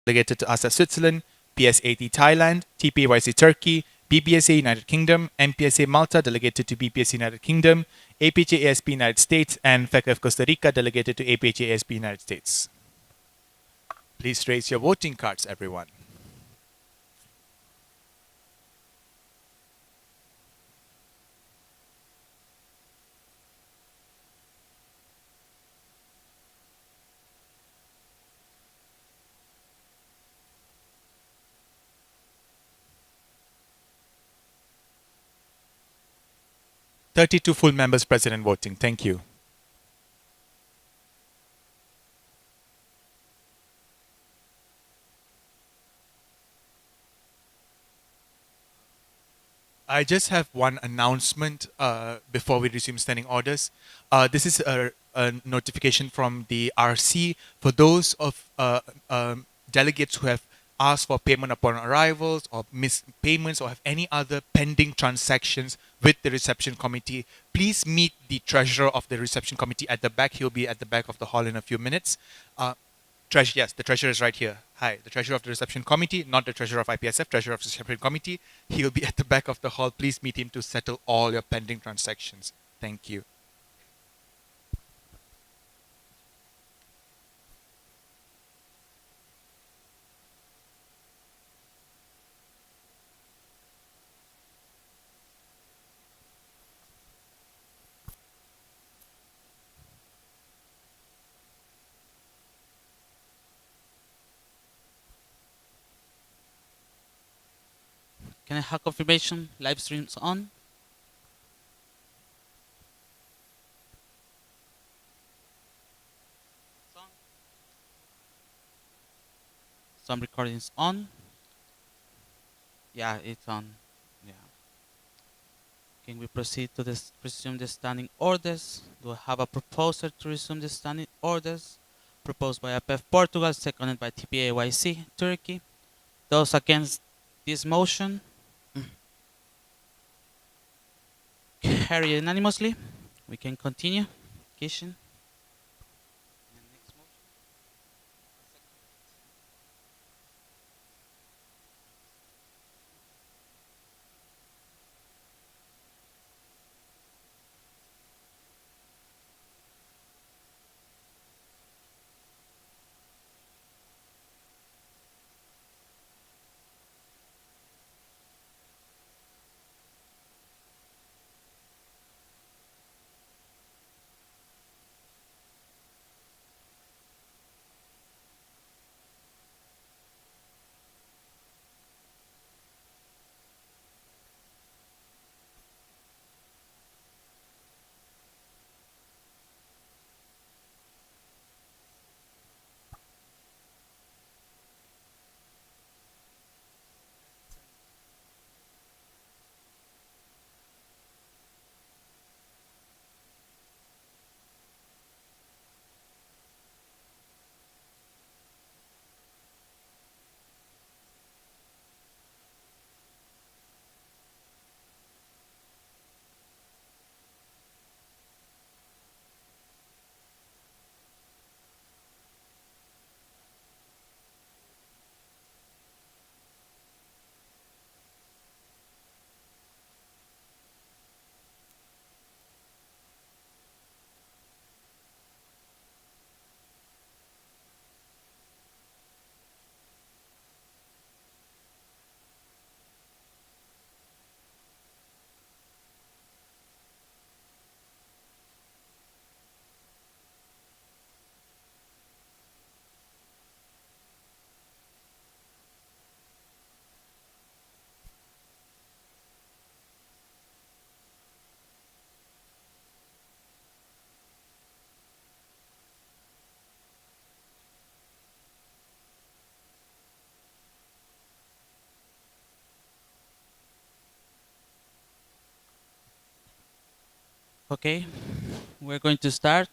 delegated to ASA Switzerland, PS80 Thailand, TPAYC Turkey, BPSA United Kingdom, MPSA Malta delegated to BPSA United Kingdom, APJ ASP United States, and FECF Costa Rica delegated to APJ ASP United States. Please raise your voting cards, everyone. "32 full members present and voting. Thank you. I just have one announcement before we resume standing orders. This is a notification from the RC for those of delegates who have asked for payment upon arrivals or missed payments or have any other pending transactions with the reception committee. Please meet the treasurer of the reception committee at the back. He'll be at the back of the hall in a few minutes. Yes, the treasurer is right here. Hi, the treasurer of the reception committee, not the treasurer of IPSF, treasurer of the reception committee. He'll be at the back of the hall. Please meet him to settle all your pending transactions. Thank you. Can I have confirmation? Live streams on? Some recordings on? Yeah, it's on. Yeah. Can we proceed to resume the standing orders? Do I have a proposer to resume the standing orders? Proposed by APF Portugal, seconded by TPAYC Turkey. Those against this motion? Carry unanimously. We can continue. Kishin. Okay, we're going to start.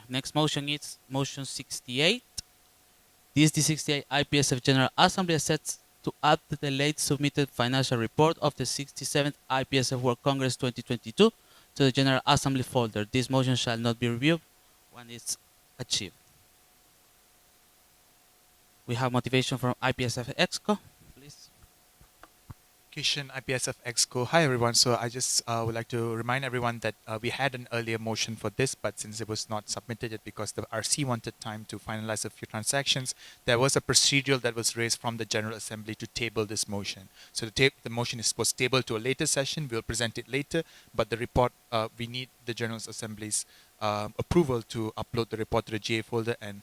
Next motion is motion 68. This the 68 IPSF General Assembly sets to add the late submitted financial report of the 67th IPSF World Congress 2022 to the General Assembly folder. This motion shall not be reviewed when it's achieved. We have motivation from IPSF Exco. Please. Kishan, IPSF Exco. Hi, everyone. So I just would like to remind everyone that we had an earlier motion for this, but since it was not submitted yet because the RC wanted time to finalize a few transactions, there was a procedural that was raised from the General Assembly to table this motion. So the motion is supposed to table to a later session. We'll present it later, but the report, we need the General Assembly's approval to upload the report to the GA folder. And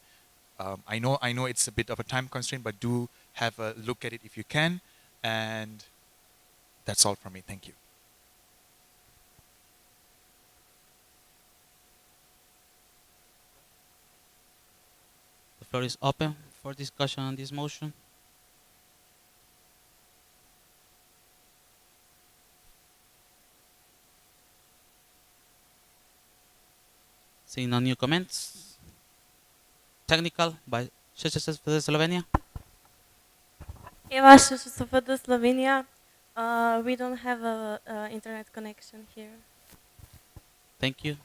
I know it's a bit of a time constraint, but do have a look at it if you can. And that's all from me. Thank you. The floor is open for discussion on this motion. Seeing no new comments. Technical by Shechesses for Slovenia. Eva Shusufada Slovenia. We don't have a internet connection here. Thank you.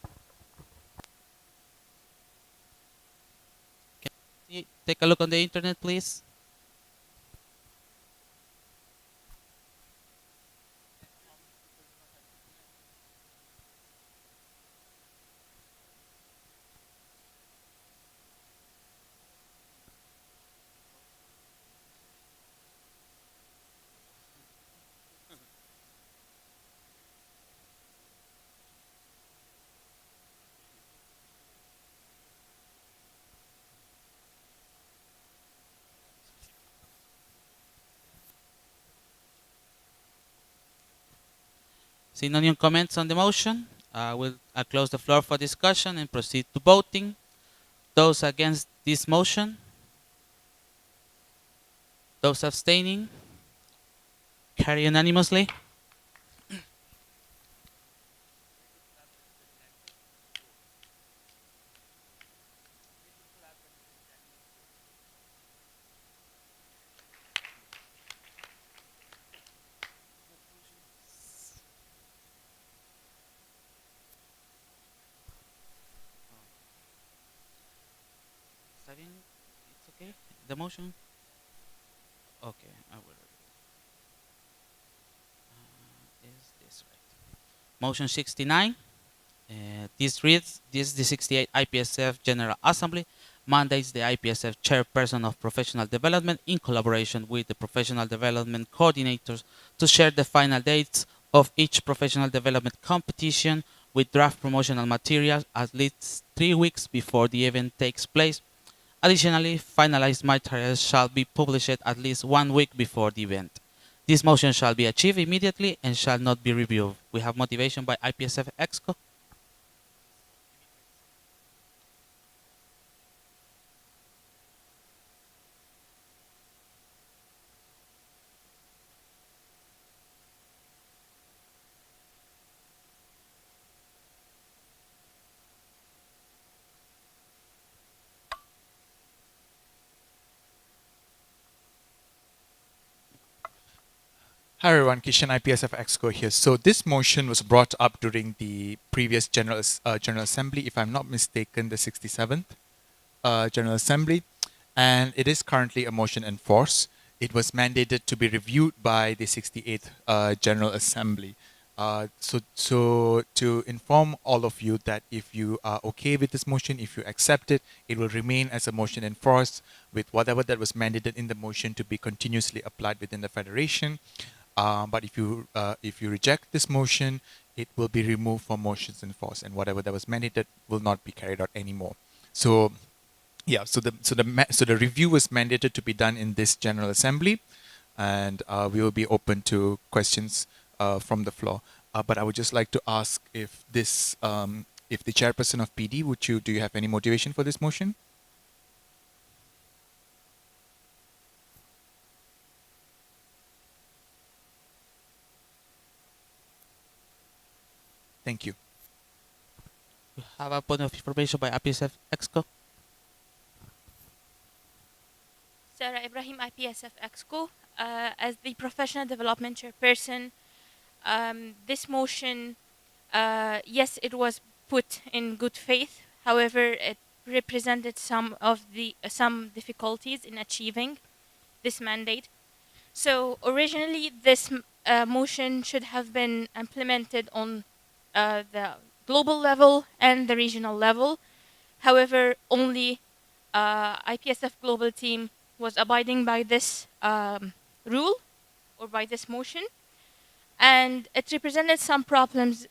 Can you take a look on the internet, please? Seeing no new comments on the motion, I'll close the floor for discussion and proceed to voting. Those against this motion? Those abstaining? Carry unanimously. It's okay. The motion? Okay, I will. Is this right? Motion 69. This reads, this is the 68 IPSF General Assembly mandates the IPSF Chairperson of Professional Development in collaboration with the Professional Development Coordinators to share the final dates of each professional development competition with draft promotional materials at least 3 weeks before the event takes place. Additionally, finalized materials shall be published at least 1 week before the event. This motion shall be achieved immediately and shall not be reviewed. We have motivation by IPSF Exco. Hi everyone, Kishan IPSF Exco here. So this motion was brought up during the previous General Assembly, if I'm not mistaken, the 67th General Assembly, and it is currently a motion in force. It was mandated to be reviewed by the 68th General Assembly. So to inform all of you that if you are okay with this motion, if you accept it, it will remain as a motion in force with whatever that was mandated in the motion to be continuously applied within the Federation. But if you reject this motion, it will be removed from motions in force, and whatever that was mandated will not be carried out anymore. So, yeah. So the review was mandated to be done in this General Assembly, and we will be open to questions from the floor. But I would just like to ask if this, if the chairperson of PD, do you have any motivation for this motion? Thank you. We have a point of information by IPSF Exco. Sarah Ibrahim, IPSF Exco. As the Professional Development Chairperson, this motion, yes, it was put in good faith. However, represented some difficulties in achieving this mandate. So originally, this motion should have been implemented on the global level and the regional level. However, only IPSF global team was abiding by this rule or by this motion, and it represented some problems.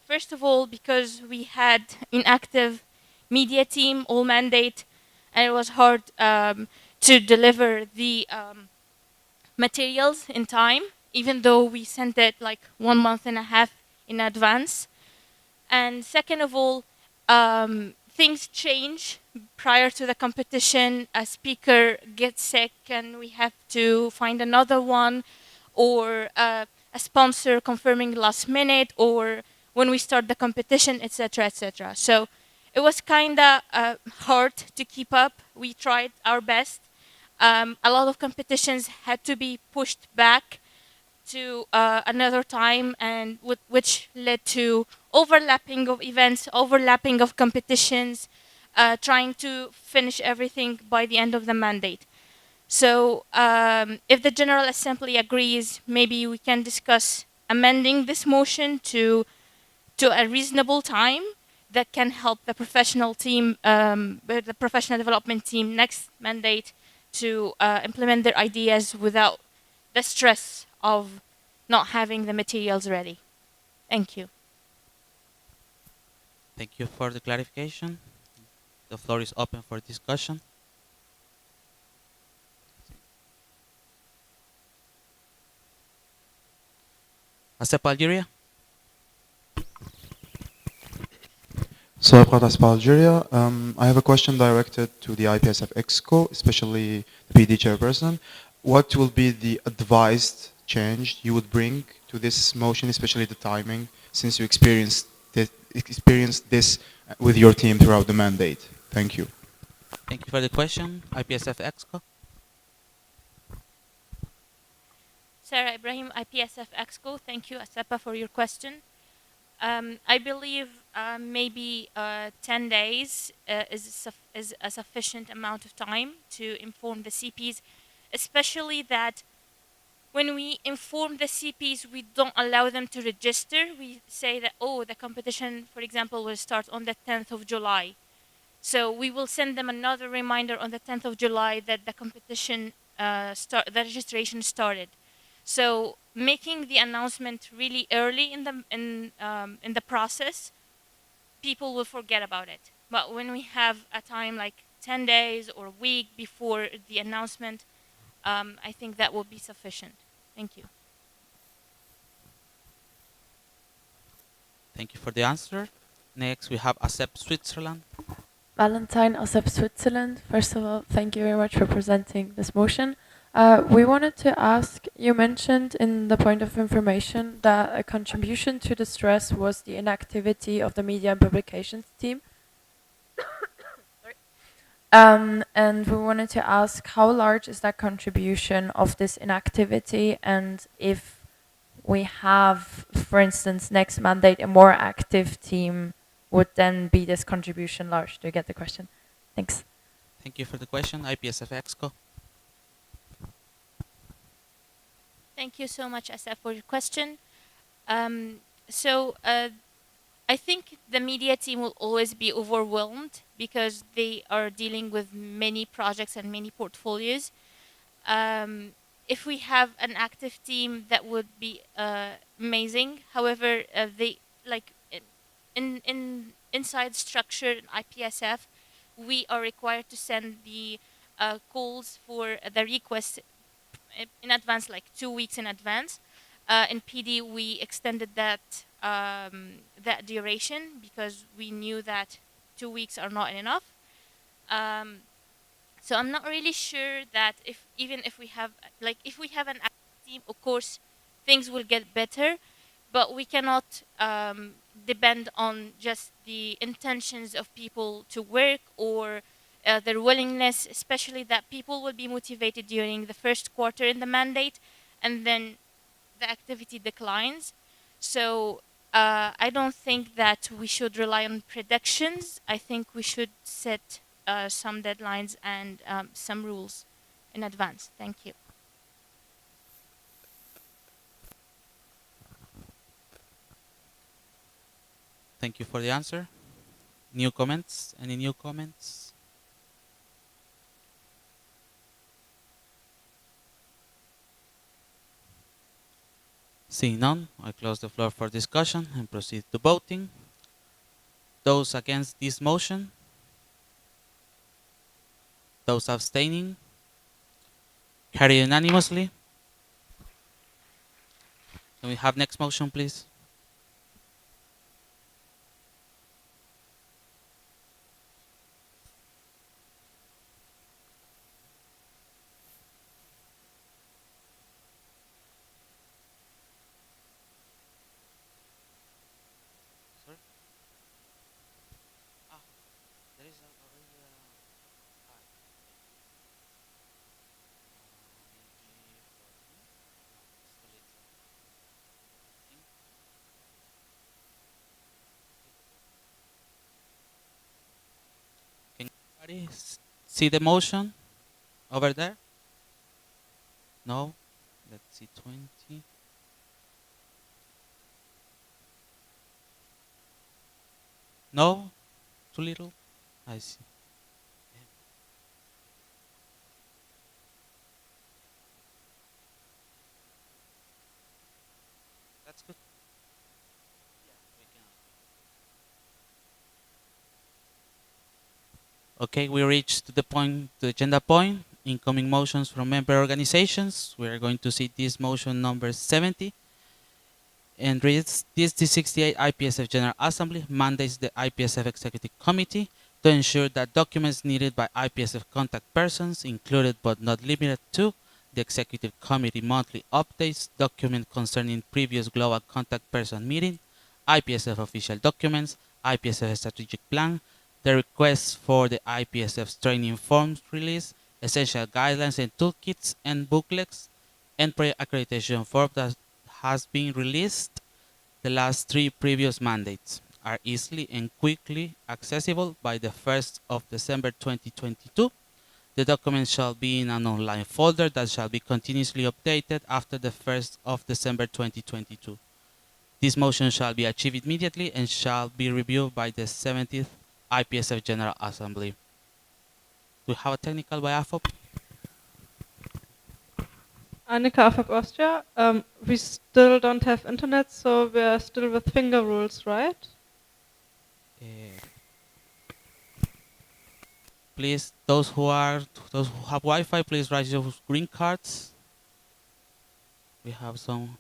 First of all, because we had inactive media team all mandate, and it was hard to deliver the materials in time, even though we sent it like 1 month and a half in advance. And second of all, things change prior to the competition. A speaker gets sick and we have to find another one, or a sponsor confirming last minute, or when we start the competition, etc., etc. So it was kind of hard to keep up. We tried our best. A lot of competitions had to be pushed back to another time, and which led to overlapping of events, overlapping of competitions, trying to finish everything by the end of the mandate. So if the General Assembly agrees, maybe we can discuss amending this motion to a reasonable time that can help the professional team, the professional development team next mandate to implement their ideas without the stress of not having the materials ready. Thank you. Thank you for the clarification. The floor is open for discussion. ASEP Algeria? So, Algeria. I have a question directed to the IPSF Exco, especially the PD chairperson. What will be the advised change you would bring to this motion, especially the timing, since you experienced this with your team throughout the mandate? Thank you. Thank you for the question. IPSF Exco? Sarah Ibrahim, IPSF Exco. Thank you, ASEPA, for your question. I believe maybe 10 days is a sufficient amount of time to inform the CPs, especially that when we inform the CPs, we don't allow them to register. We say that, oh, the competition, for example, will start on the 10th of July. So we will send them another reminder on the 10th of July that the competition, the registration started. So making the announcement really early in the process, people will forget about it. But when we have a time like 10 days or a week before the announcement, I think that will be sufficient. Thank you. Thank you for the answer. Next, we have ASEP Switzerland. Valentine Asep Switzerland. First of all, thank you very much for presenting this motion. We wanted to ask, you mentioned in the point of information that a contribution to the stress was the inactivity of the media and publications team. And we wanted to ask how large is that contribution of this inactivity, and if we have, for instance, next mandate a more active team, would then be this contribution large? Do you get the question? Thanks. Thank you for the question. IPSF Exco. Thank you so much, Asaf, for your question. I think the media team will always be overwhelmed because they are dealing with many projects and many portfolios. If we have an active team, that would be amazing. However, they like inside structure in IPSF, we are required to send the calls for the request in advance, like 2 weeks in advance. In PD, we extended that duration because we knew that 2 weeks are not enough. So I'm not really sure that even if we have an active team, of course, things will get better, but we cannot depend on just the intentions of people to work or their willingness, especially that people will be motivated during the first quarter in the mandate, and then the activity declines. So I don't think that we should rely on predictions. I think we should set some deadlines and some rules in advance. Thank you. Thank you for the answer. New comments? Any new comments? Seeing none, I close the floor for discussion and proceed to voting. Those against this motion? Those abstaining? Carried unanimously. Can we have next motion, please? Sorry? There is already Can anybody see the motion over there? No? Let's see, 20. No? Too little? I see. That's good. Okay, we reached to the point, the agenda point, incoming motions from member organizations. We are going to see this motion number 70 and reads this D68 IPSF General Assembly mandates the IPSF Executive Committee to ensure that documents needed by IPSF contact persons, included but not limited to the Executive Committee monthly updates, document concerning previous global contact person meeting, IPSF official documents, IPSF strategic plan, the requests for the IPSF's training forms release, essential guidelines and toolkits and booklets, and pre-accreditation form that has been released. The last three previous mandates are easily and quickly accessible by the 1st of December 2022. The document shall be in an online folder that shall be continuously updated after the 1st of December 2022. This motion shall be achieved immediately and shall be reviewed by the 70th IPSF General Assembly. Do we have a technical by AFOP? Annika of Austria. We still don't have internet, so we're still with finger rules, right? Please, those who have Wi-Fi, please raise your green cards. We have some.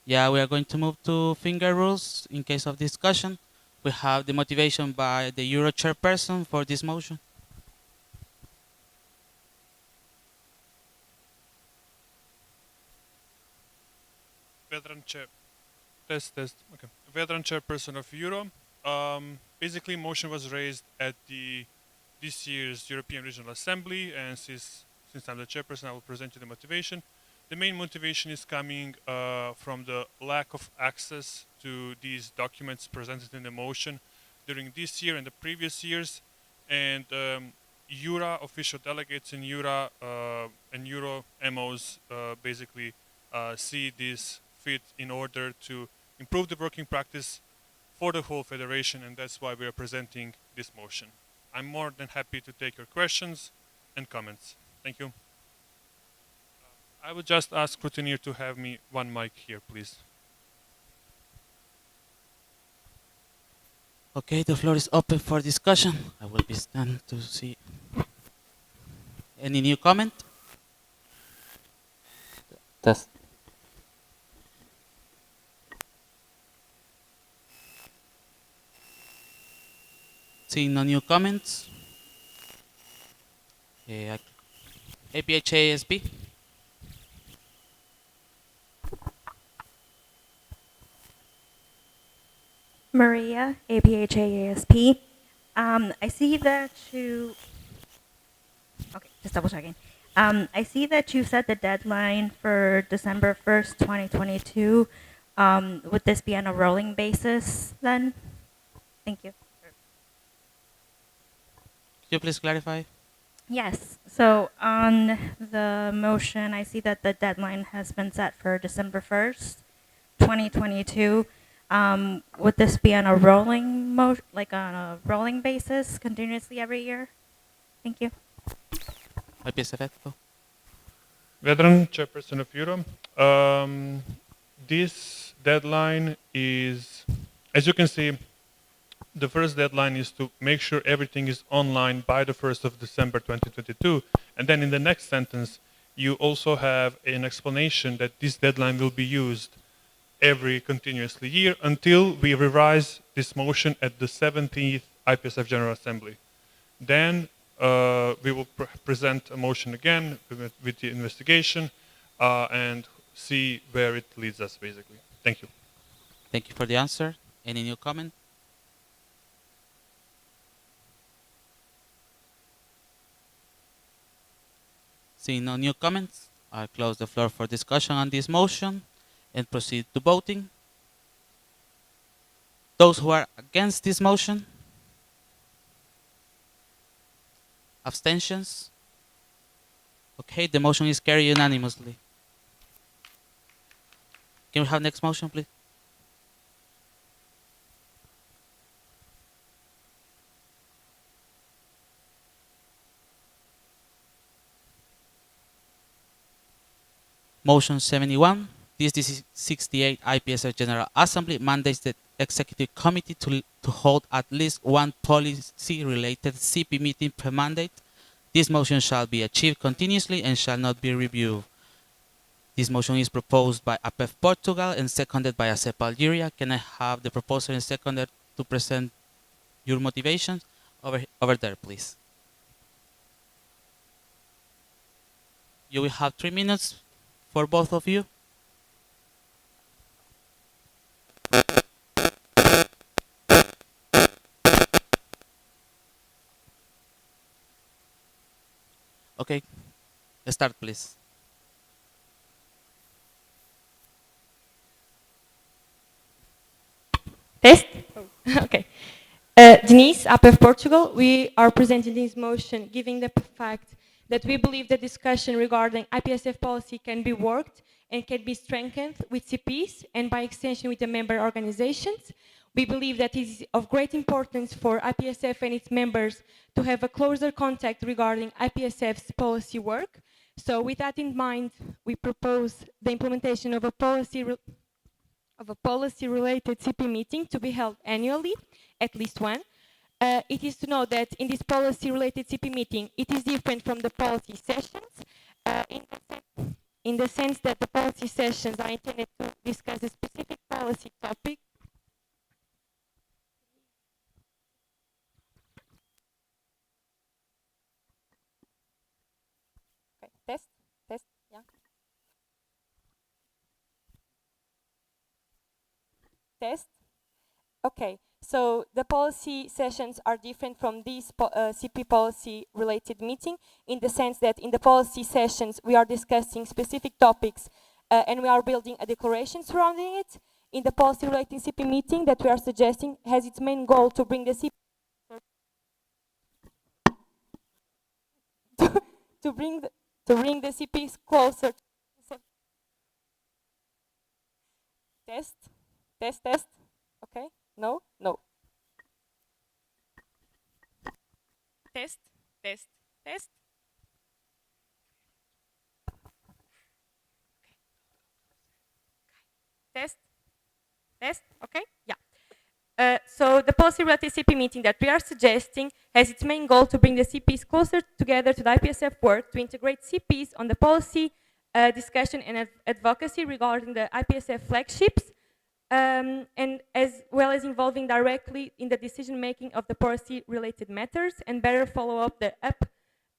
Yeah, we are going to move to finger rules in case of discussion. We have the motivation by the Euro chairperson for this motion. Veteran chair. Test. Okay. Veteran chairperson of Euro. Basically, motion was raised at this year's European Regional Assembly, and since I'm the chairperson, I will present you the motivation. The main motivation is coming from the lack of access to these documents presented in the motion during this year and the previous years, and EURA official delegates in EURA and Euro MOs basically see this fit in order to improve the working practice for the whole federation, and that's why we are presenting this motion. I'm more than happy to take your questions and comments. Thank you. I would just ask Scrutineer to have me one mic here, please. Okay, the floor is open for discussion. I will be stand to see. Any new comment? Test. Seeing no new comments. APHASB. Maria, APHAASP. I see that you. Okay, just double checking. I see that you set the deadline for December 1st, 2022 Would this be on a rolling basis then? Thank you. Could you please clarify? Yes. So on the motion, I see that the deadline has been set for December 1st, 2022. Would this be on a rolling like on a rolling basis, continuously every year? Thank you. IPSF EXCO. Veteran Chairperson of Euro. This deadline is, as you can see, the first deadline is to make sure everything is online by the 1st of December 2022. And then in the next sentence, you also have an explanation that this deadline will be used every continuously year until we revise this motion at the 17th IPSF General Assembly. Then we will present a motion again with the investigation and see where it leads us, basically. Thank you. Thank you for the answer. Any new comment? Seeing no new comments, I'll close the floor for discussion on this motion and proceed to voting. Those who are against this motion? Abstentions? Okay, the motion is carried unanimously. Can we have next motion, please? Motion 71. This 68 IPSF General Assembly mandates the Executive Committee to hold at least one policy-related CP meeting per mandate. This motion shall be achieved continuously and shall not be reviewed. This motion is proposed by APEF Portugal and seconded by ASEP Algeria. Can I have the proposer and seconder to present your motivations? Over there, please. You will have 3 minutes for both of you. Okay, start please. Test? Okay. Denise, APF Portugal, we are presenting this motion giving the fact that we believe the discussion regarding IPSF policy can be worked and can be strengthened with CPs and by extension with the member organizations. We believe that it is of great importance for IPSF and its members to have a closer contact regarding IPSF's policy work. So with that in mind, we propose the implementation of a policy-related CP meeting to be held annually, at least one. It is to know that in this policy-related CP meeting, it is different from the policy sessions in the sense that the policy sessions are intended to discuss a specific policy topic. Okay, test, yeah. Test. Okay, so the policy sessions are different from this CP policy related meeting in the sense that in the policy sessions we are discussing specific topics and we are building a declaration surrounding it. In the policy related CP meeting that we are suggesting has its main goal to bring the CP to bring the CPs closer. Test. Okay. No. Test. Test. Okay. Yeah. So the policy-related CP meeting that we are suggesting has its main goal to bring the CPs closer together to the IPSF work to integrate CPs on the policy discussion and advocacy regarding the IPSF flagships, and as well as involving directly in the decision-making of the policy-related matters and better follow up the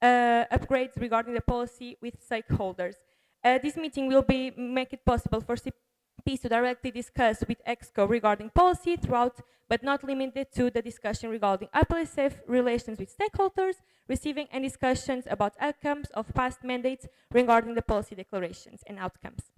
upgrades regarding the policy with stakeholders. This meeting will make it possible for CPs to directly discuss with EXCO regarding policy throughout, but not limited to the discussion regarding IPSF relations with stakeholders, receiving and discussions about outcomes of past mandates regarding the policy declarations and outcomes.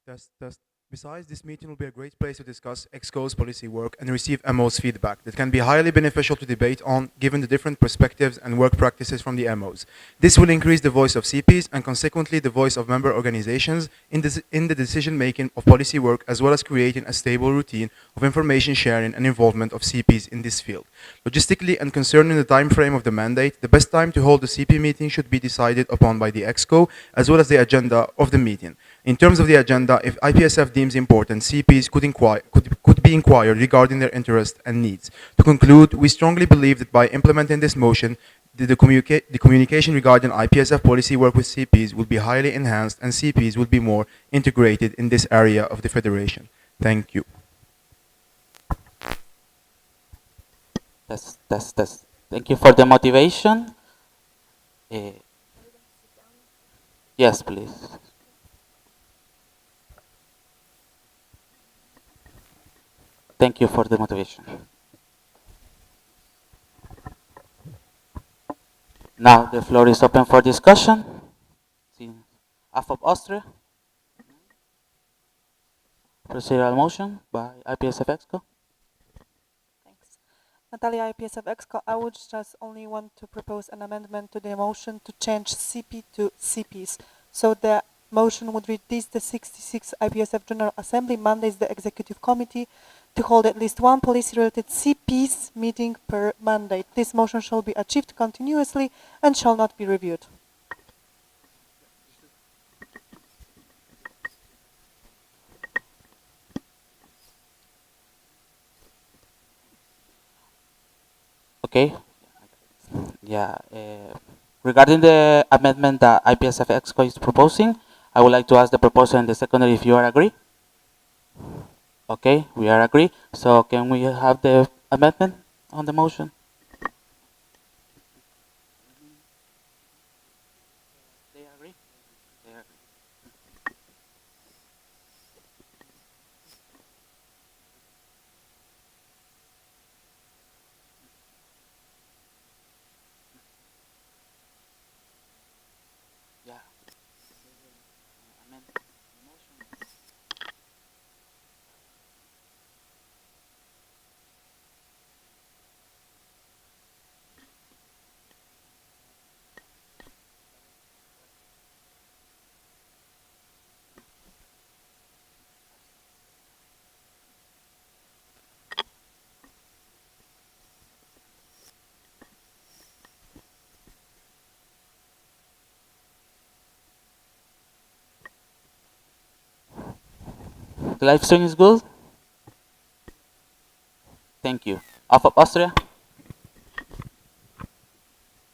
Test, test. Besides, this meeting will be a great place to discuss EXCO's policy work and receive MO's feedback that can be highly beneficial to debate on, given the different perspectives and work practices from the MOs. This will increase the voice of CPs and consequently the voice of member organizations in the decision-making of policy work, as well as creating a stable routine of information sharing and involvement of CPs in this field. Logistically and concerning the time frame of the mandate, the best time to hold the CP meeting should be decided upon by the EXCO, as well as the agenda of the meeting. In terms of the agenda, if IPSF deems important, CPs could be inquired regarding their interest and needs. To conclude, we strongly believe that by implementing this motion, the communication regarding IPSF policy work with CPs will be highly enhanced and CPs will be more integrated in this area of the Federation. Thank you. Test. Thank you for the motivation. Yes, please. Thank you for the motivation. Now the floor is open for discussion. Half of Austria. Procedural motion by IPSF EXCO. Thanks. Natalia, IPSF EXCO, I would just only want to propose an amendment to the motion to change CP to CPs. So the motion would read this: the 66 IPSF General Assembly mandates the Executive Committee to hold at least one policy-related CPs meeting per mandate. This motion shall be achieved continuously and shall not be reviewed. Okay. Yeah. Regarding the amendment that IPSF EXCO is proposing, I would like to ask the proposer and the secondary if you are agree. Okay, we are agree. So can we have the amendment on the motion? They agree? They agree. Yeah. Amend the motion. The live stream is good? Thank you. Half of Austria?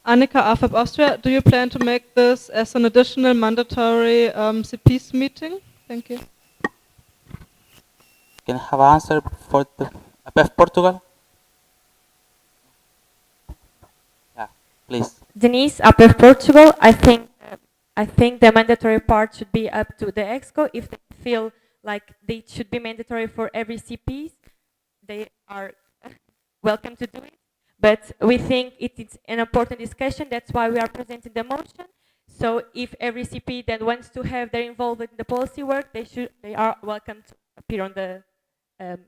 Annika, AFAP Austria, do you plan to make this as an additional mandatory CPs meeting? Thank you. Can I have an answer for the APF Portugal? Yeah, please. Denise, APF Portugal, I think the mandatory part should be up to the EXCO. If they feel like they should be mandatory for every CPs, they are welcome to do it. But we think it is an important discussion. That's why we are presenting the motion. So if every CP then wants to have their involvement in the policy work, they are welcome to appear on the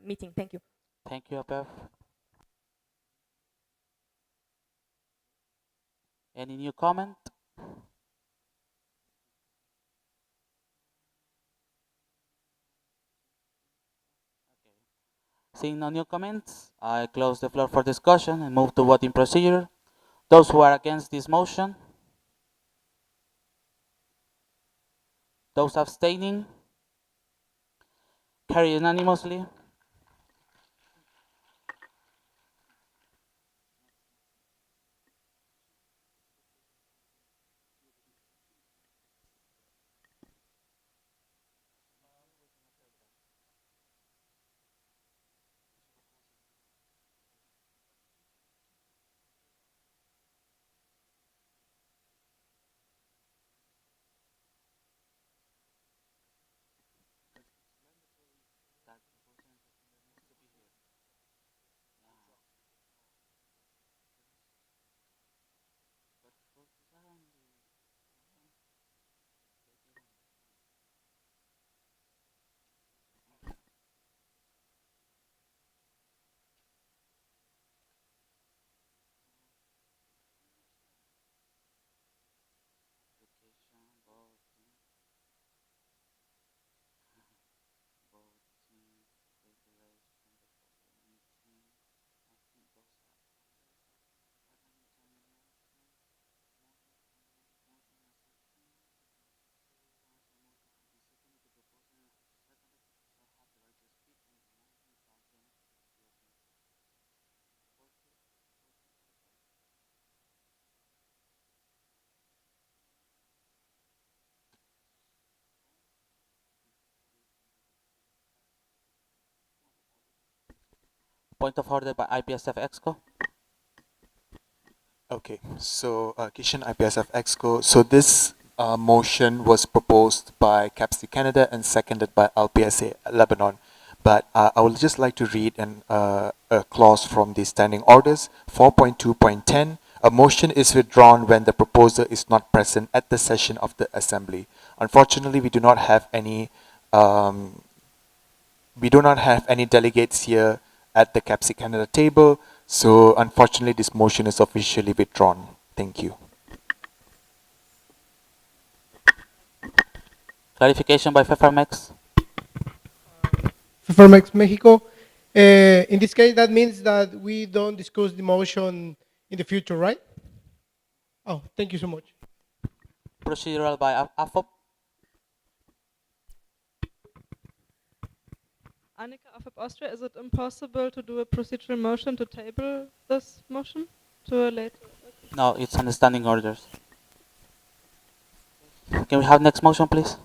meeting. Thank you. Thank you, APF. Any new comment? Seeing no new comments, I close the floor for discussion and move to voting procedure. Those who are against this motion? Those abstaining? Carry unanimously. Point of order by IPSF EXCO. Okay, so Kishan IPSF Exco. So this motion was proposed by CAPSI Canada and seconded by LPSA Lebanon. But I would just like to read a clause from the standing orders 4.2.10. A motion is withdrawn when the proposer is not present at the session of the assembly. Unfortunately, um, we do not have any delegates here at the CAPSI Canada table, so unfortunately this motion is officially withdrawn. Thank you. Clarification by FEFARMEX. Performex Mexico. In this case, that means that we don't discuss the motion in the future, right? Oh, thank you so much. Procedural by AFOP. Annika of Austria, is it impossible to do a procedural motion to table this motion to a later? No, it's on the standing orders. Can we have next motion, please?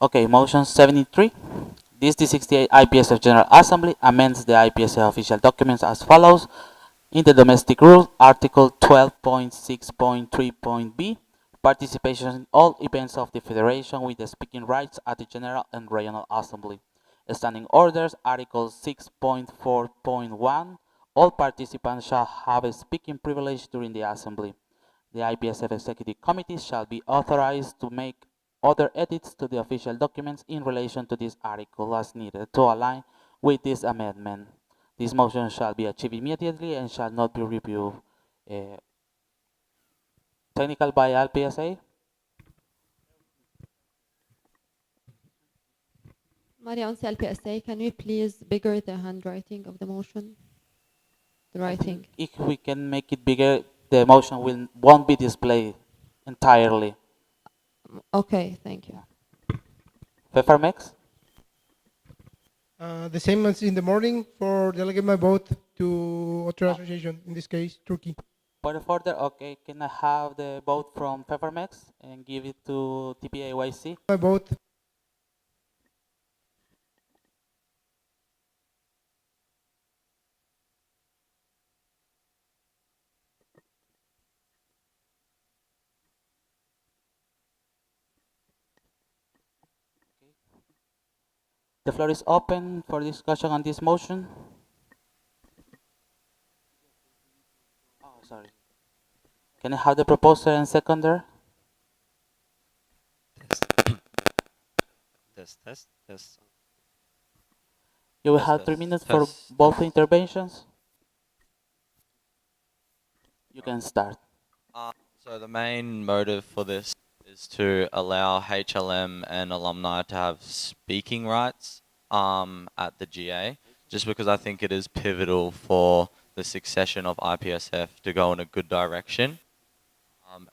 Okay, motion 73. This D68 IPSF General Assembly amends the IPSF official documents as follows. In the domestic rule, Article 12.6.3.b, participation in all events of the Federation with the speaking rights at the General and Regional Assembly. Standing orders, Article 6.4.1, all participants shall have a speaking privilege during the Assembly. The IPSF Executive Committee shall be authorized to make other edits to the official documents in relation to this article as needed to align with this amendment. This motion shall be achieved immediately and shall not be reviewed. Technical by LPSA. Marianne LPSA, can we please bigger the handwriting of the motion? The writing. If we can make it bigger, the motion won't be displayed entirely. Okay, thank you. FEFARMEX? The same as in the morning for delegate my vote to Auto Association, in this case, Turkey. Point of order, okay. Can I have the vote from FEFARMEX and give it to TPAYC? My vote. The floor is open for discussion on this motion. Oh, sorry. Can I have the proposer and seconder? Test. You will have 3 minutes for both interventions. You can start. So the main motive for this is to allow HLM and alumni to have speaking rights at the GA, just because I think it is pivotal for the succession of IPSF to go in a good direction.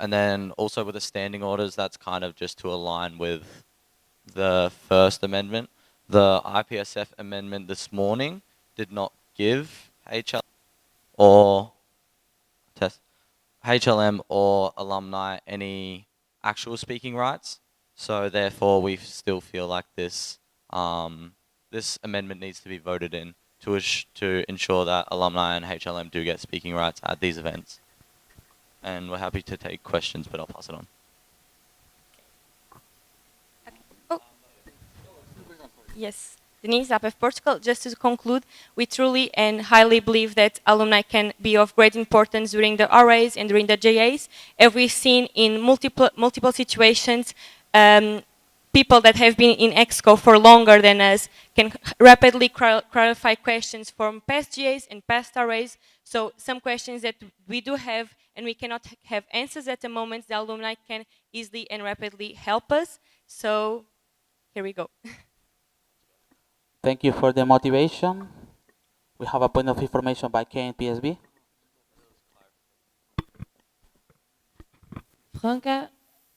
And then also with the standing orders, that's kind of just to align with the first amendment. The IPSF amendment this morning did not give HLM or alumni any actual speaking rights. So therefore, we still feel like this this amendment needs to be voted in to ensure that alumni and HLM do get speaking rights at these events. And we're happy to take questions, but I'll pass it on. Yes, Denise, APF Portugal. Just to conclude, we truly and highly believe that alumni can be of great importance during the RAs and during the JAs. As we've seen in multiple situations, people that have been in EXCO for longer than us can rapidly clarify questions from past GAs and past RAs. So some questions that we do have and we cannot have answers at the moment, the alumni can easily and rapidly help us. So here we go. Thank you for the motivation. We have a point of information by KNPSB. Franca,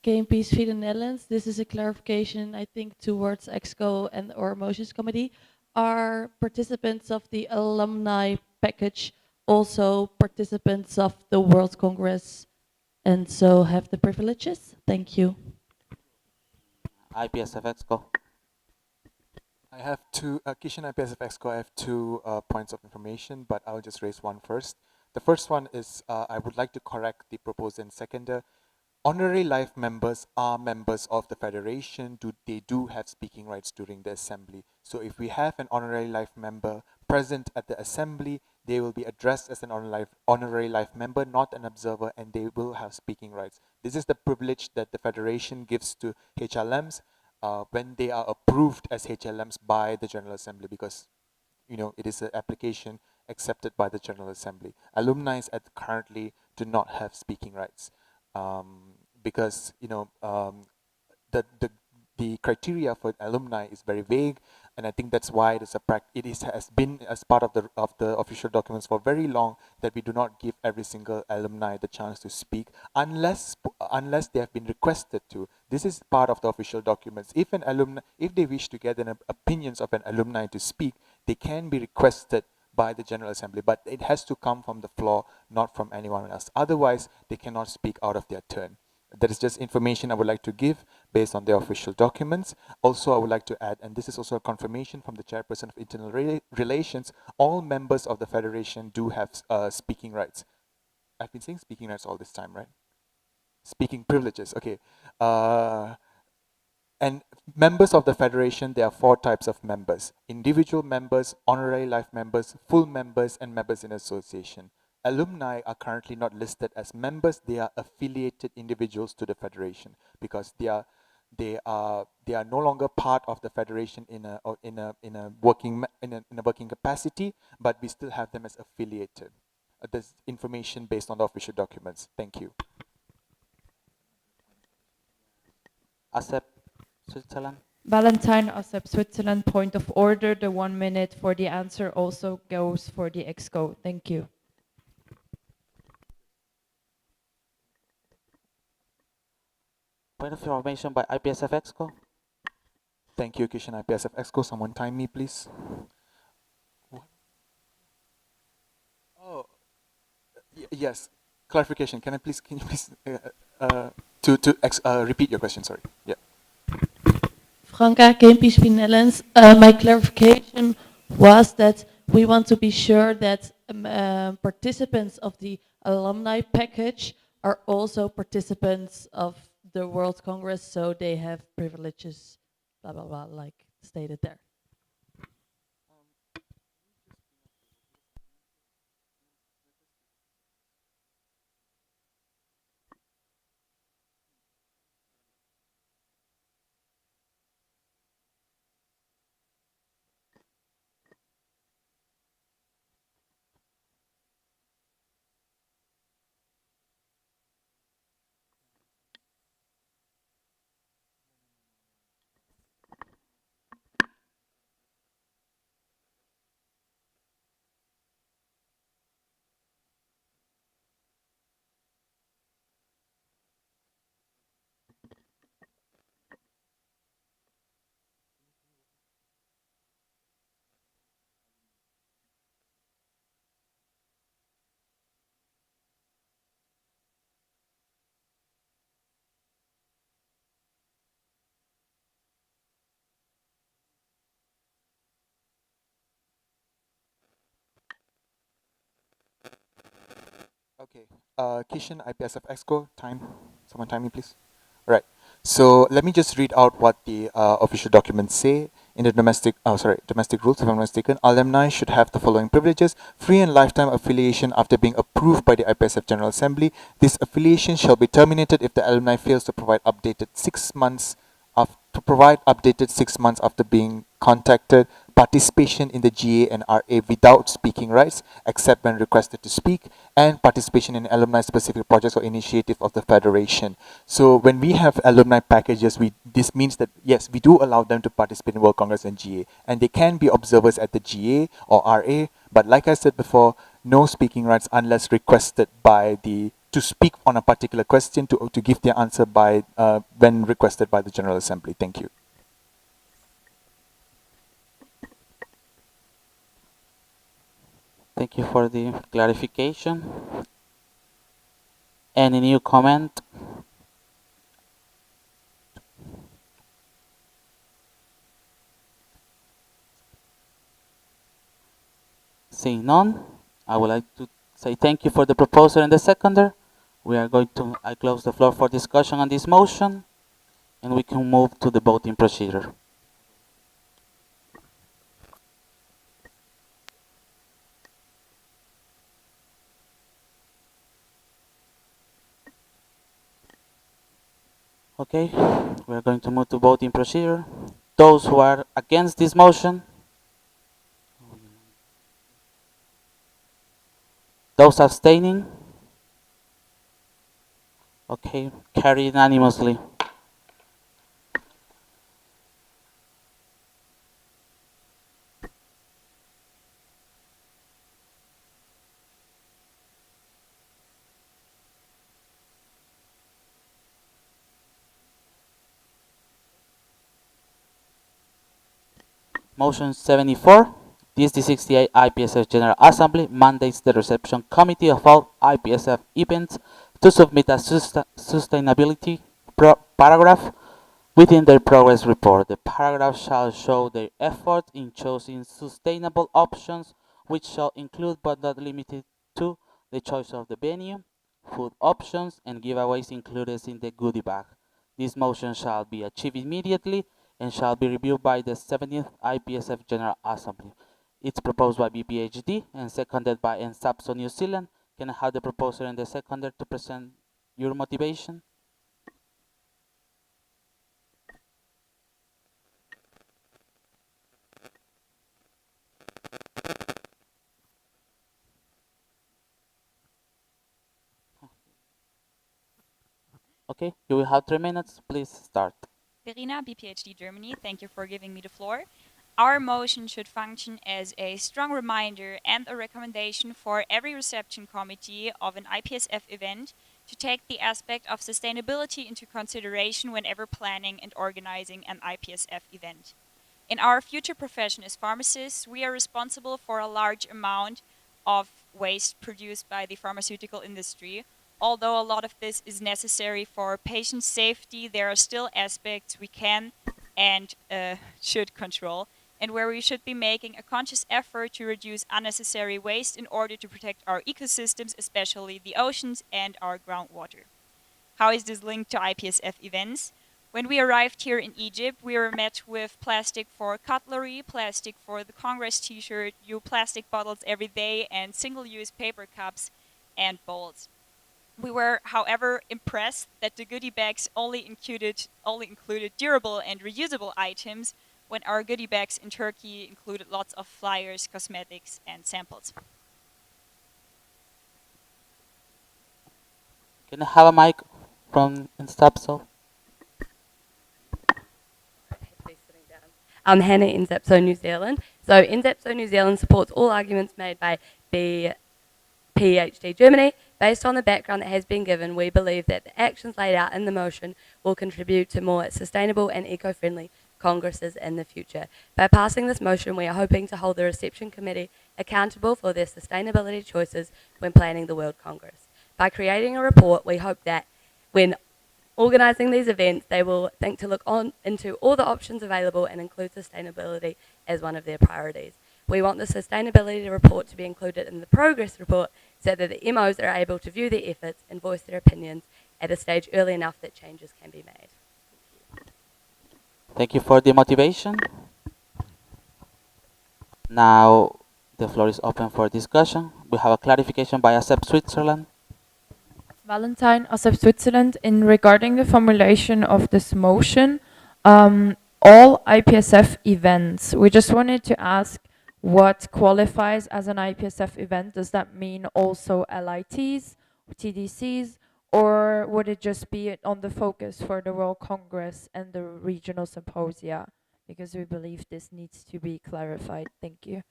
KMP Sweden Netherlands. This is a clarification, I think, towards EXCO and or Motions Committee. Are participants of the alumni package also participants of the World Congress and so have the privileges? Thank you. IPSF EXCO. I have two, Kishan IPSF Exco, I have two points of information, but I'll just raise one first. The first one is I would like to correct the proposed and seconder. Honorary life members are members of the federation. They do have speaking rights during the assembly. So if we have an honorary life member present at the assembly, they will be addressed as an honorary life member, not an observer, and they will have speaking rights. This is the privilege that the federation gives to HLMs when they are approved as HLMs by the General Assembly, because it is an application accepted by the General Assembly. Alumni currently do not have speaking rights because the criteria for alumni is very vague, and I think that's why has been as part of the official documents for very long, that we do not give every single alumni the chance to speak unless they have been requested to. This is part of the official documents. If they wish to get an opinions of an alumni to speak, they can be requested by the General Assembly, but it has to come from the floor, not from anyone else. Otherwise, they cannot speak out of their turn. That is just information I would like to give based on the official documents. Also, I would like to add, and this is also a confirmation from the Chairperson of Internal Relations, all members of the Federation do have speaking rights. I've been saying speaking rights all this time, right? Speaking privileges, okay. And members of the Federation, there are 4 types of members: individual members, honorary life members, full members, and members in association. Alumni are currently not listed as members. They are affiliated individuals to the Federation because they are no longer part of the Federation in a working capacity, but we still have them as affiliated. This information based on the official documents. Thank you. ASEP Switzerland. Valentine, ASEP Switzerland, point of order. The 1 minute for the answer also goes for the EXCO. Thank you. Point of information by IPSF EXCO. Thank you, Kishan IPSF EXCO. Someone time me, please. Oh, yes. Clarification. Can you please repeat your question? Sorry. Yeah. Franca, KMP Netherlands. My clarification was that we want to be sure that participants of the alumni package are also participants of the World Congress, so they have privileges, blah, blah, blah, like stated there. Okay. Kishan IPSF EXCO, time. Someone time me, please. Right. So let me just read out what the official documents say. In the domestic rules, if I'm not mistaken, alumni should have the following privileges: free and lifetime affiliation after being approved by the IPSF General Assembly. This affiliation shall be terminated if the alumni fails to provide updated 6 months after being contacted participation in the GA and RA without speaking rights, except when requested to speak, and participation in alumni-specific projects or initiative of the federation. So when we have alumni packages, this means that yes, we do allow them to participate in World Congress and GA, and they can be observers at the GA or RA. But like I said before, no speaking rights unless requested by to speak on a particular question, to give their answer by when requested by the General Assembly. Thank you. Thank you for the clarification. Any new comment? Seeing none, I would like to say thank you for the proposer and the seconder. I close the floor for discussion on this motion, and we can move to the voting procedure. Okay, we are going to move to voting procedure. Those who are against this motion, those abstaining, okay, carried unanimously. Motion 74. This the 68 IPSF General Assembly mandates the reception committee of all IPSF events to submit a sustainability paragraph within their progress report. The paragraph shall show their effort in choosing sustainable options, which shall include but not limited to the choice of the venue, food options, and giveaways included in the goodie bag. This motion shall be achieved immediately and shall be reviewed by the 17th IPSF General Assembly. It's proposed by BPHD and seconded by NSAPSO New Zealand. Can I have the proposer and the seconder to present your motivation? Okay, you will have 3 minutes. Please start. Verena, BPHD Germany, thank you for giving me the floor. Our motion should function as a strong reminder and a recommendation for every reception committee of an IPSF event to take the aspect of sustainability into consideration whenever planning and organizing an IPSF event. In our future profession as pharmacists, we are responsible for a large amount of waste produced by the pharmaceutical industry. Although a lot of this is necessary for patient safety, there are still aspects we can and should control, and where we should be making a conscious effort to reduce unnecessary waste in order to protect our ecosystems, especially the oceans and our groundwater. How is this linked to IPSF events? When we arrived here in Egypt, we were met with plastic for cutlery, plastic for the Congress t-shirt, new plastic bottles every day, and single-use paper cups and bowls. We were, however, impressed that the goodie bags only included durable and reusable items, when our goodie bags in Turkey included lots of flyers, cosmetics, and samples. Can I have a mic from NSAPSO? I'm Hannah in NSAPSO New Zealand. So NSAPSO New Zealand supports all arguments made by PhD Germany. Based on the background that has been given, we believe that the actions laid out in the motion will contribute to more sustainable and eco-friendly congresses in the future. By passing this motion, we are hoping to hold the reception committee accountable for their sustainability choices when planning the World Congress. By creating a report, we hope that when organising these events, they will think to look into all the options available and include sustainability as one of their priorities. We want the sustainability report to be included in the progress report so that the MOs are able to view their efforts and voice their opinions at a stage early enough that changes can be made. Thank you for the motivation. Now the floor is open for discussion. We have a clarification by ASEP Switzerland. Valentine, ASEP Switzerland, in regarding the formulation of this motion, all IPSF events. We just wanted to ask what qualifies as an IPSF event. Does that mean also LITs, TDCs, or would it just be on the focus for the World Congress and the regional symposia? Because we believe this needs to be clarified. Thank you.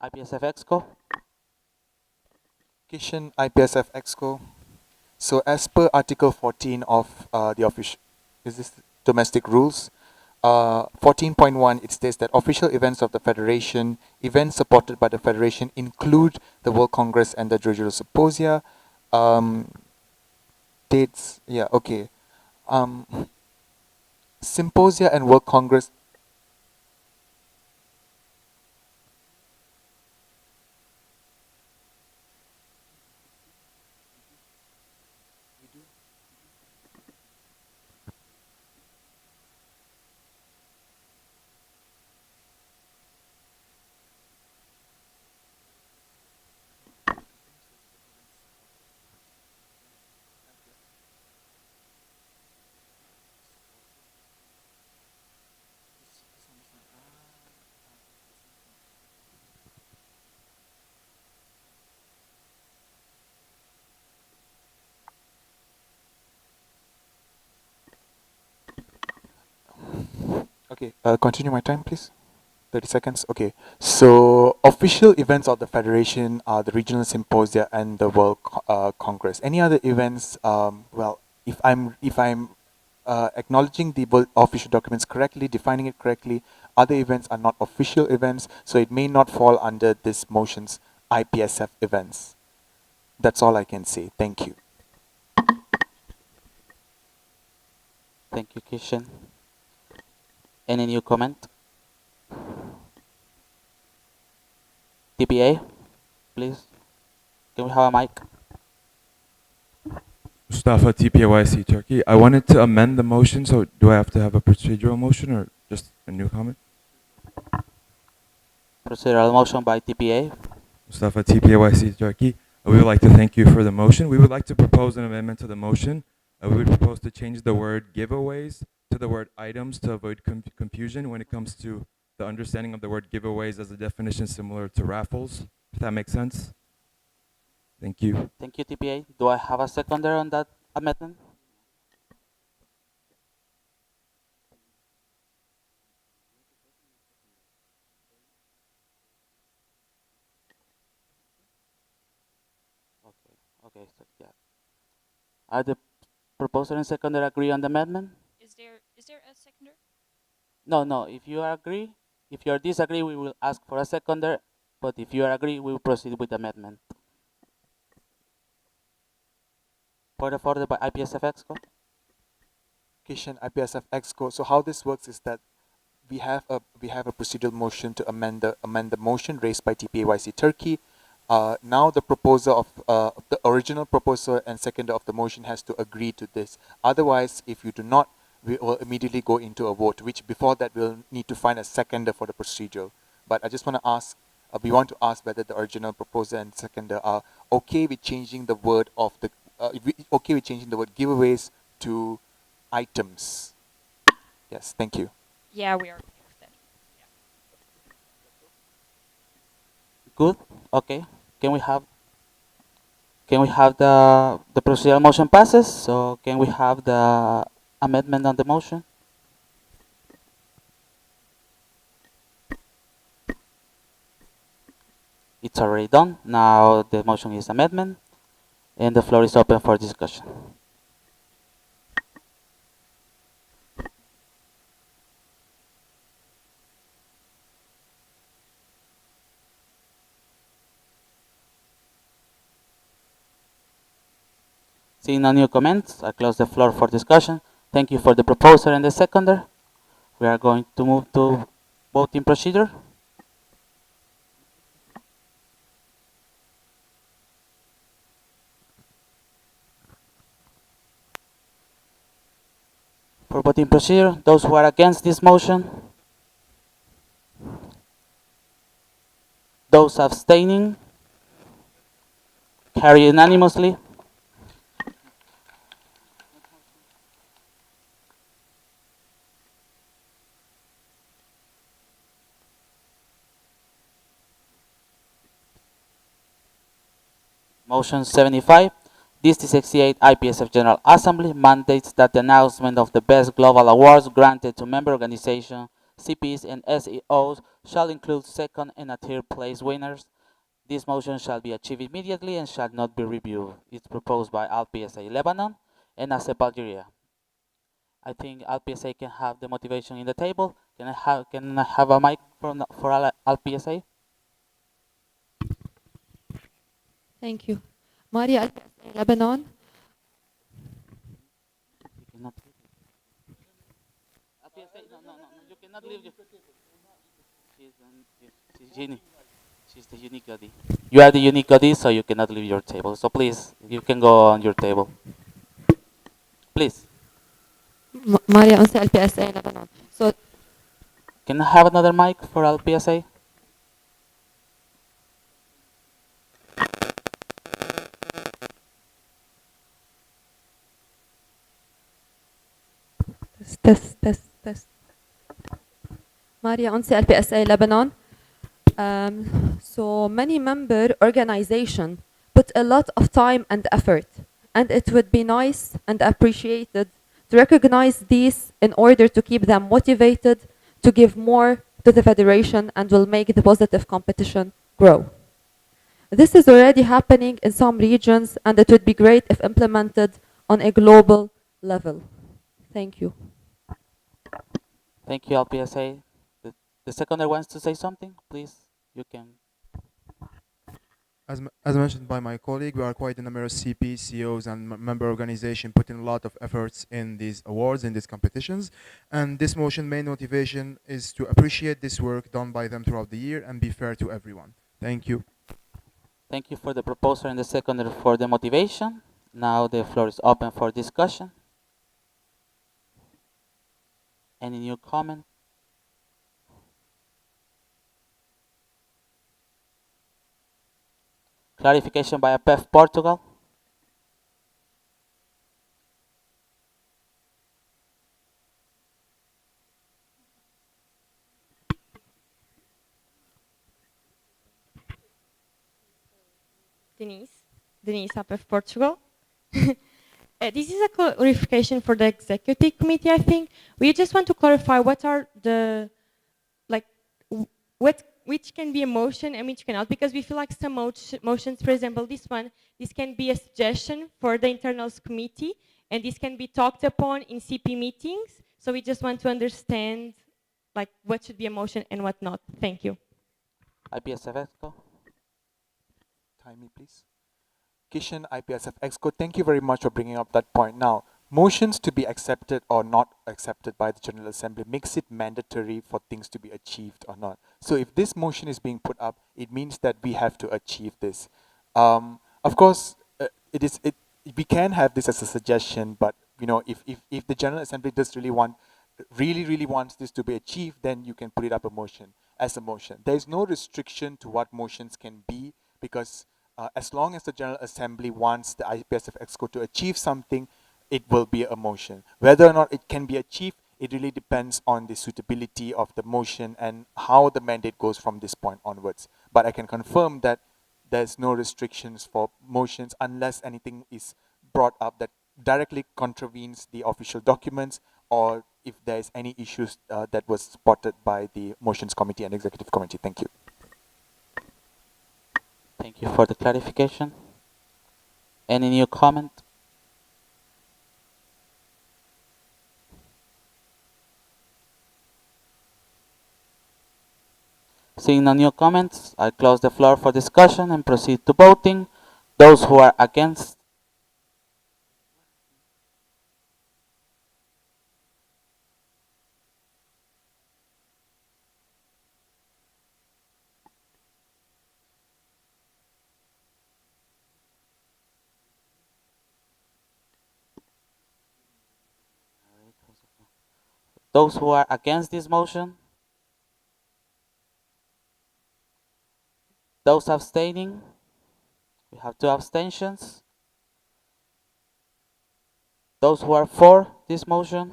IPSF Exco. Kishan, IPSF Exco. So as per Article 14 of the official, is this domestic rules? 14.1, it states that official events of the Federation, events supported by the Federation include the World Congress and the regional symposia. Dates, yeah, okay. Symposia and World Congress. Okay, continue my time, please. 30 seconds. Okay. So official events of the Federation are the regional symposia and the World Congress. Any other events? Well, if I'm acknowledging the official documents correctly, defining it correctly, other events are not official events, so it may not fall under this motion's IPSF events. That's all I can say. Thank you. Thank you, Kishan. Any new comment? TPA, please. Can we have a mic? Mustafa, TPAYC Turkey. I wanted to amend the motion, so do I have to have a procedural motion or just a new comment? Procedural motion by TPA. Mustafa, TPAYC Turkey. We would like to thank you for the motion. We would like to propose an amendment to the motion. We would propose to change the word giveaways to the word items to avoid confusion when it comes to the understanding of the word giveaways as a definition similar to raffles, if that makes sense. Thank you. Thank you, TPA. Do I have a seconder on that amendment? Okay, so yeah. Are the proposer and seconder agree on the amendment? Is there a seconder? No. If you agree, if you disagree, we will ask for a seconder. But if you agree, we will proceed with the amendment. Point of order by IPSF Exco. Kishan, IPSF Exco. So how this works is that we have a procedural motion to amend the motion raised by TPAYC Turkey. Now the proposer of the original proposer and seconder of the motion has to agree to this. Otherwise, if you do not, we will immediately go into a vote. Which before that we'll need to find a seconder for the procedural. But I just want to ask. We want to ask whether the original proposer and seconder are okay with changing the word of the okay with changing the word giveaways to items. Yes, thank you. Yeah, we are okay with that. Good. Okay. Can we have the procedural motion passes? So can we have the amendment on the motion? It's already done. Now the motion is amendment, and the floor is open for discussion. Seeing no new comments, I close the floor for discussion. Thank you for the proposer and the seconder. We are going to move to voting procedure. For voting procedure, those who are against this motion, those abstaining, carry unanimously. Motion 75. This 68 IPSF General Assembly mandates that the announcement of the Best Global Awards granted to member organizations, CPs, and SEOs shall include second and third place winners. This motion shall be achieved immediately and shall not be reviewed. It's proposed by ALPSA Lebanon and ASEP Algeria. I think ALPSA can have the motivation in the table. Can I have a mic for ALPSA? Thank you. Maria IPSA Lebanon. You cannot leave. She's Jeannie. She's the unique goddess. You are the unique goddess, so you cannot leave your table. So please, you can go on your table. Please. Maria Unsa LPSA Lebanon. So Can I have another mic for LPSA? test. Maria Unsi LPSA Lebanon. So many member organization put a lot of time and effort, and it would be nice and appreciated to recognize these in order to keep them motivated to give more to the federation and will make the positive competition grow. This is already happening in some regions, and it would be great if implemented on a global level. Thank you. Thank you, LPSA. The seconder wants to say something, please. You can. As mentioned by my colleague, we are quite a number of CPs, CEOs, and member organization putting a lot of efforts in these awards, in these competitions. And this motion main motivation is to appreciate this work done by them throughout the year and be fair to everyone. Thank you. Thank you for the proposer and the seconder for the motivation. Now the floor is open for discussion. Any new comment? Clarification by APEF Portugal. Denise APEF Portugal. This is a clarification for the executive committee, I think. We just want to clarify what are the, like, which can be a motion and which cannot, because we feel like some motions, for example, this one, this can be a suggestion for the internals committee, and this can be talked upon in CP meetings. So we just want to understand, like, what should be a motion and what not. Thank you. IPSF Exco. Time me, please. Kishan, IPSF Exco, thank you very much for bringing up that point. Now, motions to be accepted or not accepted by the General Assembly makes it mandatory for things to be achieved or not. So if this motion is being put up, it means that we have to achieve this. Of course, we can have this as a suggestion, but you know, if the General Assembly does really wants this to be achieved, then you can put it up as a motion. There is no restriction to what motions can be, because as long as the General Assembly wants the IPSF Exco to achieve something, it will be a motion. Whether or not it can be achieved, it really depends on the suitability of the motion and how the mandate goes from this point onwards. But I can confirm that there's no restrictions for motions unless anything is brought up that directly contravenes the official documents, or if there's any issues that was spotted by the motions committee and executive committee. Thank you. Thank you for the clarification. Any new comment? Seeing no new comments, I close the floor for discussion and proceed to voting. Those who are against, Those who are against this motion? Those abstaining? We have 2 abstentions. Those who are for this motion?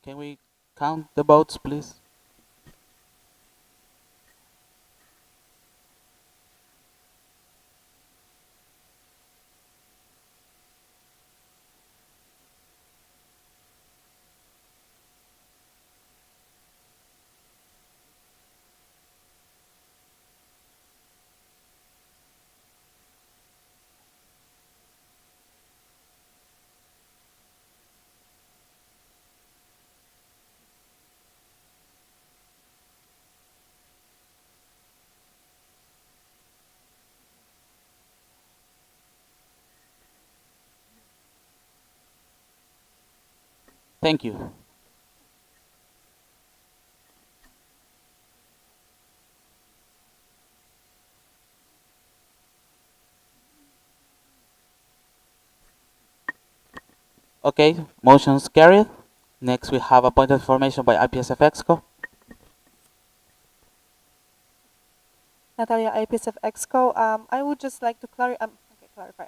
Can we count the votes, please? Thank you. Okay, motion's carried. Next, we have a point of information by IPSF Exco. Natalia, IPSF Exco. I would just like to clarify.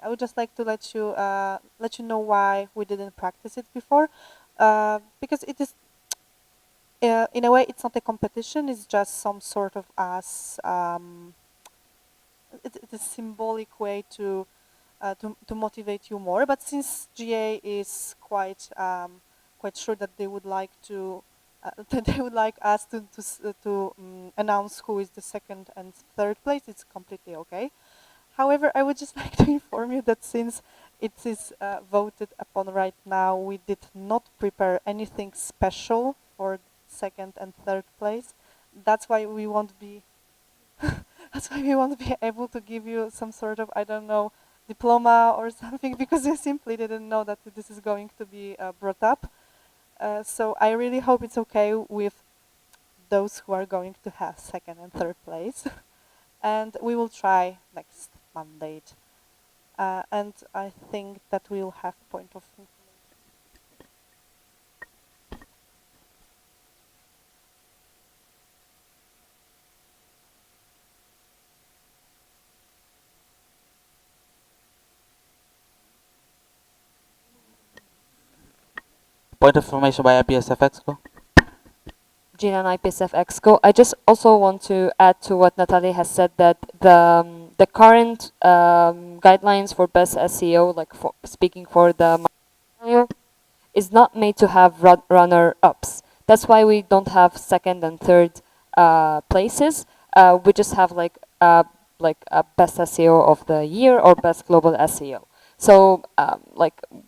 I would just like to let you know why we didn't practice it before, because it is in a way it's not a competition. It's just some sort of us. It's a symbolic way to motivate you more. But since GA is quite sure that they would like to that they would like us to announce who is the second and third place, it's completely okay. However, I would just like to inform you that since it is voted upon right now, we did not prepare anything special for second and third place. That's why we won't be that's why we won't be able to give you some sort of, I don't know, diploma or something, because we simply didn't know that this is going to be brought up. So I really hope it's okay with those who are going to have second and third place. And we will try next Monday. And I think that we'll have point of information. Point of information by IPSF Exco. Gina and IPSF Exco. I just also want to add to what Natalie has said, that the current guidelines for best SEO, like for speaking for the is not made to have runner-ups. That's why we don't have second and third places. We just have like a best SEO of the year or best global SEO. So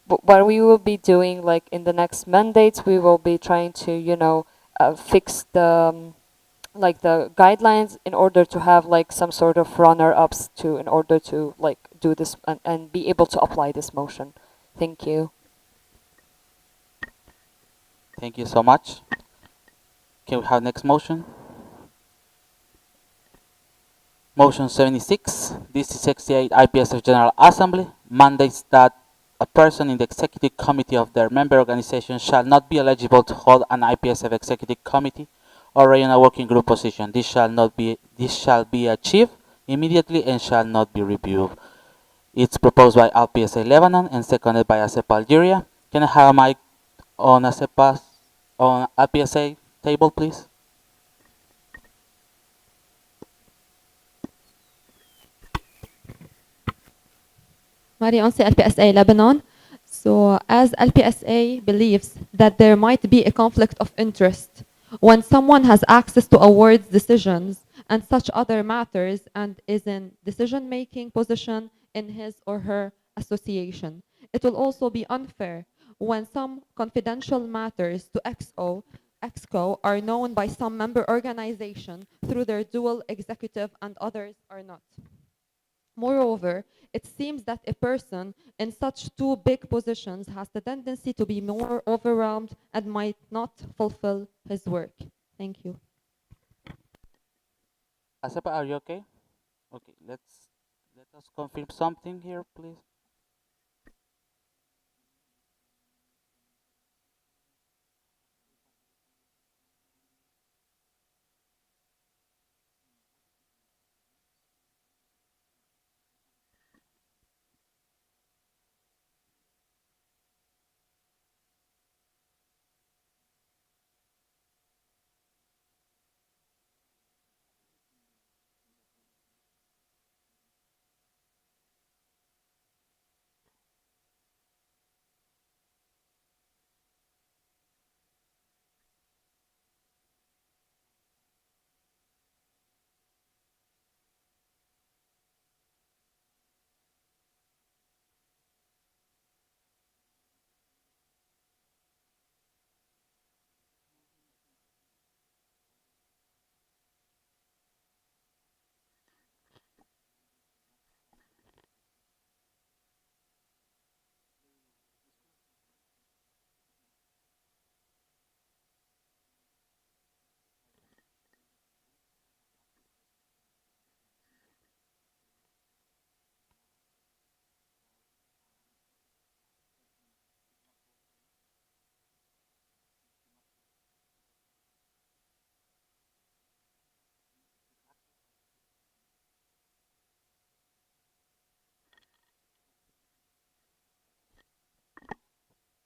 what we will be doing, like in the next mandates, we will be trying to fix the like the guidelines in order to have like some sort of runner-ups to in order to like do this and be able to apply this motion. Thank you. Thank you so much. Can we have next motion? Motion 76. This is 68 IPSF General Assembly mandates that a person in the executive committee of their member organization shall not be eligible to hold an IPSF executive committee or regional working group position. This shall be achieved immediately and shall not be reviewed. It's proposed by LPSA Lebanon and seconded by ASEP Algeria. Can I have a mic on ASEPA's on LPSA table, please? Marion, LPSA Lebanon. So as LPSA believes that there might be a conflict of interest when someone has access to awards decisions and such other matters and is in decision-making position in his or her association. It will also be unfair when some confidential matters to EXCO are known by some member organization through their dual executive and others are not. Moreover, it seems that a person in such two big positions has the tendency to be more overwhelmed and might not fulfill his work. Thank you. Asepa, are you okay? Okay, let us confirm something here, please.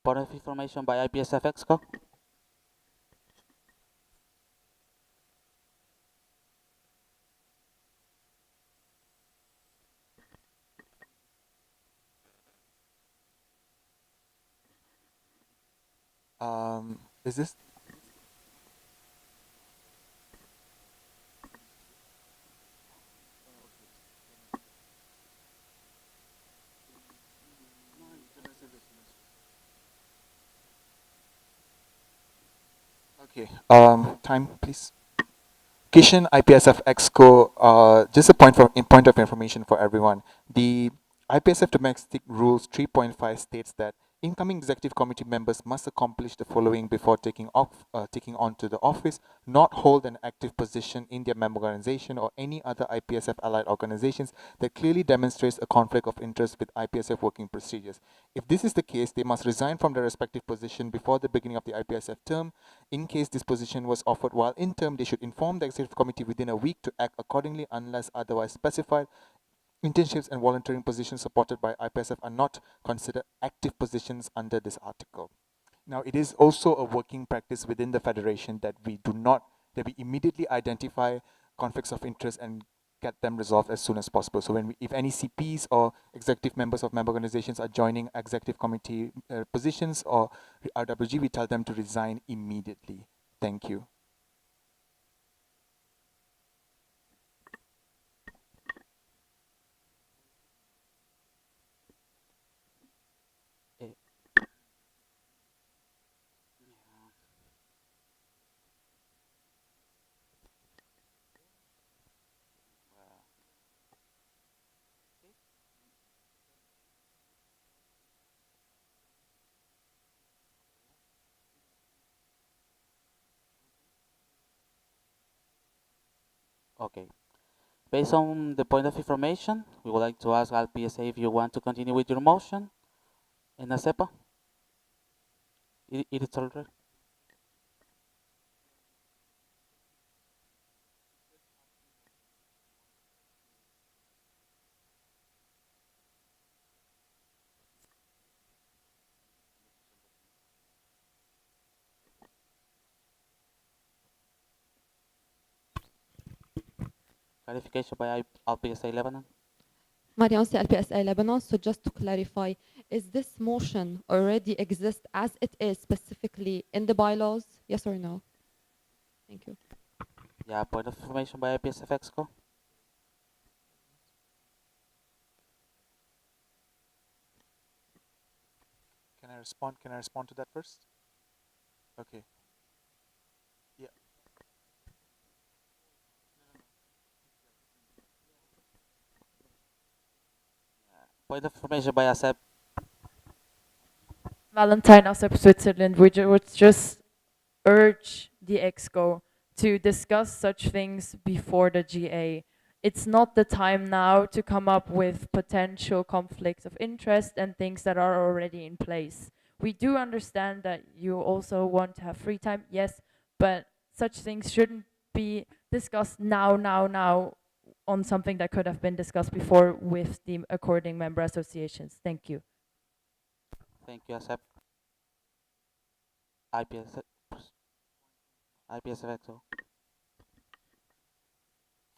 Point of information by IPSF EXCO. Is this? Okay. Time, please. Kishan IPSF Exco, just a point of information for everyone. The IPSF Domestic Rules 3.5 states that incoming executive committee members must accomplish the following before taking on to the office: not hold an active position in their member organization or any other IPSF allied organizations that clearly demonstrates a conflict of interest with IPSF working procedures. If this is the case, they must resign from their respective position before the beginning of the IPSF term. In case this position was offered while in term, they should inform the executive committee within a week to act accordingly unless otherwise specified. Internships and volunteering positions supported by IPSF are not considered active positions under this article. Now, it is also a working practice within the federation that we immediately identify conflicts of interest and get them resolved as soon as possible. So if any CPs or executive members of member organizations are joining executive committee positions or RWG, we tell them to resign immediately. Thank you. Okay. Based on the point of information, we would like to ask LPSA if you want to continue with your motion. And Asepa? It is already. Clarification by LPSA Lebanon. Mariam LPSA Lebanon. So just to clarify, is this motion already exist as it is specifically in the bylaws? Yes or no? Thank you. Yeah, point of information by IPSF EXCO. Can I respond? Can I respond to that first? Okay. Yeah. Point of information by ASEP. Valentine Asep Switzerland, we would just urge the EXCO to discuss such things before the GA. It's not the time now to come up with potential conflicts of interest and things that are already in place. We do understand that you also want to have free time, yes, but such things shouldn't be discussed now on something that could have been discussed before with the according member associations. Thank you. Thank you, ASEP. IPSF EXCO.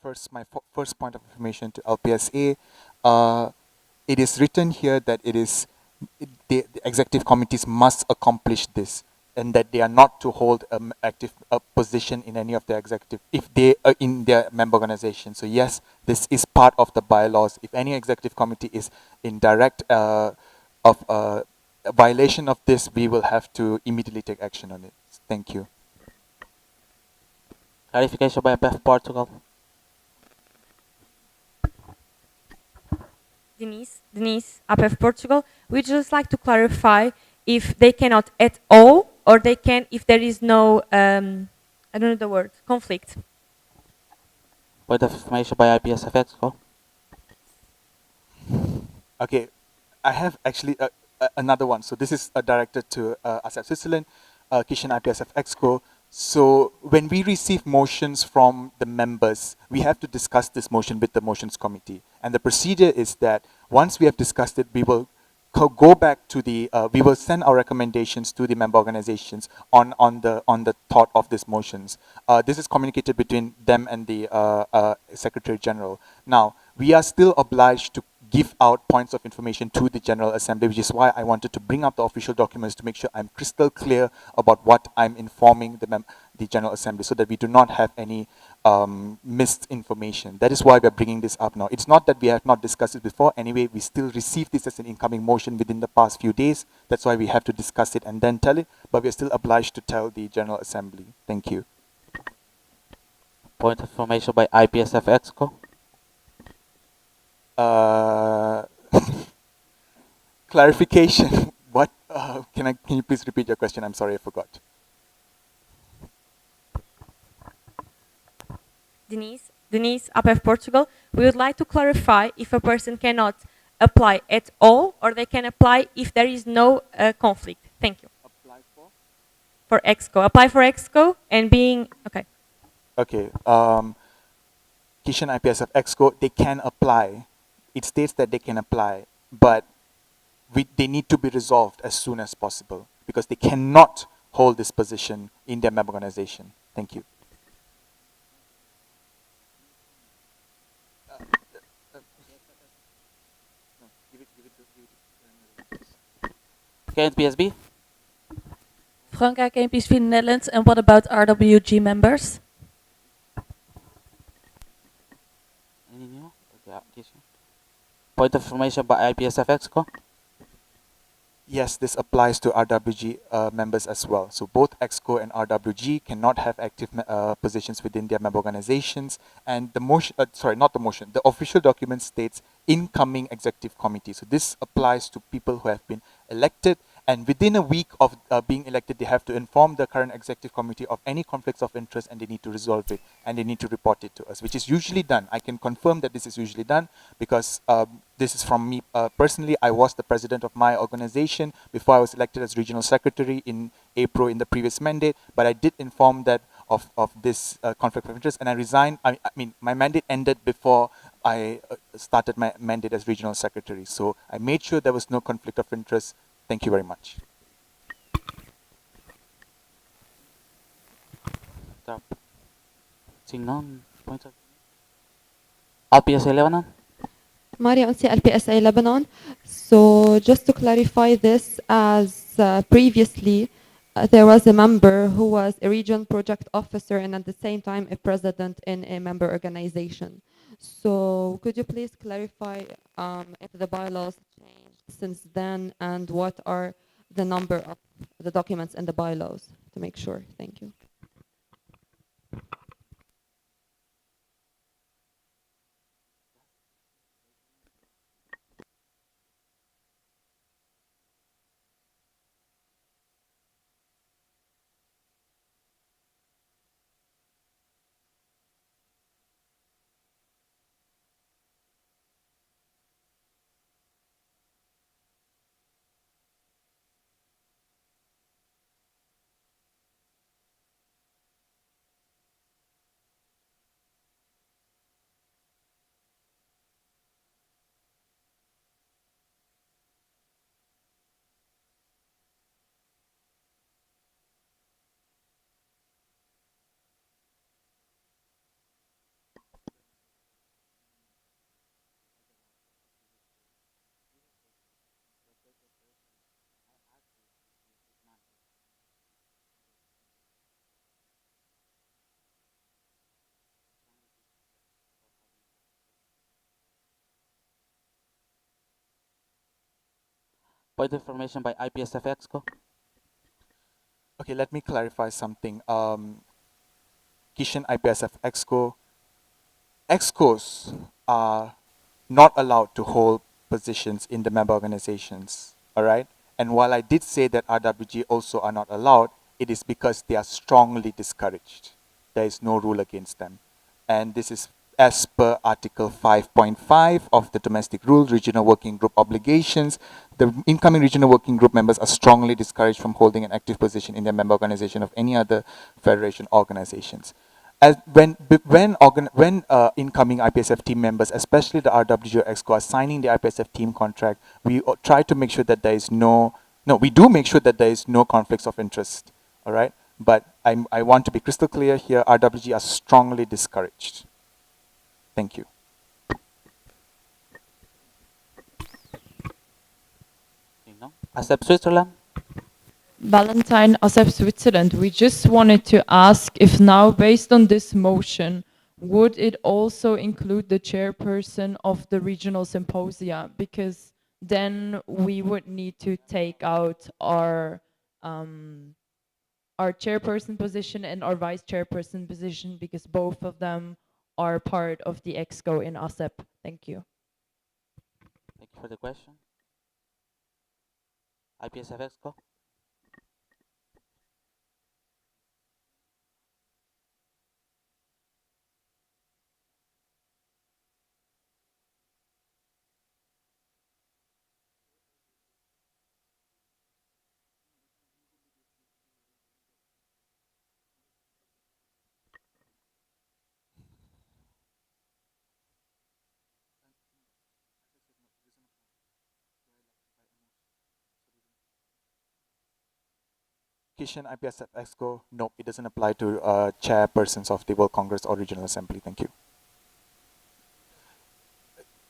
First, my first point of information to LPSA. It is written here that the executive committees must accomplish this, and that they are not to hold an active position in any of the executive if they are in their member organization. So yes, this is part of the bylaws. If any executive committee is in direct violation of this, we will have to immediately take action on it. Thank you. Clarification by APF Portugal. Denise, APF Portugal. We'd just like to clarify if they cannot at all, or they can if there is no, I don't know the word, conflict. Point of information by IPSF EXCO. Okay, I have actually another one. So this is directed to ASEP Switzerland, Kishan IPSF Exco. So when we receive motions from the members, we have to discuss this motion with the motions committee. And the procedure is that once we have discussed it, we will go back to the, we will send our recommendations to the member organizations on the thought of these motions. This is communicated between them and the Secretary General. Now, we are still obliged to give out points of information to the General Assembly, which is why I wanted to bring up the official documents to make sure I'm crystal clear about what I'm informing the General Assembly, so that we do not have any missed information. That is why we're bringing this up now. It's not that we have not discussed it before. Anyway, we still received this as an incoming motion within the past few days. That's why we have to discuss it and then tell it, but we're still obliged to tell the General Assembly. Thank you. Point of information by IPSF EXCO. Clarification. What? Can you please repeat your question? I'm sorry, I forgot. Denise, APF Portugal. We would like to clarify if a person cannot apply at all, or they can apply if there is no conflict. Thank you. Apply for? For EXCO. Apply for EXCO and being, okay. Okay. Kishan IPSF EXCO, they can apply. It states that they can apply, but they need to be resolved as soon as possible, because they cannot hold this position in their member organization. Thank you. KNPSB. Franka, KNPSV Netherlands, and what about RWG members? Any new? Okay, point of information by IPSF EXCO. Yes, this applies to RWG members as well. So both EXCO and RWG cannot have active positions within their member organizations. And the motion, sorry, not the motion, the official document states incoming executive committee. So this applies to people who have been elected, and within a week of being elected, they have to inform the current executive committee of any conflicts of interest, and they need to resolve it, and they need to report it to us, which is usually done. I can confirm that this is usually done, because this is from me personally. I was the president of my organization before I was elected as regional secretary in April in the previous mandate, but I did inform that of this conflict of interest, and I resigned. I mean, my mandate ended before I started my mandate as regional secretary. So I made sure there was no conflict of interest. Thank you very much. Seeing none, point of LPSA Lebanon. Maria Unsi, LPSA Lebanon. So just to clarify this, as previously there was a member who was a regional project officer and at the same time a president in a member organization. So could you please clarify if the bylaws changed since then, and what are the number of the documents in the bylaws to make sure? Thank you. Point of information by IPSF EXCO. Okay, let me clarify something. Kishan IPSF EXCO. EXCOs are not allowed to hold positions in the member organizations, all right? And while I did say that RWG also are not allowed, it is because they are strongly discouraged. There is no rule against them. And this is as per Article 5.5 of the Domestic Rules, Regional Working Group Obligations. The incoming Regional Working Group members are strongly discouraged from holding an active position in their member organization of any other federation organizations. as when incoming IPSF team members, especially the RWG EXCO, are signing the IPSF team contract, we try to make sure that there is we do make sure that there is no conflicts of interest. All right, but I want to be crystal clear here. RWG are strongly discouraged. Thank you. ASEP Switzerland. Valentine, ASEP Switzerland, we just wanted to ask if now, based on this motion, would it also include the chairperson of the regional symposia? Because then we would need to take out our chairperson position and our vice chairperson position, because both of them are part of the EXCO in ASEP. Thank you. Thank you for the question. IPSF EXCO. Kishan, IPSF EXCO, nope, it doesn't apply to chairpersons of the World Congress or Regional Assembly. Thank you.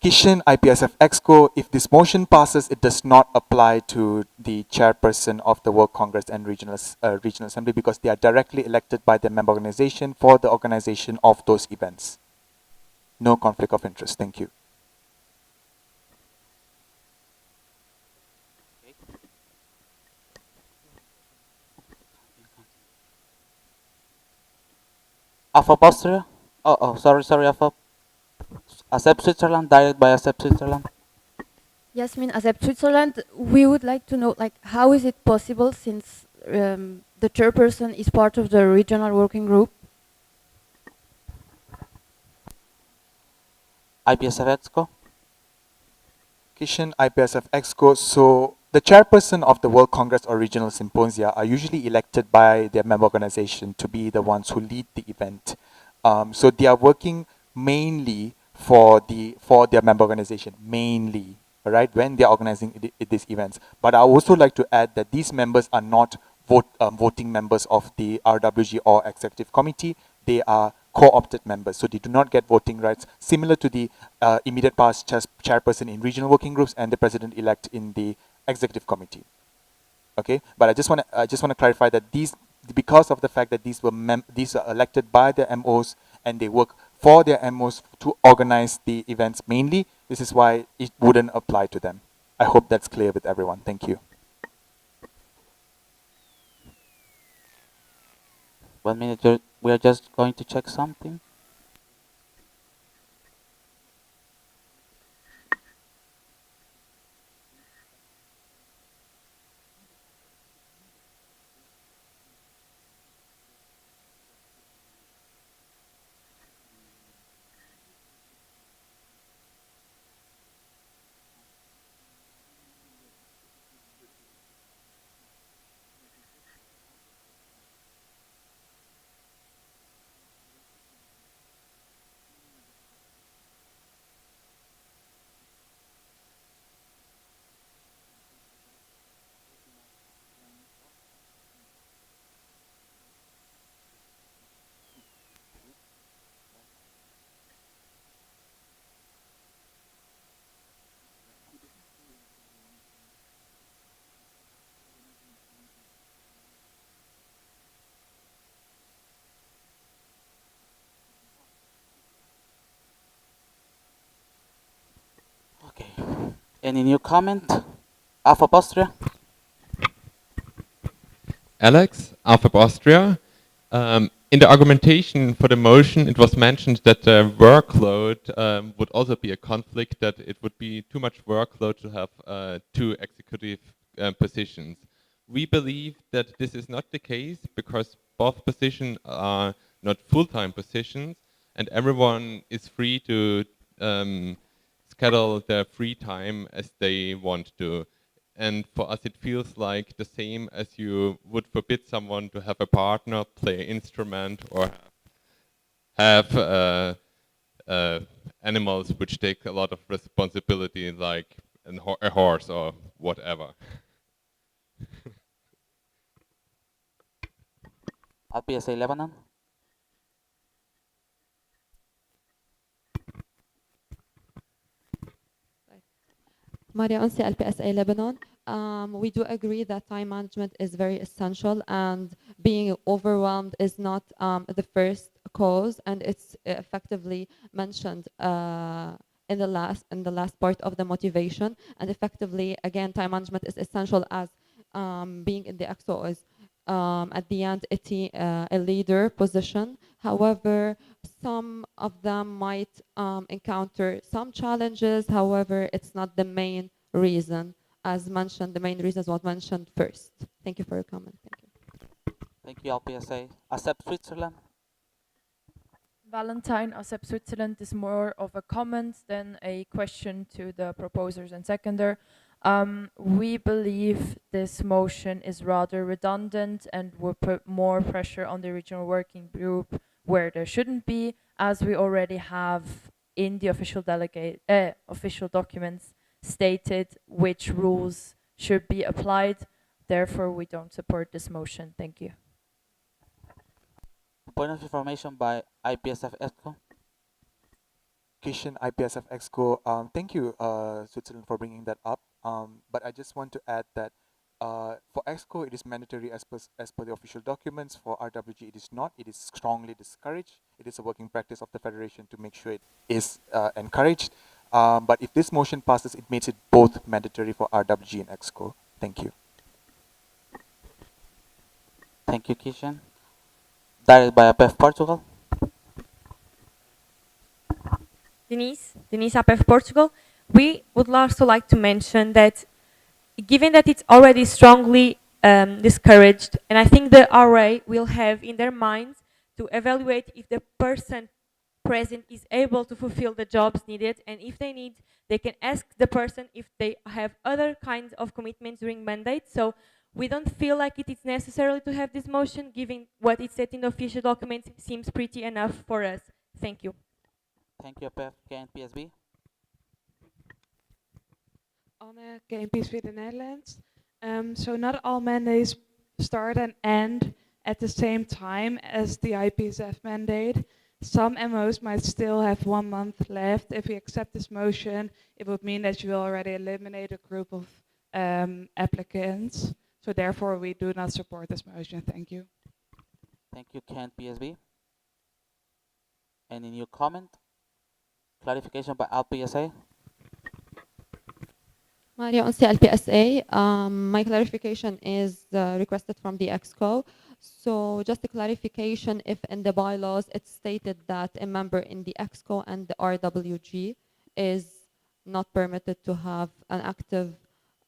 Kishan, IPSF EXCO, if this motion passes, it does not apply to the chairperson of the World Congress and Regional Assembly because they are directly elected by their member organization for the organization of those events. No conflict of interest. Thank you. AFAP Austria. Sorry, AFAP. ASEP Switzerland, direct by ASEP Switzerland. Yasmin, as a Switzerland, we would like to know, like, how is it possible since the chairperson is part of the regional working group? IPSF EXCO. Kishan, IPSF EXCO. So the chairperson of the World Congress or Regional Symposia are usually elected by their member organization to be the ones who lead the event. So they are working mainly for their member organization, mainly, right, when they are organizing these events. But I also like to add that these members are not voting members of the RWG or executive committee. They are co-opted members, so they do not get voting rights, similar to the immediate past chairperson in regional working groups and the president-elect in the executive committee. Okay, but I just want to clarify that these, because of the fact that these are elected by their MOs and they work for their MOs to organize the events mainly, this is why it wouldn't apply to them. I hope that's clear with everyone. Thank you. 1 minute, we are just going to check something. Okay. Any new comment? AFAP Austria. Alex, AFAP Austria. In the argumentation for the motion, it was mentioned that the workload would also be a conflict, that it would be too much workload to have two executive positions. We believe that this is not the case because both positions are not full-time positions and everyone is free to schedule their free time as they want to. And for us, it feels like the same as you would forbid someone to have a partner, play an instrument, or have have animals which take a lot of responsibility, like a horse or whatever. IPSA Lebanon. Maria Onsi, LPSA Lebanon. We do agree that time management is very essential, and being overwhelmed is not the first cause, and it's effectively mentioned in the last part of the motivation. And effectively, again, time management is essential, as being in the EXO is at the end a leader position. However, some of them might encounter some challenges. However, it's not the main reason. As mentioned, the main reason was mentioned first. Thank you for your comment. Thank you. Thank you, LPSA. Accept Switzerland. Valentine, ASEP Switzerland is more of a comment than a question to the proposers and seconder. We believe this motion is rather redundant and will put more pressure on the regional working group where there shouldn't be, as we already have in the official documents stated which rules should be applied. Therefore, we don't support this motion. Thank you. Point of information by IPSF ESCO. Kishan, IPSF Exco, thank you, Switzerland, for bringing that up. But I just want to add that for Exco, it is mandatory as per the official documents. For RWG, it is not. It is strongly discouraged. It is a working practice of the Federation to make sure it is encouraged. But if this motion passes, it makes it both mandatory for RWG and Exco. Thank you. Thank you, Kishan. Directed by APF Portugal. Denise, APF Portugal. We would also like to mention that given that it's already strongly discouraged, and I think the RA will have in their minds to evaluate if the person present is able to fulfill the jobs needed, and if they need, they can ask the person if they have other kinds of commitments during mandate. So we don't feel like it is necessary to have this motion, given what is set in the official documents seems pretty enough for us. Thank you. Thank you, APF KNPSB. Anne, KNPSB the Netherlands. So not all mandates start and end at the same time as the IPSF mandate. Some MOs might still have 1 month left. If we accept this motion, it would mean that you will already eliminate a group of applicants. So therefore, we do not support this motion. Thank you. Thank you, KNPSB. Any new comment? Clarification by LPSA. Maria on CLPSA, my clarification is requested from the EXCO. So just a clarification, if in the bylaws it's stated that a member in the EXCO and the RWG is not permitted to have an active,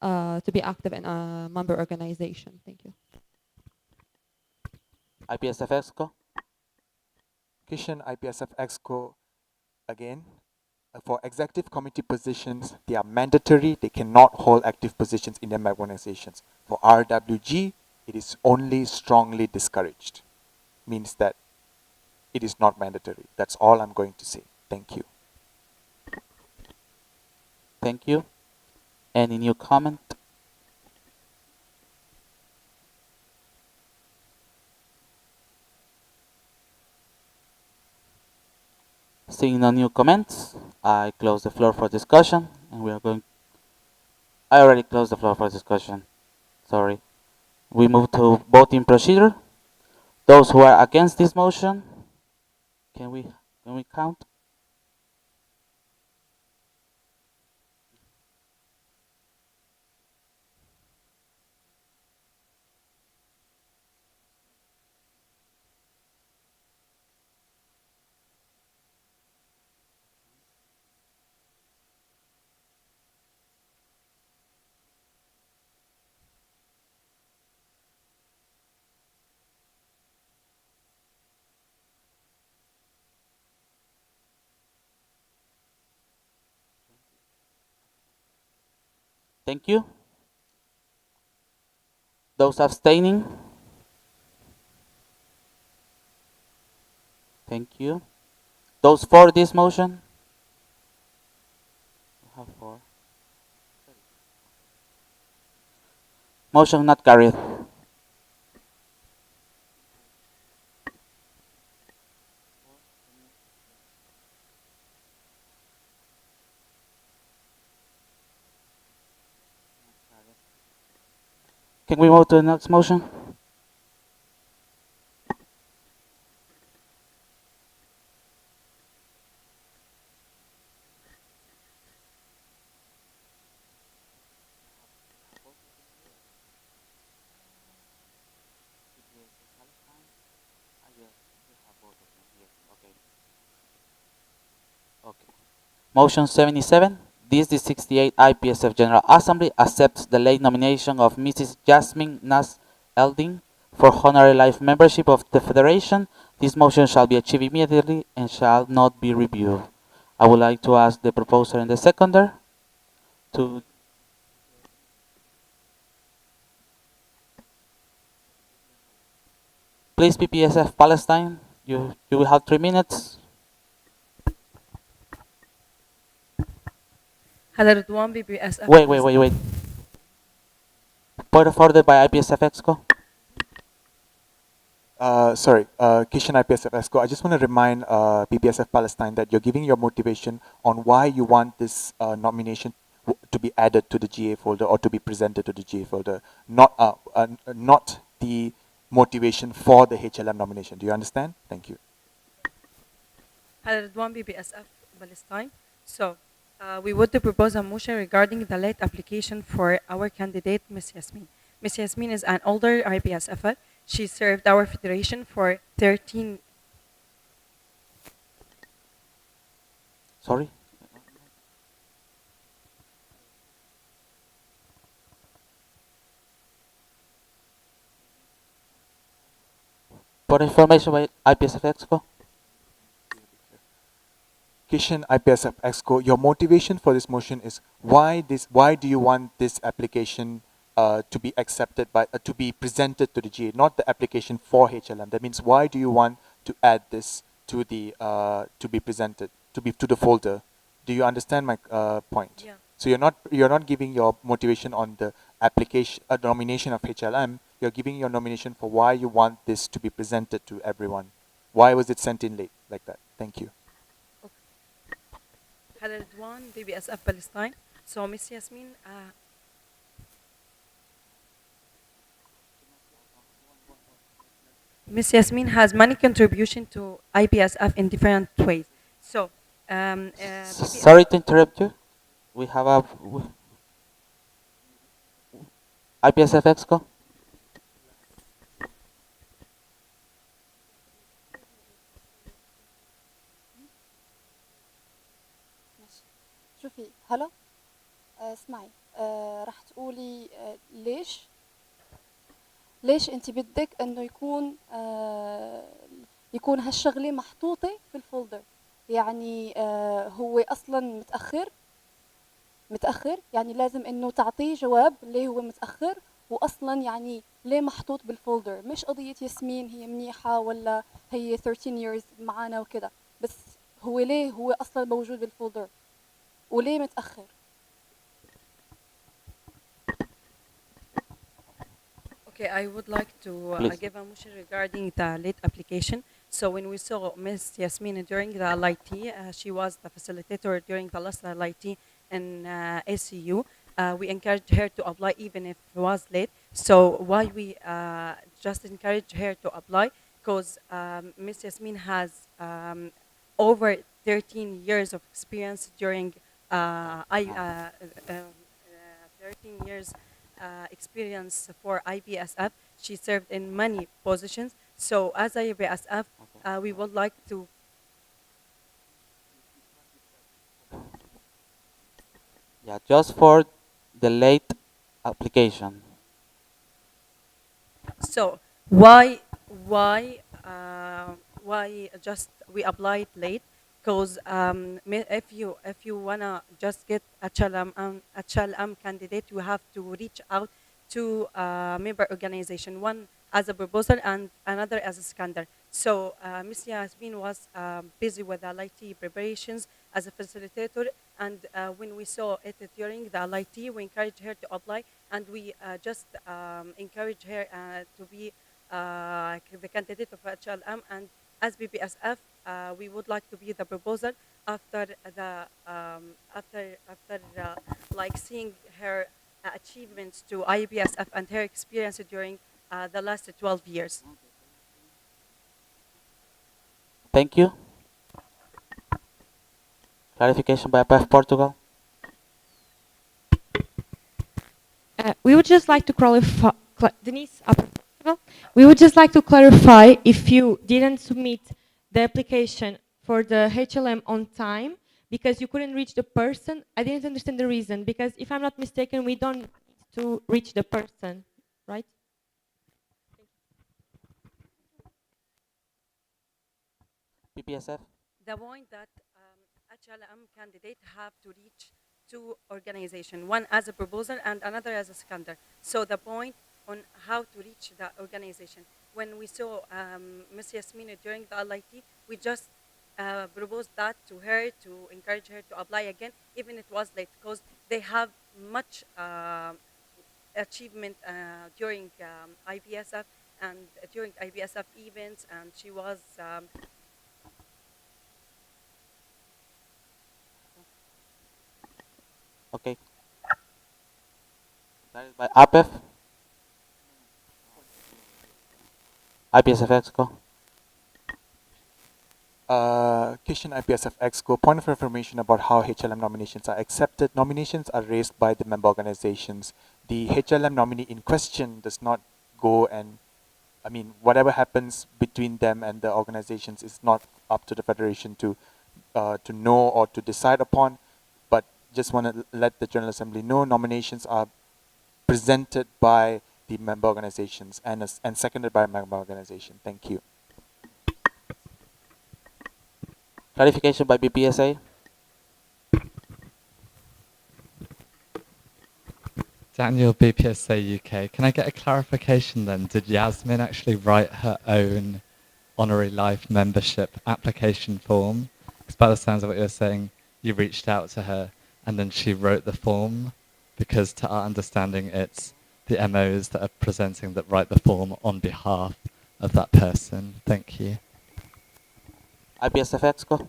to be active in a member organization. Thank you. IPSF EXCO. Kishan, IPSF Exco, again. For executive committee positions, they are mandatory. They cannot hold active positions in their member organizations. For RWG, it is only strongly discouraged. Means that it is not mandatory. That's all I'm going to say. Thank you. Thank you. Any new comment? Seeing no new comments, I close the floor for discussion, and we are going. I already closed the floor for discussion. Sorry. We move to voting procedure. Those who are against this motion, can we count? Thank you. Those abstaining? Thank you. Those for this motion? We have four. Motion not carried. Can we move to the next motion? Okay. Motion 77. This the 68 IPSF General Assembly accepts the late nomination of Mrs. Jasmine Nas Elding for honorary life membership of the Federation. This motion shall be achieved immediately and shall not be reviewed. I would like to ask the proposer and the seconder to please PPSF Palestine. You will have 3 minutes. هذا رضوان BPSF. Wait. Point of order by IPSF EXCO. Sorry, Kishan IPSF ESCO. I just want to remind PPSF Palestine that you're giving your motivation on why you want this nomination to be added to the GA folder or to be presented to the GA folder, not the motivation for the HLM nomination. Do you understand? Thank you. هذا رضوان BPSF Palestine. So, we would propose a motion regarding the late application for our candidate, Ms. Yasmin. Ms. Yasmin is an older IPSFer. She served our federation for 13. Sorry? For information by IPSF EXCO. Kishan IPSF EXCO, your motivation for this motion is why do you want this application to be accepted by to be presented to the GA, not the application for HLM. That means why do you want to add this to the to be presented to the folder? Do you understand my point? Yeah. So you're not giving your motivation on the application nomination of HLM. You're giving your nomination for why you want this to be presented to everyone. Why was it sent in late like that? Thank you. هذا رضوان BPSF Palestine. So, Ms. Yasmin. Ms. Yasmin has many contributions to IPSF in different ways. So, sorry to interrupt you. We have a IPSF EXCO. شوفي هلا اسمعي راح تقولي ليش انت بدك انه يكون هالشغله محطوطه في الفولدر يعني هو اصلا متاخر يعني لازم انه تعطيه جواب ليه هو متاخر واصلا يعني ليه محطوط بالفولدر مش قضيه ياسمين هي منيحه ولا هي 13 years معانا وكذا بس هو ليه هو اصلا موجود بالفولدر وليه متأخر؟ Okay, I would like to give a motion regarding the late application. So when we saw Ms. Yasmin during the LIT, she was the facilitator during the last LIT in ACU. We encouraged her to apply even if it was late. So why we just encourage her to apply? Because Ms. Yasmin has over 13 years of experience during 13 years experience for IPSF. She served in many positions. So as IPSF, we would like to. Yeah, just for the late application. So why just we applied late? Because if you wanna just get a HLM candidate, you have to reach out to member organization, one as a proposal and another as a seconder. So Ms. Yasmin was busy with the LIT preparations as a facilitator, and when we saw it during the LIT, we encouraged her to apply, and we just encouraged her to be the candidate of HLM, and as BPSF, we would like to be the proposer after the like seeing her achievements to IPSF and her experience during the last 12 years. Thank you. Clarification by IPF Portugal. We would just like to clarify, Denise, we would just like to clarify if you didn't submit the application for the HLM on time because you couldn't reach the person. I didn't understand the reason because if I'm not mistaken, we don't need to reach the person, right? BPSF. The point that HLM candidate have to reach two organizations, one as a proposer and another as a seconder. So the point on how to reach the organization. When we saw Ms. Yasmina during the LIT, we just proposed that to her to encourage her to apply again, even it was late, because they have much achievement during IPSF and during IPSF events, and she was Okay. That is by APEF. IPSF Exco. Kishan IPSF Exco, point of information about how HLM nominations are accepted. Nominations are raised by the member organizations. The HLM nominee in question does not go and, I mean, whatever happens between them and the organizations is not up to the federation to know or to decide upon. But just want to let the General Assembly know nominations are presented by the member organizations and seconded by a member organization. Thank you. Clarification by BPSA. Daniel, BPSA UK. Can I get a clarification then? Did Yasmin actually write her own honorary life membership application form? Because by the sounds of what you're saying, you reached out to her and then she wrote the form. Because to our understanding, it's the MOs that are presenting that write the form on behalf of that person. Thank you. IPSF Exco.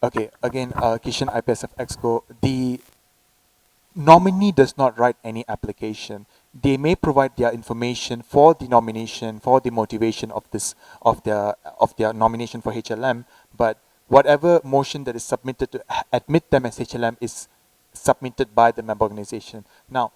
Okay, again, Kishan IPSF Exco, the nominee does not write any application. They may provide their information for the nomination, for the motivation of this of their nomination for HLM, but whatever motion that is submitted to admit them as HLM is submitted by the member organization. Now,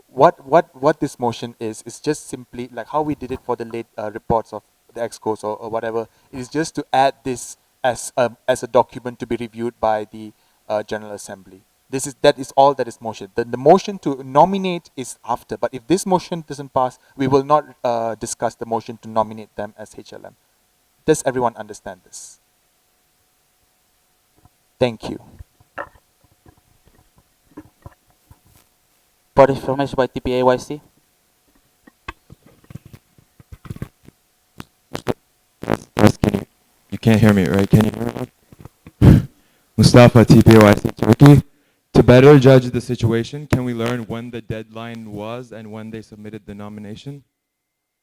what this motion is just simply like how we did it for the late reports of the excos or whatever. It is just to add this as a document to be reviewed by the General Assembly. That is all that is motion. The motion to nominate is after, but if this motion doesn't pass, we will not discuss the motion to nominate them as HLM. Does everyone understand this? Thank you. For information by TPAYC. Yes, you can't hear me, right? Can you hear me? Mustafa, TPYC Turkey. To better judge the situation, can we learn when the deadline was and when they submitted the nomination?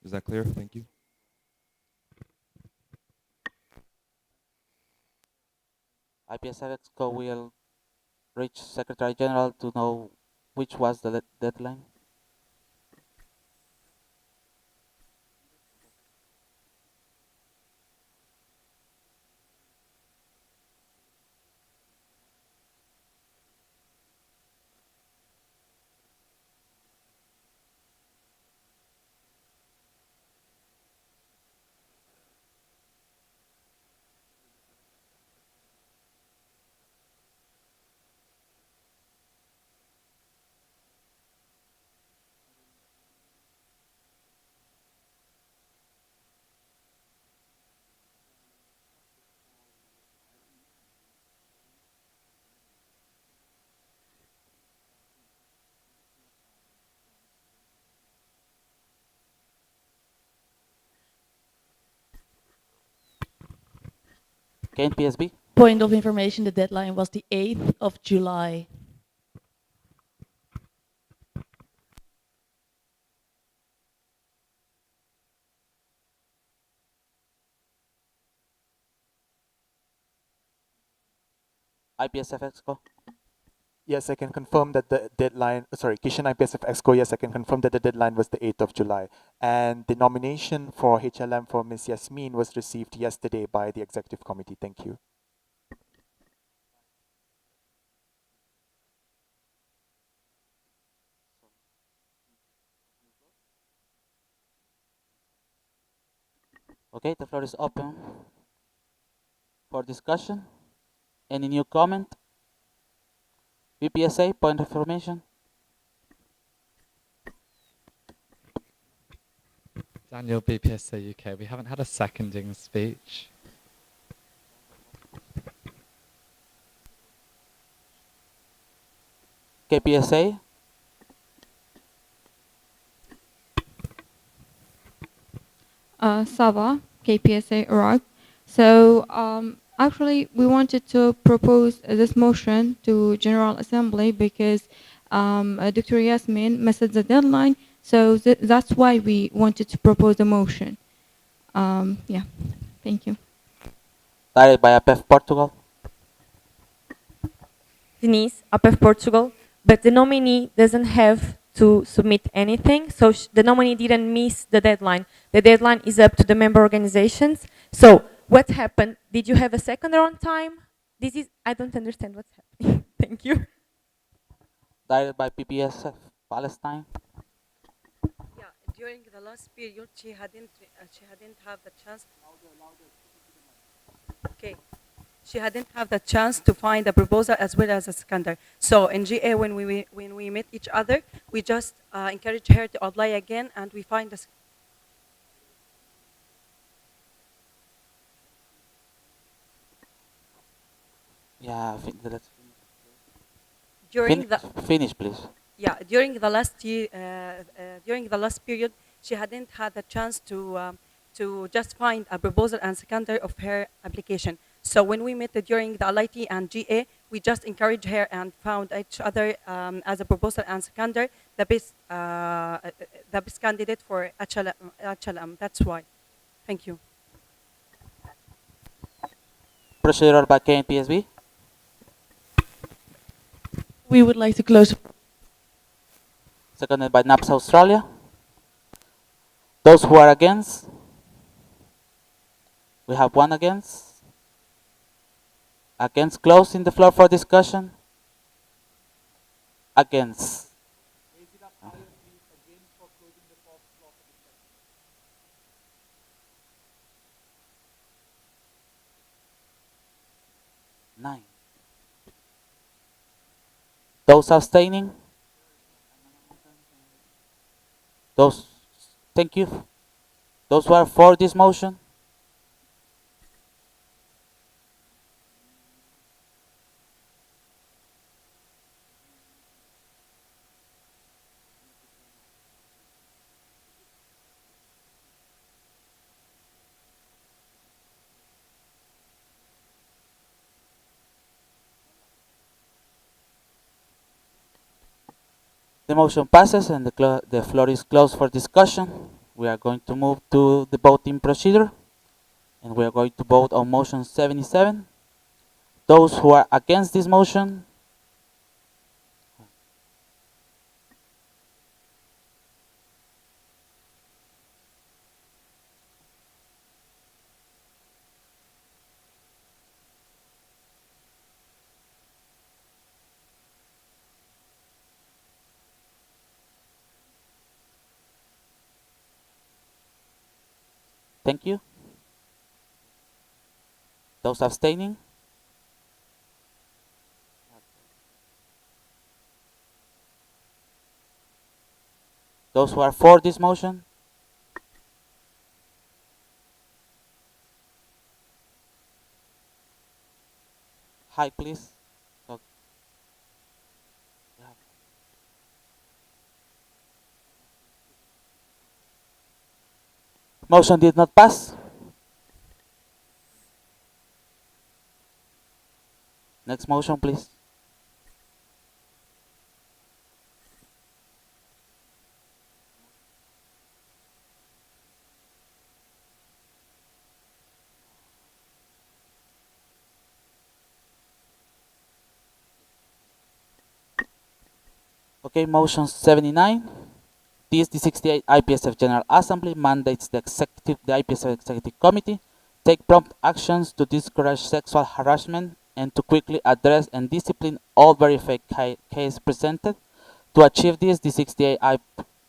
Is that clear? Thank you. IPSF Exco will reach Secretary General to know which was the deadline. KNPSB? Point of information, the deadline was the 8th of July. IPSF Exco? Yes, I can confirm that the deadline, sorry, Kishan IPSF Exco, yes, I can confirm that the deadline was the 8th of July. And the nomination for HLM for Ms. Yasmin was received yesterday by the Executive Committee. Thank you. Okay, the floor is open for discussion. Any new comment? BPSA, point of information. Daniel, BPSA UK. We haven't had a seconding speech. KPSA. Sava, KPSA Iraq. So actually, we wanted to propose this motion to General Assembly because Dr. Yasmin missed the deadline. So that's why we wanted to propose a motion. Yeah, thank you. Directed by APF Portugal. Denise, APF Portugal, but the nominee doesn't have to submit anything, so the nominee didn't miss the deadline. The deadline is up to the member organizations. So what happened? Did you have a seconder on time? This is, I don't understand what's happening. Thank you. Directed by PPSF Palestine. Yeah, during the last period, she hadn't have the chance. Okay. She hadn't have the chance to find a proposal as well as a seconder. So in GA, when we meet each other, we just encourage her to apply again, and we find a Yeah, I think that's during the finish, please. Yeah, during the last year, during the last period, she hadn't had the chance to just find a proposal and seconder of her application. So when we met during the LIT and GA, we just encouraged her and found each other as a proposal and seconder the best candidate for HLM. That's why. Thank you. Procedural by KNPSB. We would like to close. Seconded by NAPS Australia. Those who are against? We have one against. Against closing the floor for discussion? Against. Nine. Those abstaining? Those, thank you. Those who are for this motion? The motion passes and the floor is closed for discussion. We are going to move to the voting procedure and we are going to vote on motion 77. Those who are against this motion? Thank you. Those abstaining? Those who are for this motion? Hi, please. So, motion did not pass. Next motion, please. Okay, motion 79. The 68 IPSF General Assembly mandates the IPSF Executive Committee take prompt actions to discourage sexual harassment and to quickly address and discipline all verified cases presented. To achieve this, the 68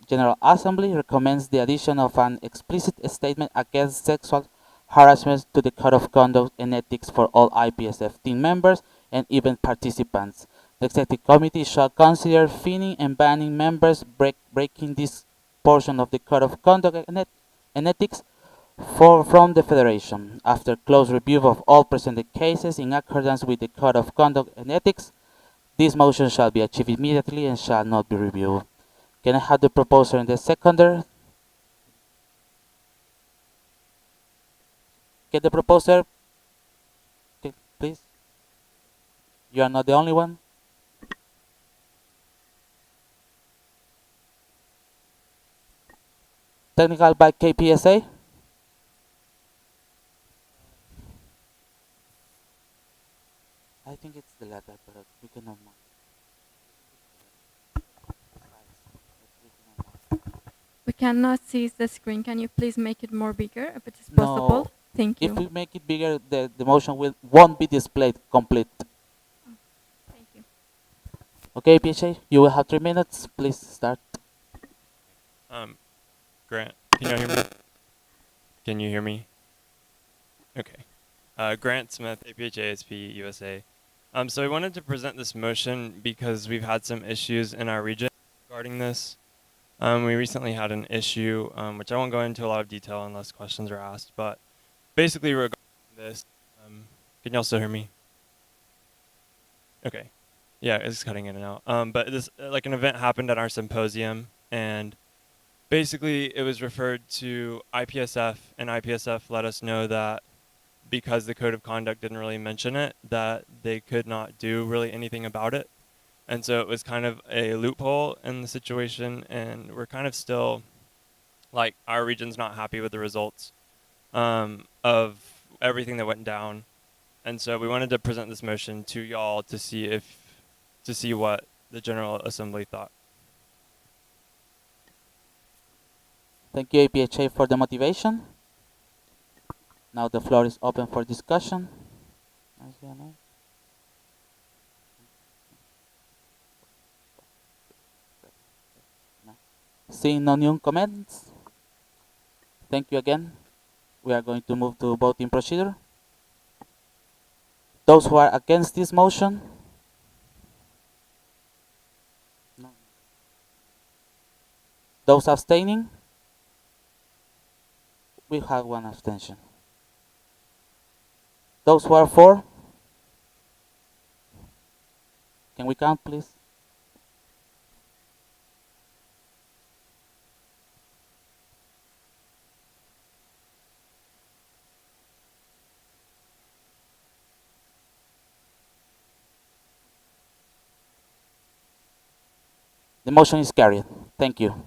General Assembly recommends the addition of an explicit statement against sexual harassment to the Code of Conduct and Ethics for all IPSF team members and event participants. The Executive Committee shall consider fining and banning members breaking this portion of the Code of Conduct and Ethics from the Federation. After close review of all presented cases in accordance with the Code of Conduct and Ethics, this motion shall be achieved immediately and shall not be reviewed. Can I have the proposer and the seconder? Get the proposer, okay, please. You are not the only one. Technical by KPSA. I think it's the latter, but we cannot mark. We cannot see the screen. Can you please make it more bigger if it is No. possible? Thank you. If we make it bigger, the motion won't be displayed complete. Thank you. Okay, PHA, you will have 3 minutes. Please start. Grant, can you hear me? Can you hear me? Okay. Grant Smith, APHASP USA. So we wanted to present this motion because we've had some issues in our region regarding this. We recently had an issue, which I won't go into a lot of detail unless questions are asked, but basically regarding this, can you also hear me? Okay. Yeah, it's cutting in and out. But this, like an event happened at our symposium, and basically it was referred to IPSF, and IPSF let us know that because the code of conduct didn't really mention it, that they could not do really anything about it. And so it was kind of a loophole in the situation, and we're kind of still, like, our region's not happy with the results of everything that went down. And so we wanted to present this motion to y'all to see what the General Assembly thought. Thank you, APHA, for the motivation. Now the floor is open for discussion. Seeing no new comments, thank you again. We are going to move to voting procedure. Those who are against this motion? No. Those abstaining? We have one abstention. Those who are for? Can we count, please? The motion is carried. Thank you.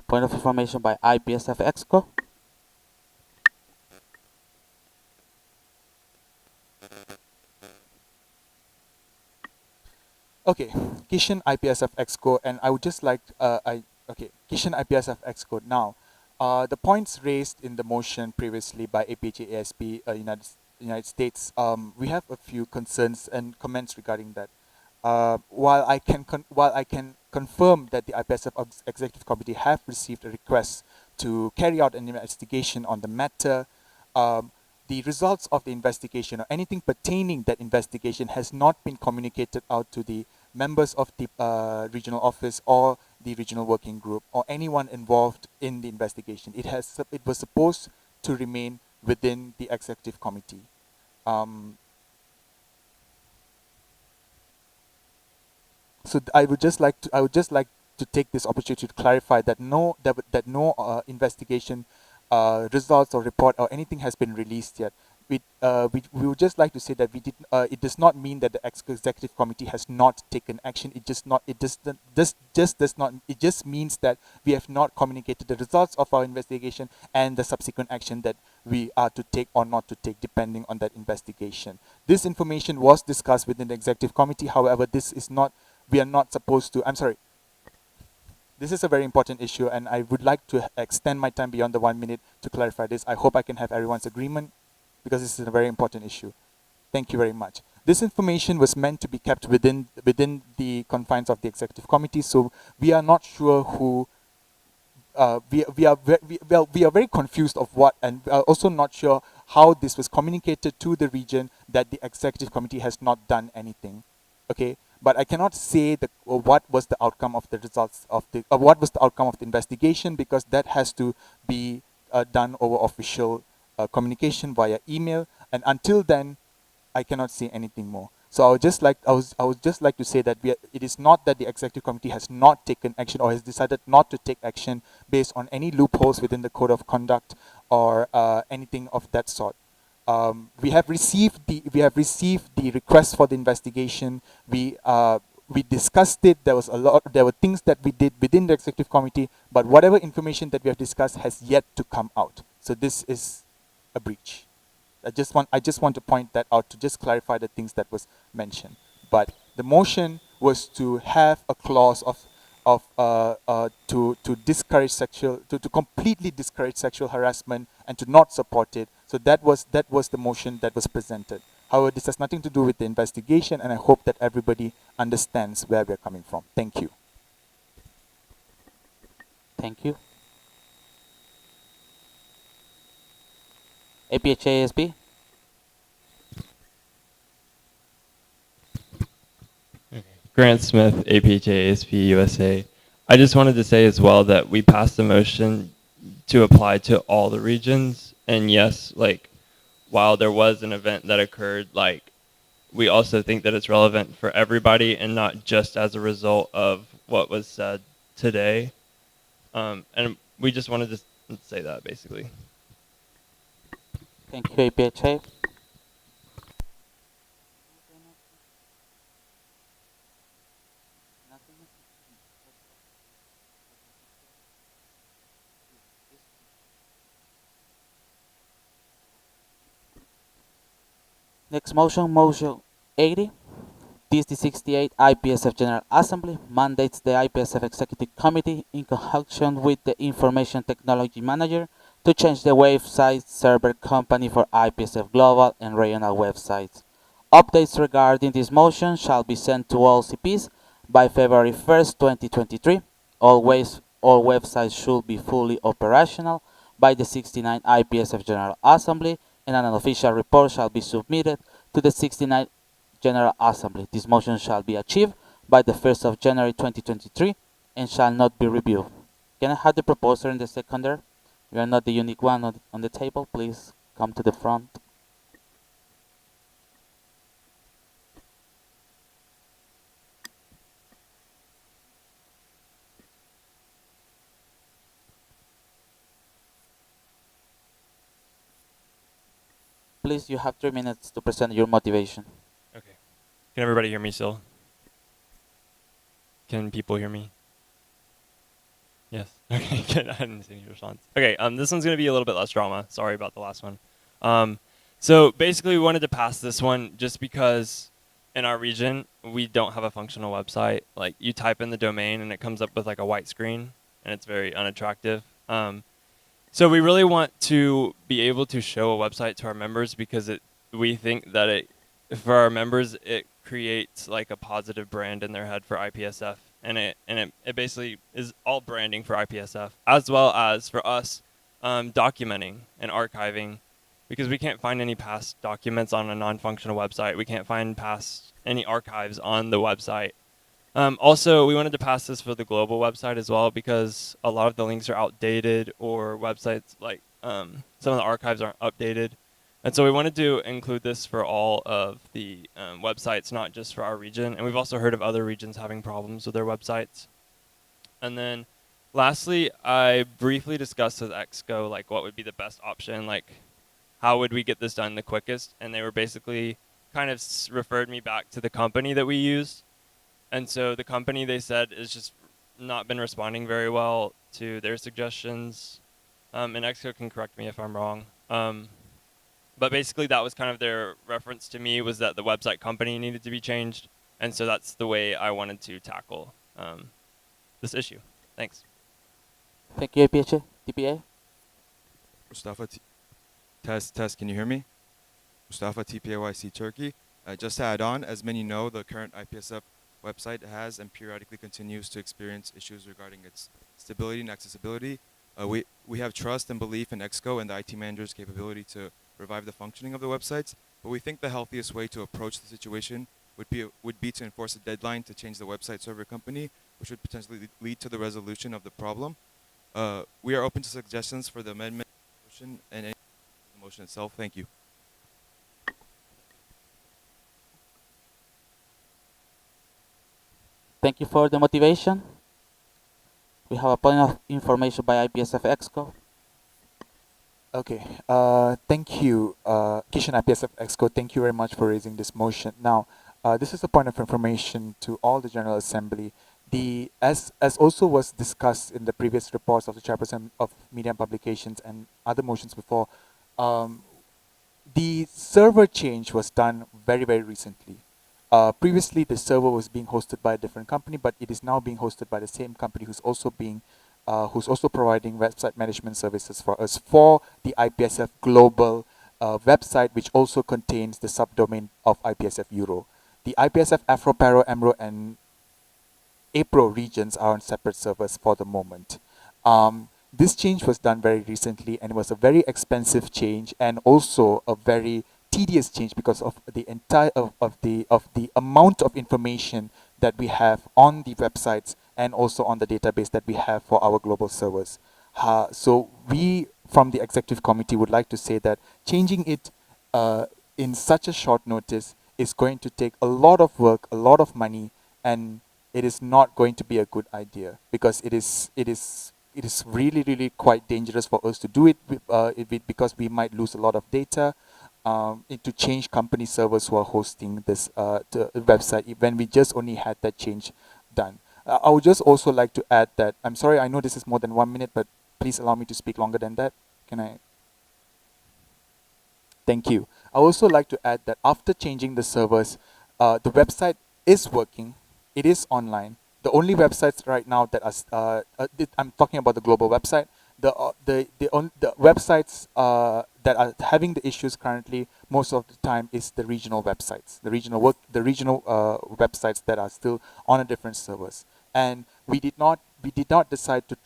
Point of information by IPSF EXCO. Okay, Kishan IPSF Exco, and I would just like Kishan IPSF Exco. Now, the points raised in the motion previously by APHA ASP United States, we have a few concerns and comments regarding that. While I can confirm that the IPSF Executive Committee have received a request to carry out an investigation on the matter, the results of the investigation or anything pertaining that investigation has not been communicated out to the members of the regional office or the regional working group or anyone involved in the investigation. It was supposed to remain within the executive committee. I would just like to take this opportunity to clarify that no investigation results or report or anything has been released yet. We would just like to say that it does not mean that the executive committee has not taken action. It just means that we have not communicated the results of our investigation and the subsequent action that we are to take or not to take depending on that investigation. This information was discussed within the executive committee. However, we are not supposed to, I'm sorry, this is a very important issue and I would like to extend my time beyond the 1 minute to clarify this. I hope I can have everyone's agreement because this is a very important issue. Thank you very much. This information was meant to be kept within the confines of the executive committee, so we are not sure who we are very confused of what, and we are also not sure how this was communicated to the region that the executive committee has not done anything. Okay, but I cannot say what was the outcome of the results of the what was the outcome of the investigation because that has to be done over official communication via email, and until then, I cannot say anything more. So I would just like to say that it is not that the executive committee has not taken action or has decided not to take action based on any loopholes within the code of conduct or anything of that sort. We have received the request for the investigation. We discussed it. There were things that we did within the executive committee, but whatever information that we have discussed has yet to come out. So this is a breach. I just want to point that out to just clarify the things that was mentioned. But the motion was to have a clause to discourage to completely discourage sexual harassment and to not support it. So that was the motion that was presented. However, this has nothing to do with the investigation, and I hope that everybody understands where we're coming from. Thank you. Thank you. APHASB. Grant Smith, APHA ASP USA. I just wanted to say as well that we passed a motion to apply to all the regions. And yes, like, while there was an event that occurred, like, we also think that it's relevant for everybody and not just as a result of what was said today. And we just wanted to say that, basically. Thank you, APHA. Next motion, motion 80. TSD68 IPSF General Assembly mandates the IPSF Executive Committee in conjunction with the Information Technology Manager to change the website server company for IPSF Global and regional websites. Updates regarding this motion shall be sent to all CPs by February 1st, 2023. All websites should be fully operational by the 69th IPSF General Assembly, and an official report shall be submitted to the 69th General Assembly. This motion shall be achieved by the 1st of January 2023 and shall not be reviewed. Can I have the proposer and the seconder? You are not the unique one on the table. Please come to the front. Please, you have 3 minutes to present your motivation. Okay. Can everybody hear me still? Can people hear me? Yes. Okay, good. I didn't see any response. Okay, this one's going to be a little bit less drama. Sorry about the last one. So basically we wanted to pass this one just because in our region, we don't have a functional website. Like you type in the domain and it comes up with like a white screen and it's very unattractive. So we really want to be able to show a website to our members because we think that for our members, it creates like a positive brand in their head for IPSF. And it basically is all branding for IPSF, as well as for us documenting and archiving, because we can't find any past documents on a non-functional website. We can't find past any archives on the website. Also, we wanted to pass this for the global website as well because a lot of the links are outdated or websites like some of the archives aren't updated. And so we wanted to include this for all of the websites, not just for our region. And we've also heard of other regions having problems with their websites. And then lastly, I briefly discussed with Exco like what would be the best option, like how would we get this done the quickest. And they were basically kind of referred me back to the company that we use. And so the company, they said, is just not been responding very well to their suggestions. And Exco can correct me if I'm wrong. But basically that was kind of their reference to me, was that the website company needed to be changed. And so that's the way I wanted to tackle this issue. Thanks. Thank you, APHA. TPA? Mustafa, test, can you hear me? Mustafa, TPAYC Turkey. Just to add on, as many know, the current IPSF website has and periodically continues to experience issues regarding its stability and accessibility. We have trust and belief in Exco and the IT manager's capability to revive the functioning of the websites, but we think the healthiest way to approach the situation would be to enforce a deadline to change the website server company, which would potentially lead to the resolution of the problem. We are open to suggestions for the amendment motion and any the motion itself. Thank you. Thank you for the motivation. We have a point of information by IPSF Exco. Okay, thank you, Kishan IPSF Exco. Thank you very much for raising this motion. Now, this is a point of information to all the General Assembly. As also was discussed in the previous reports of the Chairperson of Media and Publications and other motions before, the server change was done very, very recently. Previously, the server was being hosted by a different company, but it is now being hosted by the same company who's also providing website management services for us for the IPSF global website, which also contains the subdomain of IPSF Euro. The IPSF Afro, Paro, Emro, and APRO regions are on separate servers for the moment. This change was done very recently, and it was a very expensive change and also a very tedious change because of the entire of the amount of information that we have on the websites and also on the database that we have for our global servers. So we from the executive committee would like to say that changing it in such a short notice is going to take a lot of work, a lot of money, and it is not going to be a good idea because it is really, really quite dangerous for us to do it because we might lose a lot of data to change company servers who are hosting this website when we just only had that change done. I would just also like to add that, I'm sorry, I know this is more than 1 minute, but please allow me to speak longer than that. Can I? Thank you. I also like to add that after changing the servers, the website is working. It is online. The only websites right now that are I'm talking about the global website. The websites that are having the issues currently most of the time is the regional websites, the regional websites that are still on a different servers. And we did not decide to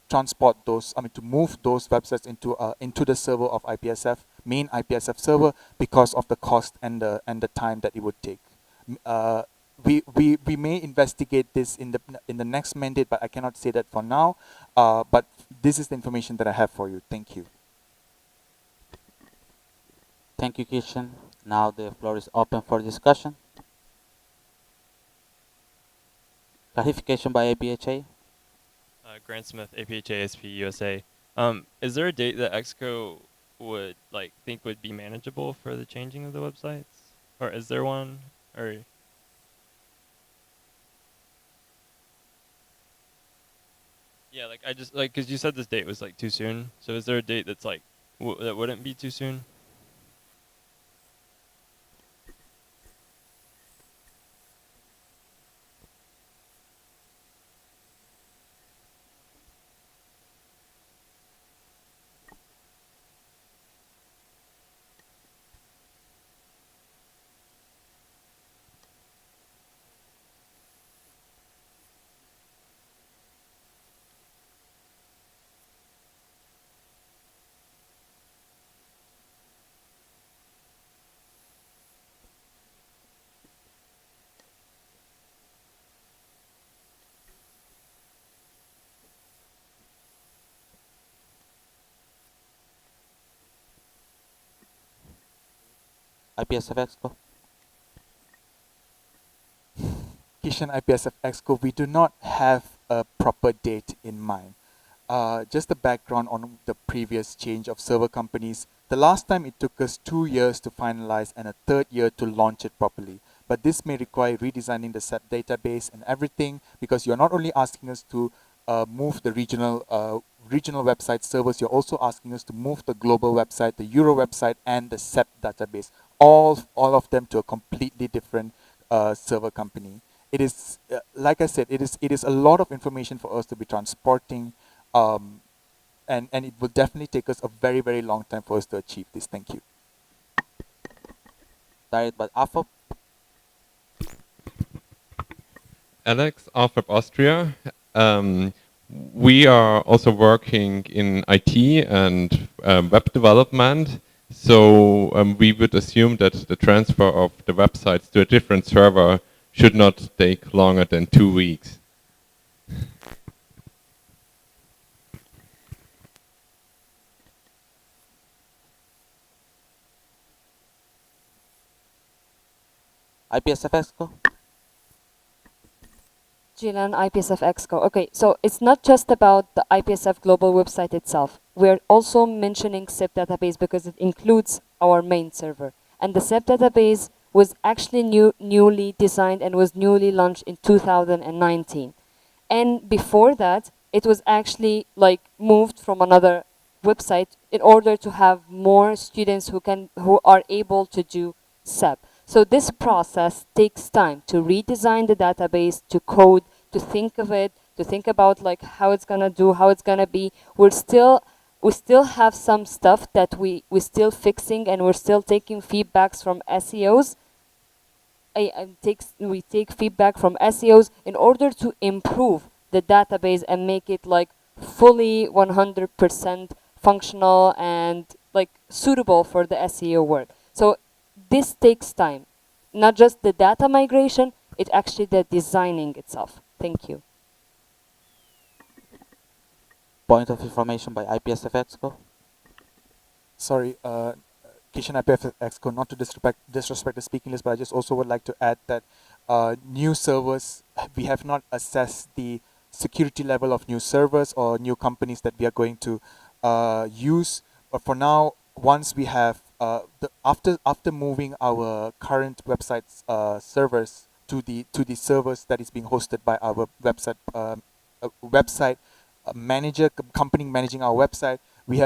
transport those. I mean, to move those websites into the server of IPSF, main IPSF server, because of the cost and the time that it would take. We may investigate this in the next mandate, but I cannot say that for now. But this is the information that I have for you. Thank you. Thank you, Kishan. Now the floor is open for discussion. Clarification by APHA. Grant Smith, APHA, SP, USA. Is there a date that Exco would think would be manageable for the changing of the websites, or is there one? Or Yeah, like I just like because you said this date was like too soon. So is there a date that's like that wouldn't be too soon? IPSF Exco. Kishan IPSF Exco, we do not have a proper date in mind. Just the background on the previous change of server companies. The last time it took us 2 years to finalize and a third year to launch it properly. But this may require redesigning the SEP database and everything, because you're not only asking us to move the regional website servers, you're also asking us to move the global website, the Euro website, and the SEP database, all of them to a completely different server company. It is, like I said, it is a lot of information for us to be transporting, um, and it will definitely take us a very, very long time for us to achieve this. Thank you. Direct by AFOP. Alex, AFAP Austria. We are also working in IT and web development. So we would assume that the transfer of the websites to a different server should not take longer than 2 weeks. IPSF Exco. Jilan, IPSF Exco. Okay, so it's not just about the IPSF global website itself. We're also mentioning SEP database because it includes our main server. And the SEP database was actually newly designed and was newly launched in 2019. And before that, it was actually like moved from another website in order to have more students who are able to do SEP. So this process takes time to redesign the database, to code, to think of it, to think about like how it's gonna do, how it's gonna be. We still have some stuff that we're still fixing, and we're still taking feedbacks from SEOs. We take feedback from SEOs in order to improve the database and make it like fully 100% functional and like suitable for the SEO work. So this takes time, not just the data migration, it's actually the designing itself. Thank you. Point of information by IPSF Exco. Sorry, Kishan IPSF Exco, not to disrespect the speaking list, but I just also would like to add that new servers, we have not assessed the security level of new servers or new companies that we are going to use. But for now, once we have after moving our current website's servers to the servers that is being hosted by our website manager company managing our website, we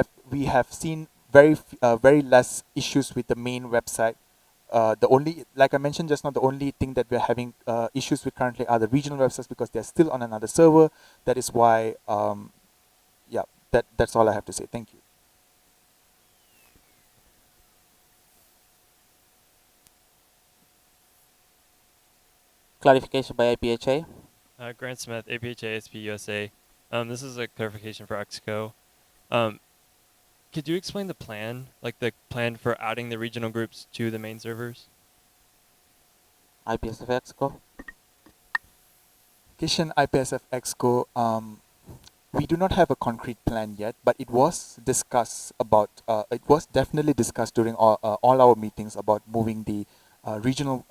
have seen very less issues with the main website. The only, like I mentioned just now, the only thing that we're having issues with currently are the regional websites because they're still on another server. That is why, yeah, that's all I have to say. Thank you. Clarification by IPHA. Grant Smith, APHA, SP USA. This is a clarification for Exco. Could you explain the plan, like the plan for adding the regional groups to the main servers? IPSF Exco. Kishan IPSF Exco, we do not have a concrete plan yet, but it was discussed about, it was definitely discussed during all our meetings about moving the regional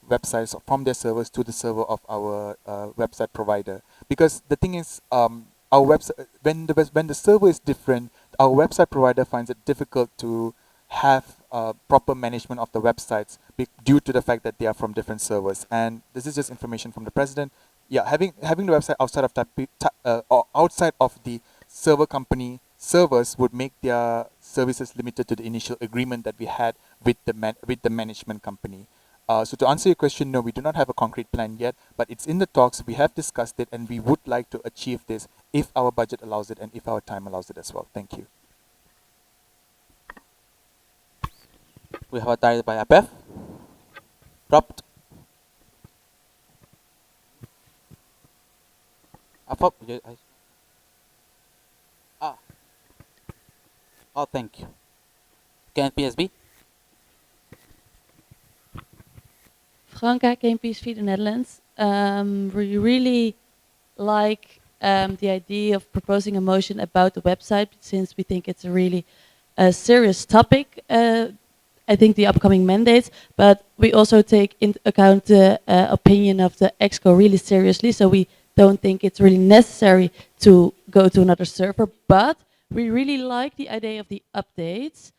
websites from their servers to the server of our website provider. Because the thing is, our website, when the server is different, our website provider finds it difficult to have proper management of the websites due to the fact that they are from different servers. And this is just information from the president. having the website outside of or outside of the server company servers would make their services limited to the initial agreement that we had with the management company. So to answer your question, no, we do not have a concrete plan yet, but it's in the talks. We have discussed it, and we would like to achieve this if our budget allows it and if our time allows it as well. Thank you. We have a target by APF. Dropped. AFOP. Oh, thank you. Can PSB? Franca, KPSV the Netherlands. We really like the idea of proposing a motion about the website since we think it's a really serious topic. I think the upcoming mandates, but we also take into account the opinion of the EXCO really seriously. So we don't think it's really necessary to go to another server, but we really like the idea of the updates.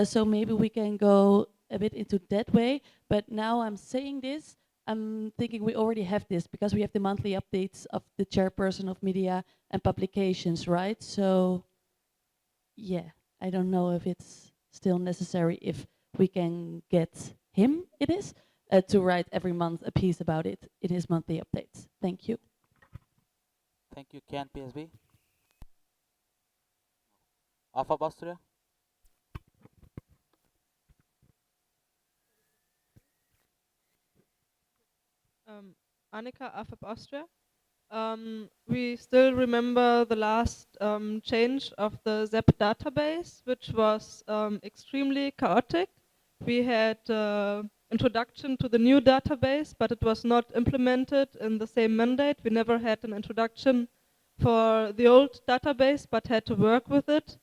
So maybe we can go a bit into that way. But now I'm saying this, I'm thinking we already have this because we have the monthly updates of the chairperson of media and publications, right? So yeah, I don't know if it's still necessary if we can get him, to write every month a piece about it in his monthly updates. Thank you. Thank you, Can PSB. Alpha Austria. Annika, AFAP Austria. We still remember the last change of the ZEP database, which was extremely chaotic. We had introduction to the new database, but it was not implemented in the same mandate. We never had an introduction for the old database, but had to work with it,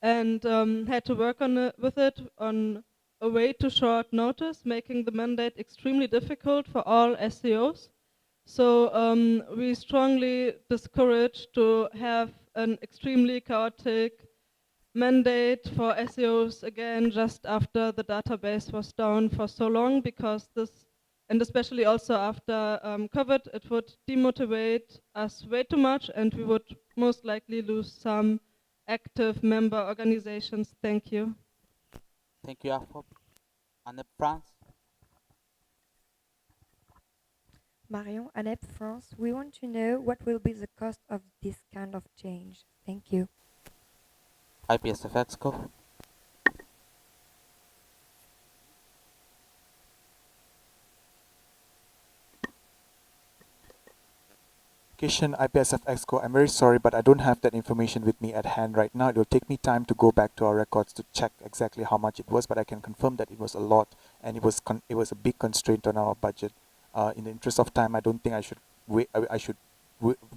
and had to work with it on a way too short notice, making the mandate extremely difficult for all SEOs. So we strongly discourage to have an extremely chaotic mandate for SEOs again just after the database was down for so long, because this, and especially also after COVID, it would demotivate us way too much and we would most likely lose some active member organizations. Thank you. Thank you, AFOP. Anne France. Marion, ANEP France, we want to know what will be the cost of this kind of change. Thank you. IPSF EXCO. IPSF EXCO, I'm very sorry, but I don't have that information with me at hand right now. It will take me time to go back to our records to check exactly how much it was, but I can confirm that it was a lot, and it was a big constraint on our budget. In the interest of time, I don't think I should wait. I should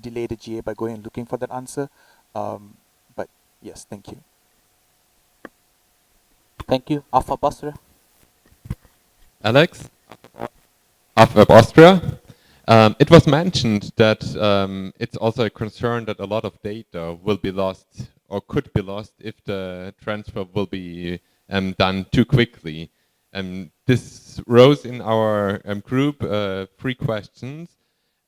delay the GA by going and looking for that answer. But yes, thank you. Thank you, Alpha Austria. Alex, AFAP Austria. It was mentioned that it's also a concern that a lot of data will be lost or could be lost if the transfer will be done too quickly. This rose in our group 3 questions.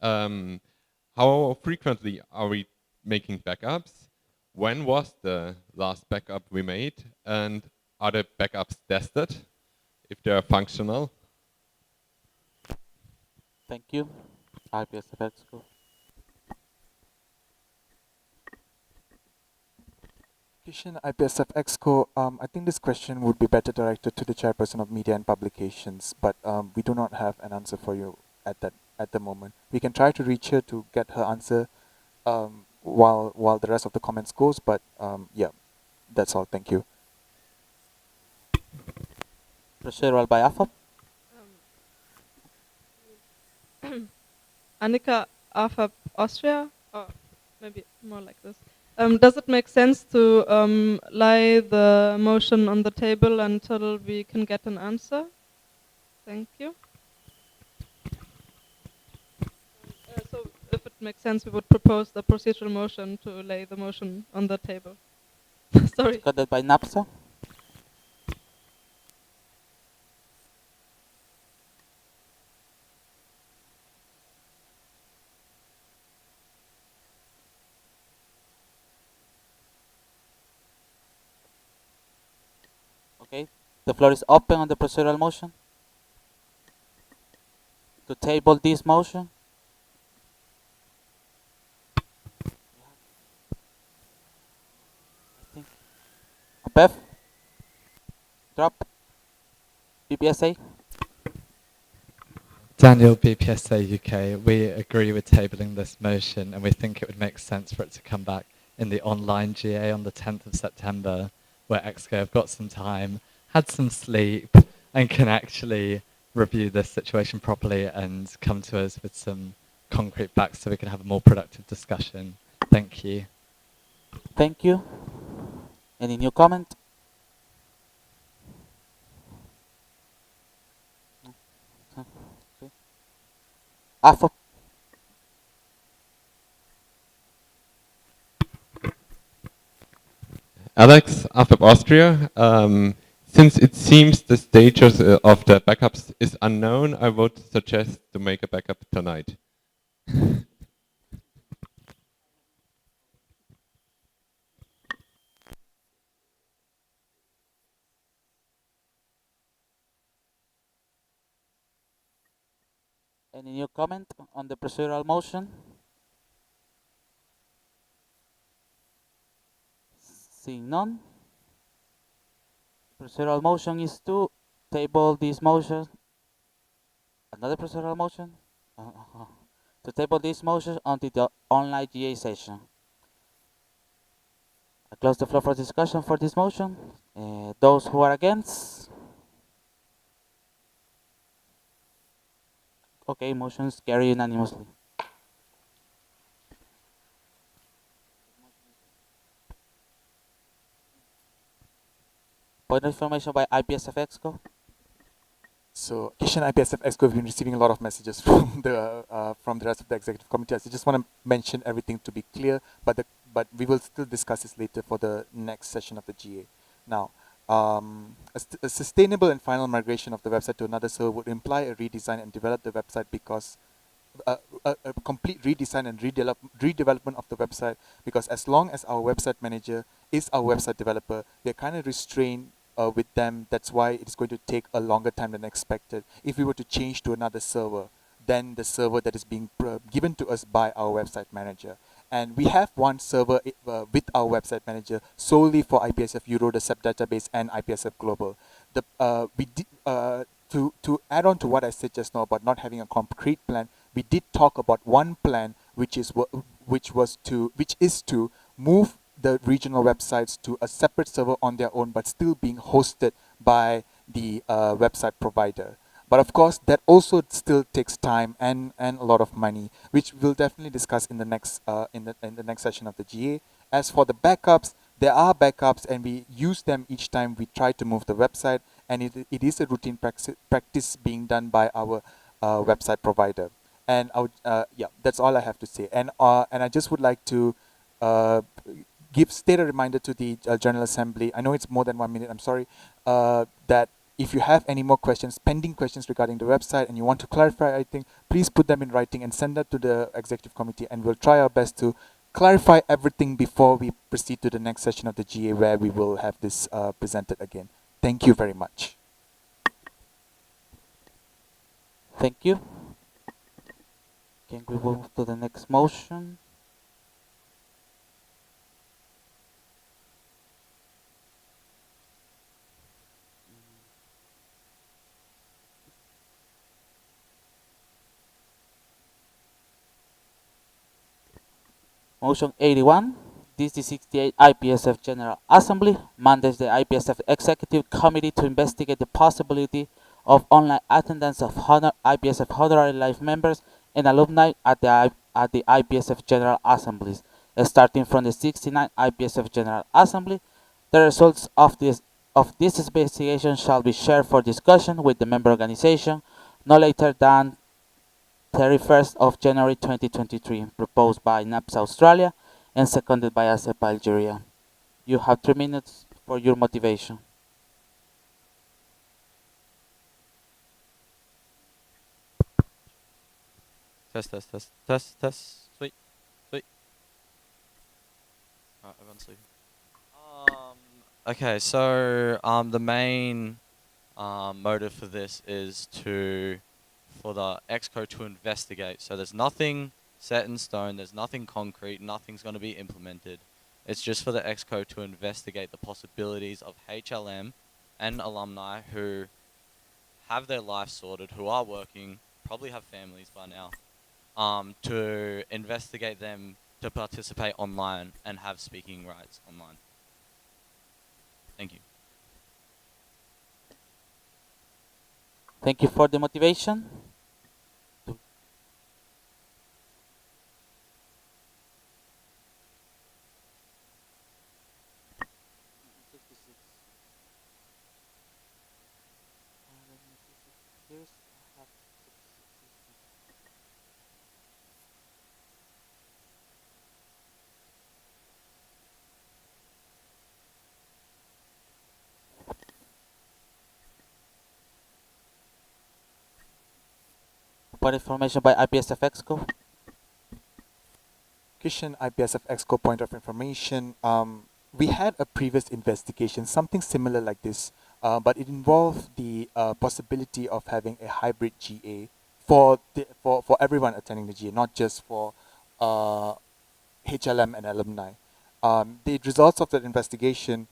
How frequently are we making backups? When was the last backup we made? And are the backups tested if they are functional? Thank you. IPSF EXCO. IPSF EXCO, I think this question would be better directed to the chairperson of media and publications, but we do not have an answer for you at the moment. We can try to reach her to get her answer while the rest of the comments goes, but yeah, that's all. Thank you. Procedural by AFAP. Annika, AFAP Austria, or maybe more like this. Does it make sense to lay the motion on the table until we can get an answer? Thank you. So if it makes sense, we would propose the procedural motion to lay the motion on the table. Sorry. Got that by NAPSA. Okay, the floor is open on the procedural motion. To table this motion. Bev, drop. BPSA. Daniel, BPSA UK, we agree with tabling this motion and we think it would make sense for it to come back in the online GA on the 10th of September, where EXCO have got some time, had some sleep, and can actually review this situation properly and come to us with some concrete facts so we can have a more productive discussion. Thank you. Thank you. Any new comment? Okay. AFO. Alex, AFAP Austria. Since it seems the status of the backups is unknown, I would suggest to make a backup tonight. Any new comment on the procedural motion? Seeing none. Procedural motion is to table this motion. Another procedural motion? To table this motion until the online GA session. I close the floor for discussion for this motion. Those who are against? Okay, motions carry unanimously. Point of information by IPSF Exco. So, Kishan, IPSF EXCO have been receiving a lot of messages from the rest of the executive committee. I just want to mention everything to be clear, but we will still discuss this later for the next session of the GA. Now, a sustainable and final migration of the website to another server would imply a redesign and develop the website because a complete redesign and redevelopment of the website, because as long as our website manager is our website developer, we are kind of restrained with them. That's why it's going to take a longer time than expected. If we were to change to another server, then the server that is being given to us by our website manager. And we have one server with our website manager solely for IPSF Euro, the SEP database, and IPSF Global. To add on to what I said just now about not having a concrete plan, we did talk about one plan, which is to move the regional websites to a separate server on their own, but still being hosted by the website provider. But of course, that also still takes time and a lot of money, which we'll definitely discuss in the next in the next session of the GA. As for the backups, there are backups, and we use them each time we try to move the website, and it is a routine practice being done by our website provider. And yeah, that's all I have to say. And I just would like to state a reminder to the General Assembly. I know it's more than 1 minute. I'm sorry. That if you have any more questions, pending questions regarding the website, and you want to clarify, I think, please put them in writing and send that to the Executive Committee, and we'll try our best to clarify everything before we proceed to the next session of the GA, where we will have this presented again. Thank you very much. Thank you. Can we move to the next motion? Motion 81, DC68 IPSF General Assembly mandates the IPSF Executive Committee to investigate the possibility of online attendance of IPSF honorary life members and alumni at the IPSF General Assemblies, starting from the 69 IPSF General Assembly. The results of this investigation shall be shared for discussion with the member organization no later than 31st of January 2023, proposed by NAPS Australia and seconded by ASEP Algeria. You have 3 minutes for your motivation. Test, test, test, test, test. Sweet, sweet. Everyone's sleeping. Okay, so the main motive for this is for the exco to investigate. So there's nothing set in stone. There's nothing concrete. Nothing's going to be implemented. It's just for the exco to investigate the possibilities of HLM and alumni who have their life sorted, who are working, probably have families by now, to investigate them to participate online and have speaking rights online. Thank you. Thank you for the motivation. Point information by IPSF Exco. Kishan, IPSF Exco point of information. We had a previous investigation, something similar like this, but it involved the possibility of having a hybrid GA for everyone attending the GA, not just for HLM and alumni. The results of that investigation,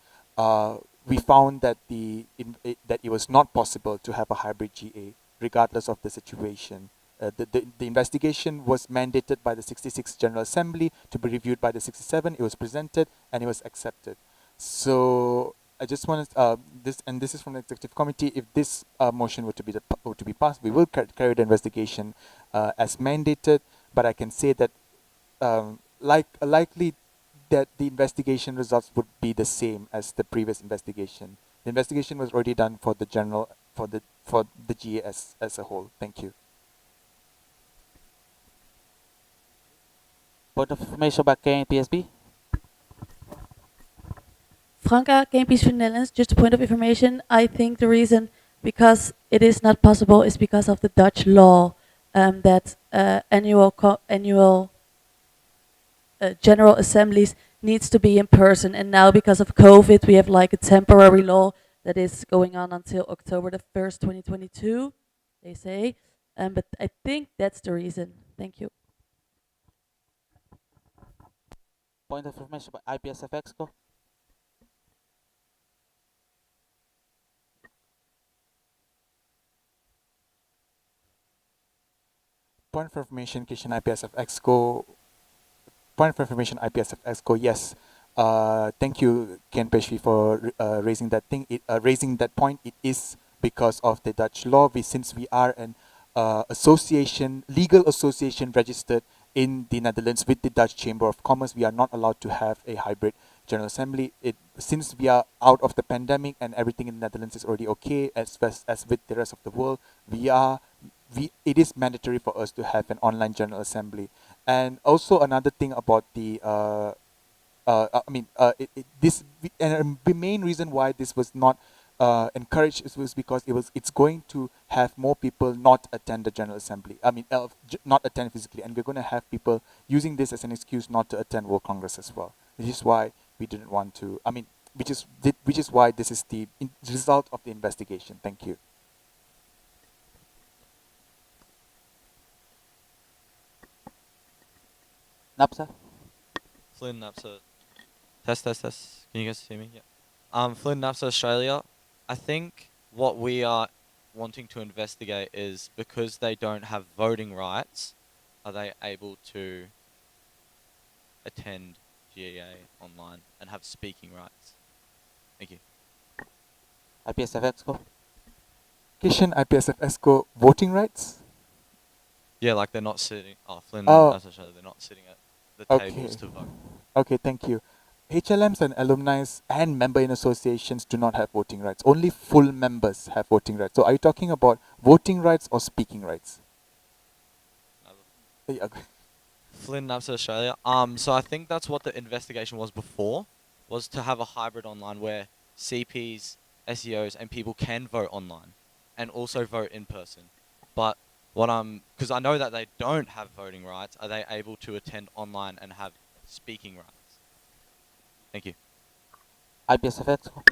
we found that that it was not possible to have a hybrid GA regardless of the situation. The investigation was mandated by the 66th General Assembly to be reviewed by the 67. It was presented and it was accepted. So I just want to this is from the executive committee. If this motion were to be passed, we will carry the investigation as mandated. But I can say that likely that the investigation results would be the same as the previous investigation. The investigation was already done for the GA as a whole. Thank you. Point of information by KNPSB. Franca, KNP's for Netherlands, just a point of information. I think the reason because it is not possible is because of the Dutch law that annual general assemblies needs to be in person. And now because of COVID, we have like a temporary law that is going on until October the 1st, 2022, they say. But I think that's the reason. Thank you. Point of information by IPSF Exco. Point of information, Kishan IPSF Exco. Point of information, IPSF Exco. Yes. Thank you, Ken Peshvi, for raising that thing. Raising that point. It is because of the Dutch law. Since we are an legal association registered in the Netherlands with the Dutch Chamber of Commerce, we are not allowed to have a hybrid General Assembly. Since we are out of the pandemic and everything in the Netherlands is already okay, as with the rest of the world, it is mandatory for us to have an online General Assembly. And also another thing about the the main reason why this was not encouraged was because it's going to have more people not attend the General Assembly. Not attend physically, and we're going to have people using this as an excuse not to attend World Congress as well. Which is why we didn't want to. Which is why this is the result of the investigation. Thank you. Napsa. Flynn Napsa. Test. Can you guys hear me? Yeah. Flynn Napsa Australia. I think what we are wanting to investigate is because they don't have voting rights, are they able to attend GEA online and have speaking rights? Thank you. IPSF Exco. Kishan, IPSF Exco, voting rights? Yeah, like they're not sitting. Flynn Napsa Australia. They're not sitting at the tables to vote. Okay, thank you. HLMs and alumni and member in associations do not have voting rights. Only full members have voting rights. So are you talking about voting rights or speaking rights? Flynn Napsa Australia. So I think that's what the investigation was before, was to have a hybrid online where CPs, SEOs, and people can vote online, and also vote in person. But because I know that they don't have voting rights, are they able to attend online and have speaking rights? Thank you. IPSF Exco.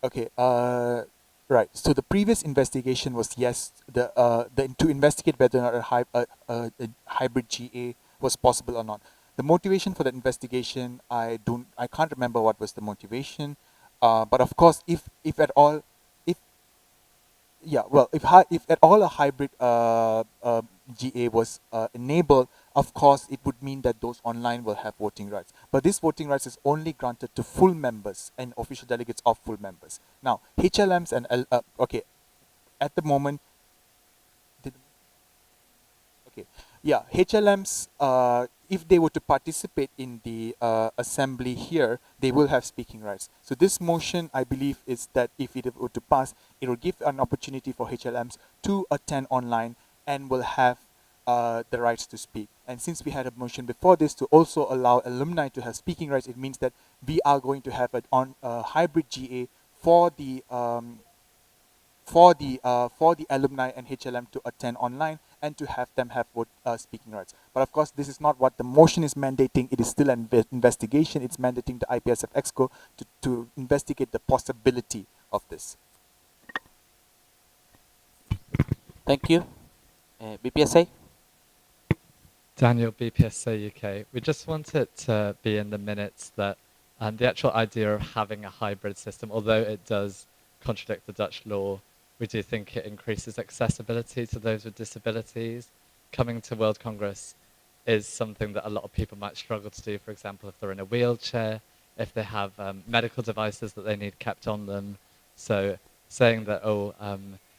Okay. Right. So the previous investigation was yes, to investigate whether or not a hybrid GA was possible or not. The motivation for that investigation, I can't remember what was the motivation, but of course, if at all, if yeah, well, if at all a hybrid GA was enabled, of course, it would mean that those online will have voting rights. But this voting rights is only granted to full members and official delegates of full members. Now, HLMs and okay, at the moment, okay, yeah, HLMs, if they were to participate in the assembly here, they will have speaking rights. So this motion, I believe, is that if it were to pass, it will give an opportunity for HLMs to attend online and will have the rights to speak. And since we had a motion before this to also allow alumni to have speaking rights, it means that we are going to have a hybrid GA for the alumni and HLM to attend online and to have them have speaking rights. But of course, this is not what the motion is mandating. It is still an investigation. It's mandating the IPSF Exco to investigate the possibility of this. Thank you. BPSA? Daniel, BPSA UK. We just want it to be in the minutes that the actual idea of having a hybrid system, although it does contradict the Dutch law, we do think it increases accessibility to those with disabilities. Coming to World Congress is something that a lot of people might struggle to do, for example, if they're in a wheelchair, if they have medical devices that they need kept on them. So saying that,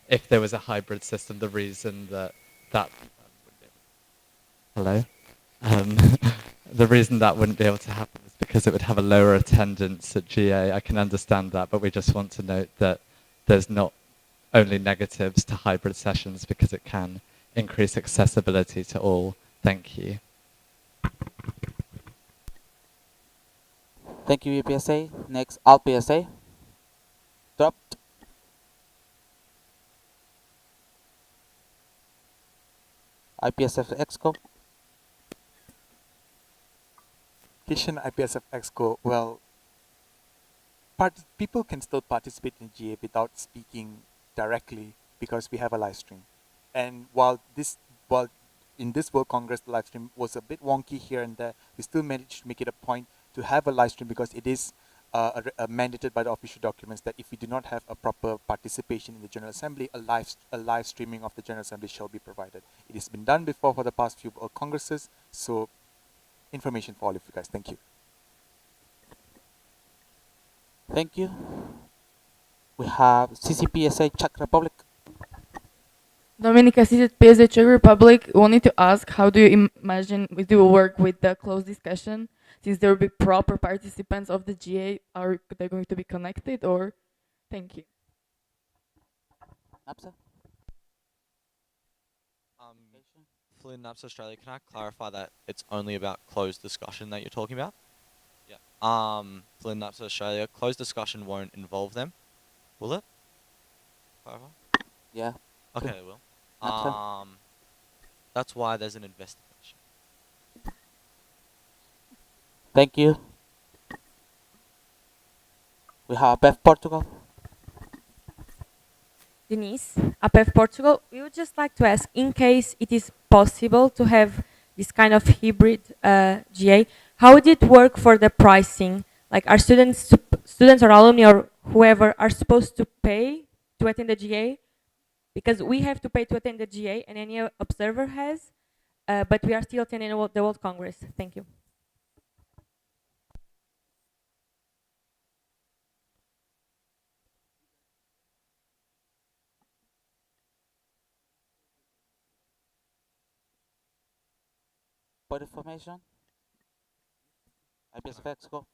if there was a hybrid system, the reason that hello? The reason that wouldn't be able to happen is because it would have a lower attendance at GA. I can understand that, but we just want to note that there's not only negatives to hybrid sessions because it can increase accessibility to all. Thank you. Thank you, EPSA. Next, ALPSA. Dropped. IPSF Exco. Kishan IPSF Exco, well, people can still participate in GA without speaking directly because we have a live stream. And while in this World Congress the live stream was a bit wonky here and there, we still managed to make it a point to have a live stream because it is mandated by the official documents that if we do not have a proper participation in the General Assembly, a live streaming of the General Assembly shall be provided. It has been done before for the past few World Congresses, so information for all of you guys. Thank you. Thank you. We have CCPSA Czech Republic. Dominika, CCPSA Czech Republic, we wanted to ask, how do you imagine we do work with the closed discussion? Since there will be proper participants of the GA, are they going to be connected or? Thank you. NAPSA? Flynn, NAPS Australia, can I clarify that it's only about closed discussion that you're talking about? Yeah. Flynn, NAPS Australia, closed discussion won't involve them, will it? Clarify? Yeah. Okay, it will. NAPSA? That's why there's an investigation. Thank you. We have APEF Portugal. Denise, APEF Portugal, we would just like to ask, in case it is possible to have this kind of hybrid GA, how would it work for the pricing? Like, are students or alumni or whoever are supposed to pay to attend the GA? Because we have to pay to attend the GA and any observer has, but we are still attending the World Congress. Thank you. Point of information. IPSF Exco.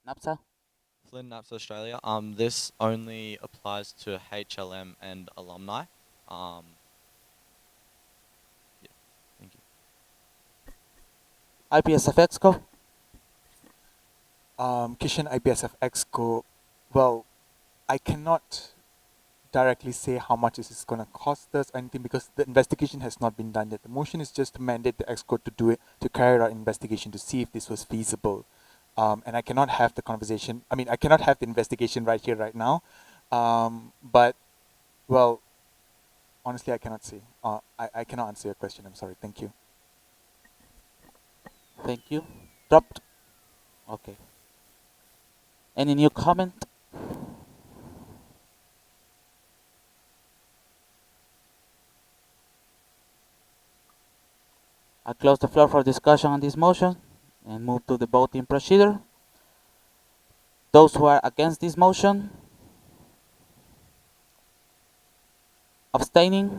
NAPSA? Flynn, NAPS Australia, this only applies to HLM and alumni. Yeah, thank you. IPSF Exco. Kishan IPSF Exco, well, I cannot directly say how much this is going to cost us or anything because the investigation has not been done yet. The motion is just to mandate the EXCO to do it, to carry out investigation to see if this was feasible. And I cannot have the conversation. I mean, I cannot have the investigation right here, right now. But, well, honestly, I cannot say. I cannot answer your question. I'm sorry. Thank you. Thank you. Dropped. Okay. Any new comment? I close the floor for discussion on this motion and move to the voting procedure. Those who are against this motion, abstaining,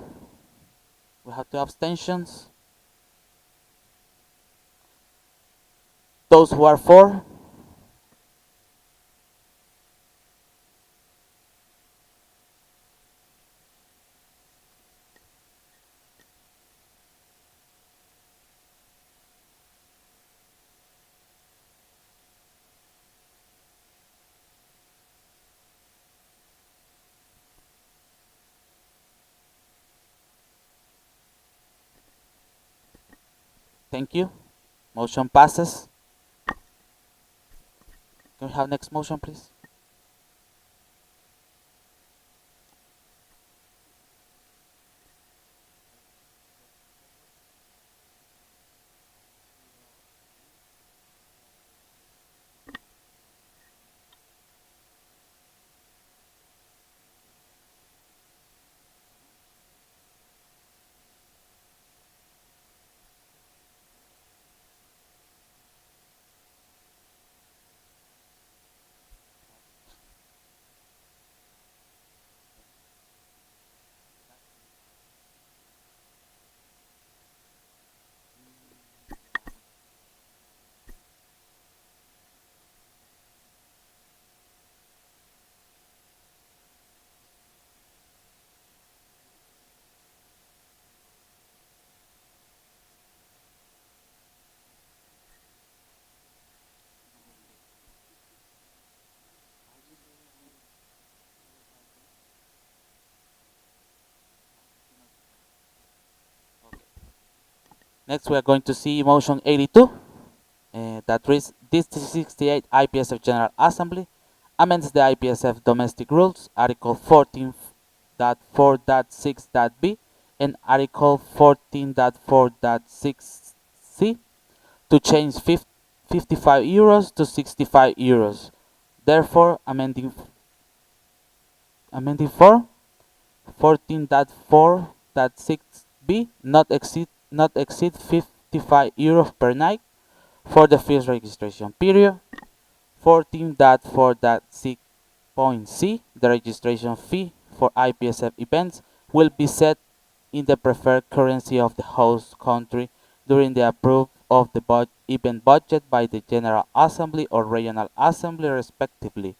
we have 2 abstentions. Those who are for, thank you. Motion passes. Can we have next motion, please? Next, we are going to see motion 82. That reads, this 68 IPSF General Assembly amends the IPSF domestic rules, Article 14.4.6.b and Article 14.4.6c to change 55 euros to 65 euros. Therefore, amending 14.4.6b not exceed 55 euros per night for the first registration period. 14.4.6.c, the registration fee for IPSF events will be set in the preferred currency of the host country during the approval of the event budget by the General Assembly or Regional Assembly respectively.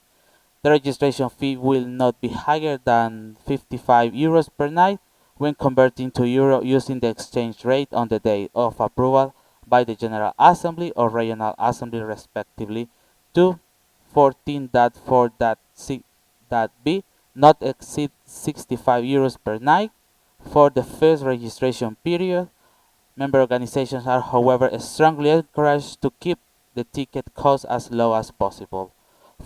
The registration fee will not be higher than 55 euros per night when converting to euro using the exchange rate on the day of approval by the General Assembly or Regional Assembly respectively. 2. 14.4.6.b not exceed 65 euros per night for the first registration period. Member organizations are, however, strongly encouraged to keep the ticket cost as low as possible.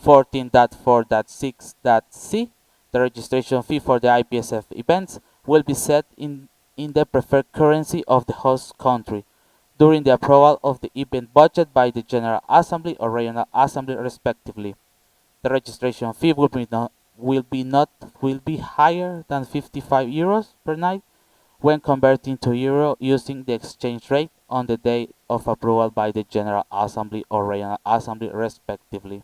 14.4.6.c, the registration fee for the IPSF events will be set in the preferred currency of the host country during the approval of the event budget by the General Assembly or Regional Assembly respectively. The registration fee will be higher than 55 euros per night when converting to euro using the exchange rate on the day of approval by the General Assembly or Regional Assembly respectively.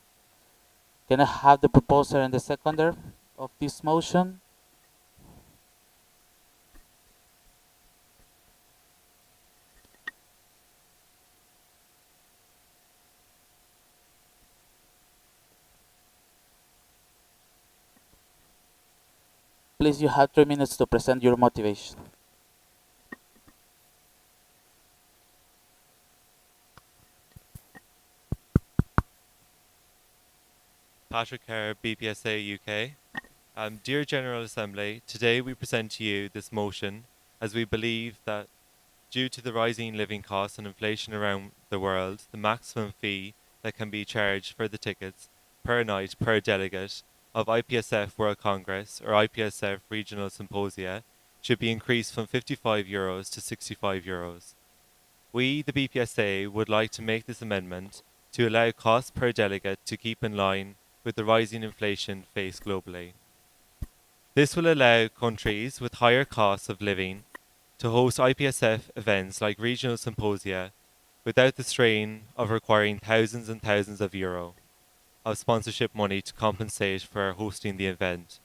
Can I have the proposer and the seconder of this motion? Please, you have 3 minutes to present your motivation. Patrick Kerr, BPSA UK. Dear General Assembly, today we present to you this motion as we believe that due to the rising living costs and inflation around the world, the maximum fee that can be charged for the tickets per night per delegate of IPSF World Congress or IPSF Regional Symposia should be increased from €55 to €65. We, the BPSA, would like to make this amendment to allow costs per delegate to keep in line with the rising inflation faced globally. This will allow countries with higher costs of living to host IPSF events like regional symposia without the strain of requiring thousands and thousands of euro of sponsorship money to compensate for hosting the event.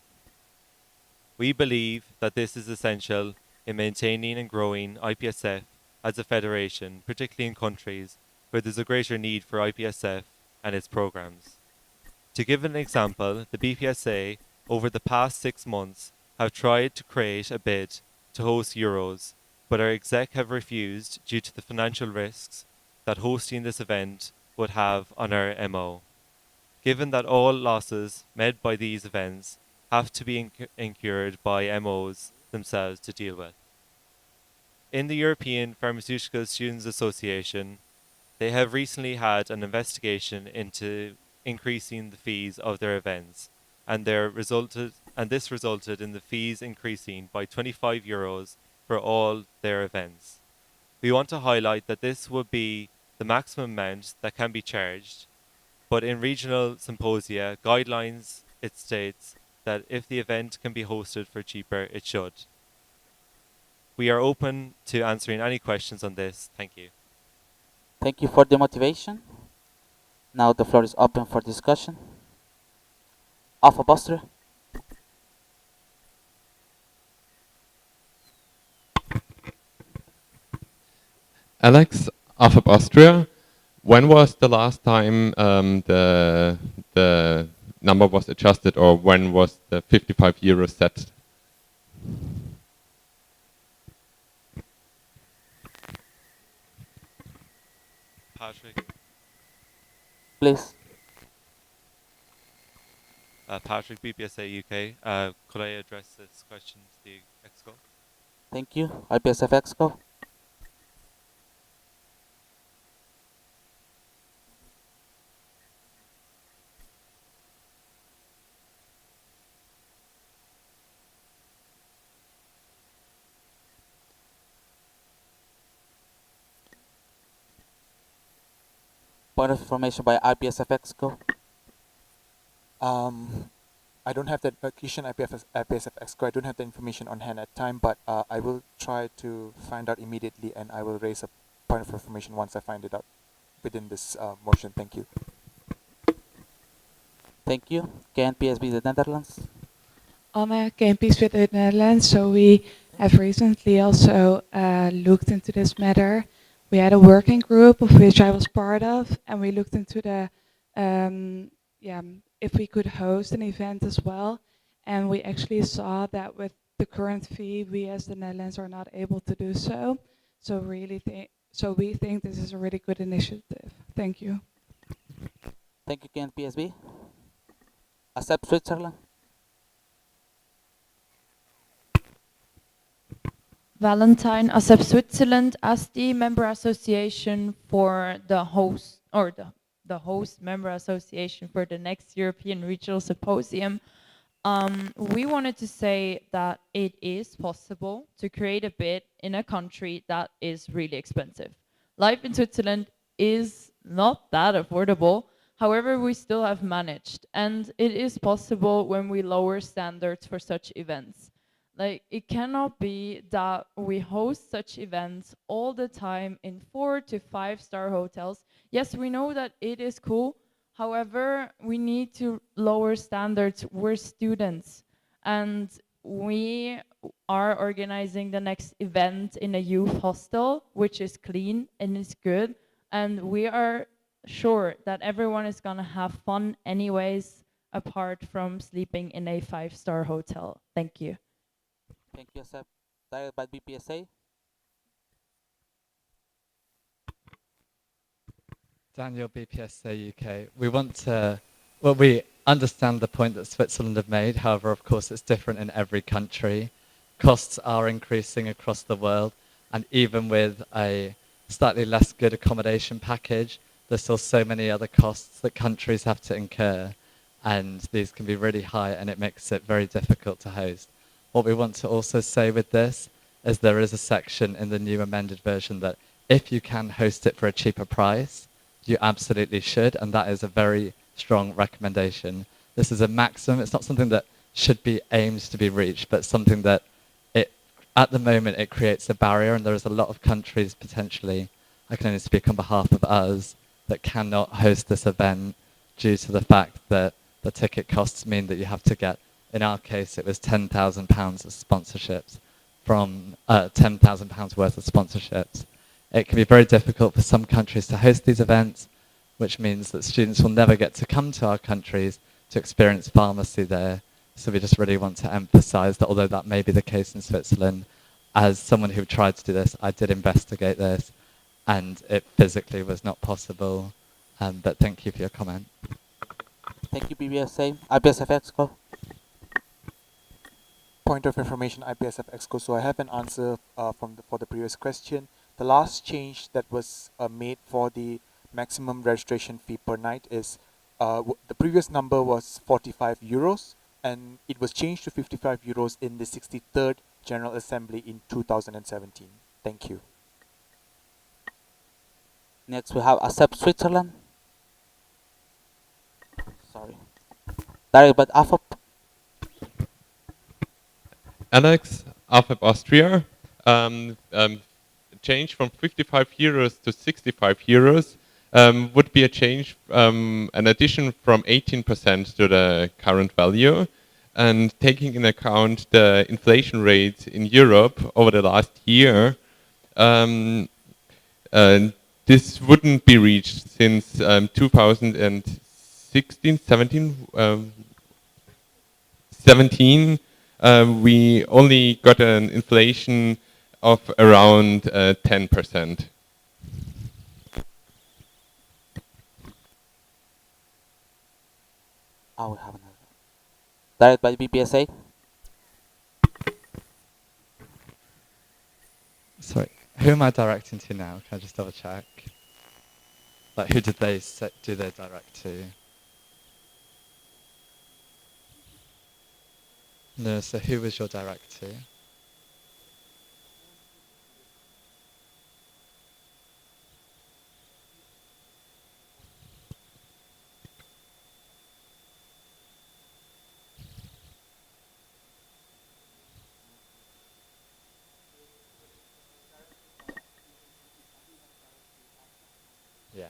We believe that this is essential in maintaining and growing IPSF as a federation, particularly in countries where there's a greater need for IPSF and its programs. To give an example, the BPSA over the past 6 months have tried to create a bid to host Euros, but our exec have refused due to the financial risks that hosting this event would have on our MO. Given that all losses made by these events have to be incurred by MOs themselves to deal with. In the European Pharmaceutical Students Association, they have recently had an investigation into increasing the fees of their events, and this resulted in the fees increasing by €25 for all their events. We want to highlight that this would be the maximum amount that can be charged, but in regional symposia guidelines it states that if the event can be hosted for cheaper, it should. We are open to answering any questions on this. Thank you. Thank you for the motivation. Now the floor is open for discussion. Alpha Bostra. Alex, Alpha Austria. When was the last time the number was adjusted, or when was the €55 set? Patrick. Please. Patrick, BPSA UK. Could I address this question to the EXCO? Thank you. IPSF EXCO. Point of information by IPSF EXCO. I don't have that question IPSF EXCO. I don't have the information on hand at time, but I will try to find out immediately, and I will raise a point of information once I find it out within this motion. Thank you. Thank you. KNPSB the Netherlands. KNPSB the Netherlands. So we have recently also looked into this matter. We had a working group of which I was part of, and we looked into the if we could host an event as well. And we actually saw that with the current fee, we as the Netherlands are not able to do so. So we think this is a really good initiative. Thank you. Thank you, KNPSB. ASEP Switzerland. Valentine ASEP Switzerland as the member association for the host, or the host member association for the next European Regional Symposium. We wanted to say that it is possible to create a bid in a country that is really expensive. Life in Switzerland is not that affordable. However, we still have managed, and it is possible when we lower standards for such events. Like, it cannot be that we host such events all the time in 4 to 5 star hotels. Yes, we know that it is cool. However, we need to lower standards. We're students, and we are organizing the next event in a youth hostel, which is clean and is good. And we are sure that everyone is gonna have fun anyways, apart from sleeping in a 5-star hotel. Thank you. Thank you, ASEP. Direct by BPSA. Daniel, BPSA UK. We want to Well, we understand the point that Switzerland have made. However, of course, it's different in every country. Costs are increasing across the world, and even with a slightly less good accommodation package, there's still so many other costs that countries have to incur, and these can be really high, and it makes it very difficult to host. What we want to also say with this is there is a section in the new amended version that if you can host it for a cheaper price, you absolutely should, and that is a very strong recommendation. This is a maximum. It's not something that should be aimed to be reached, but something that it, at the moment, it creates a barrier, and there is a lot of countries potentially, I can only speak on behalf of us, that cannot host this event due to the fact that the ticket costs mean that you have to get, in our case, it was £10,000 of sponsorships from £10,000 worth of sponsorships. It can be very difficult for some countries to host these events, which means that students will never get to come to our countries to experience pharmacy there. So we just really want to emphasize that although that may be the case in Switzerland, as someone who tried to do this, I did investigate this, and it physically was not possible. But thank you for your comment. Thank you, BBSA. IPSF Exco. Point of information, IPSF Exco. So I have an answer for the previous question. The last change that was made for the maximum registration fee per night is the previous number was 45 euros, and it was changed to 55 euros in the 63rd General Assembly in 2017. Thank you. Next, we have Accept Switzerland. Sorry. Direct by AFOP. Alex, AFEP Austria, change from 55 euros to 65 euros would be a change, an addition from 18% to the current value. And taking in account the inflation rate in Europe over the last year, this wouldn't be reached since 2016, 17. We only got an inflation of around 10%. Oh, we have another. Direct by BPSA. Sorry, who am I directing to now? Can I just double check? Like, who did they do their direct to? No, so who was your direct to? Yeah,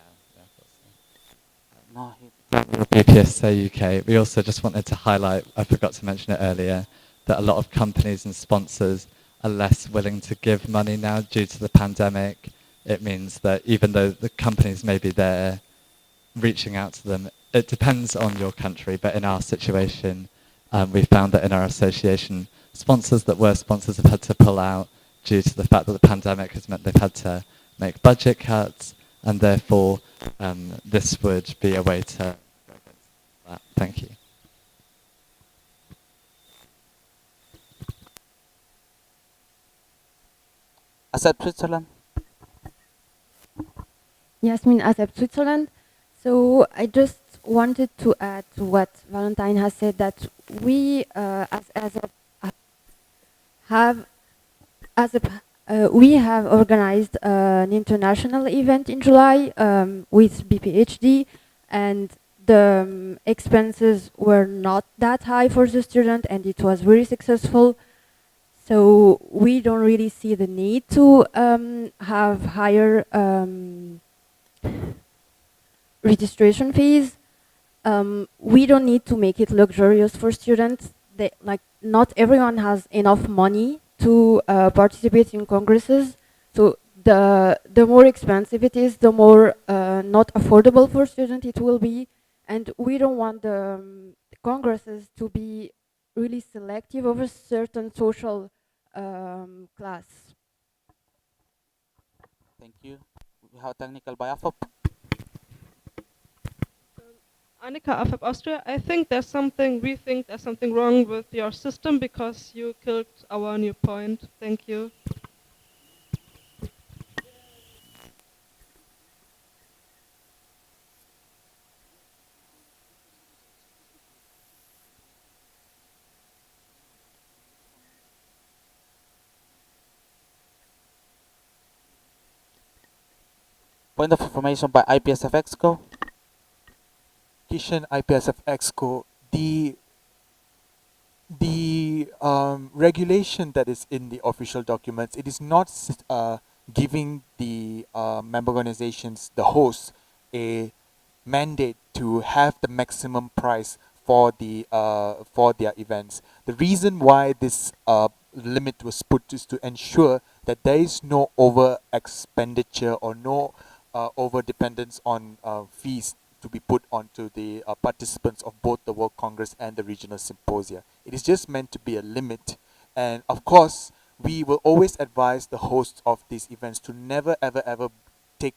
No, IPSA UK. We also just wanted to highlight, I forgot to mention it earlier, that a lot of companies and sponsors are less willing to give money now due to the pandemic. It means that even though the companies may be there reaching out to them, it depends on your country, but in our situation, we found that in our association, sponsors that were sponsors have had to pull out due to the fact that the pandemic has meant they've had to make budget cuts, and therefore this would be a way to... Thank you. Accept Switzerland. Yasmin Accept Switzerland. So I just wanted to add to what Valentine has said, that we we have organized an international event in July with BPHD, and the expenses were not that high for the student, and it was very successful. So we don't really see the need to have higher registration fees. We don't need to make it luxurious for students. Not everyone has enough money to participate in congresses. So the more expensive it is, the more not affordable for students it will be. And we don't want the congresses to be really selective over certain social class. Thank you. We have technical by AFOP. Annika, AFAP Austria. We think there's something wrong with your system because you killed our new point. Thank you. Point of information by IPSF Exco. Kishan IPSF Exco, the regulation that is in the official documents, it is not giving the member organizations, the hosts, a mandate to have the maximum price for their events. The reason why this limit was put is to ensure that there is no over expenditure or no over dependence on fees to be put onto the participants of both the World Congress and the regional symposia. It is just meant to be a limit, and of course we will always advise the hosts of these events to never ever take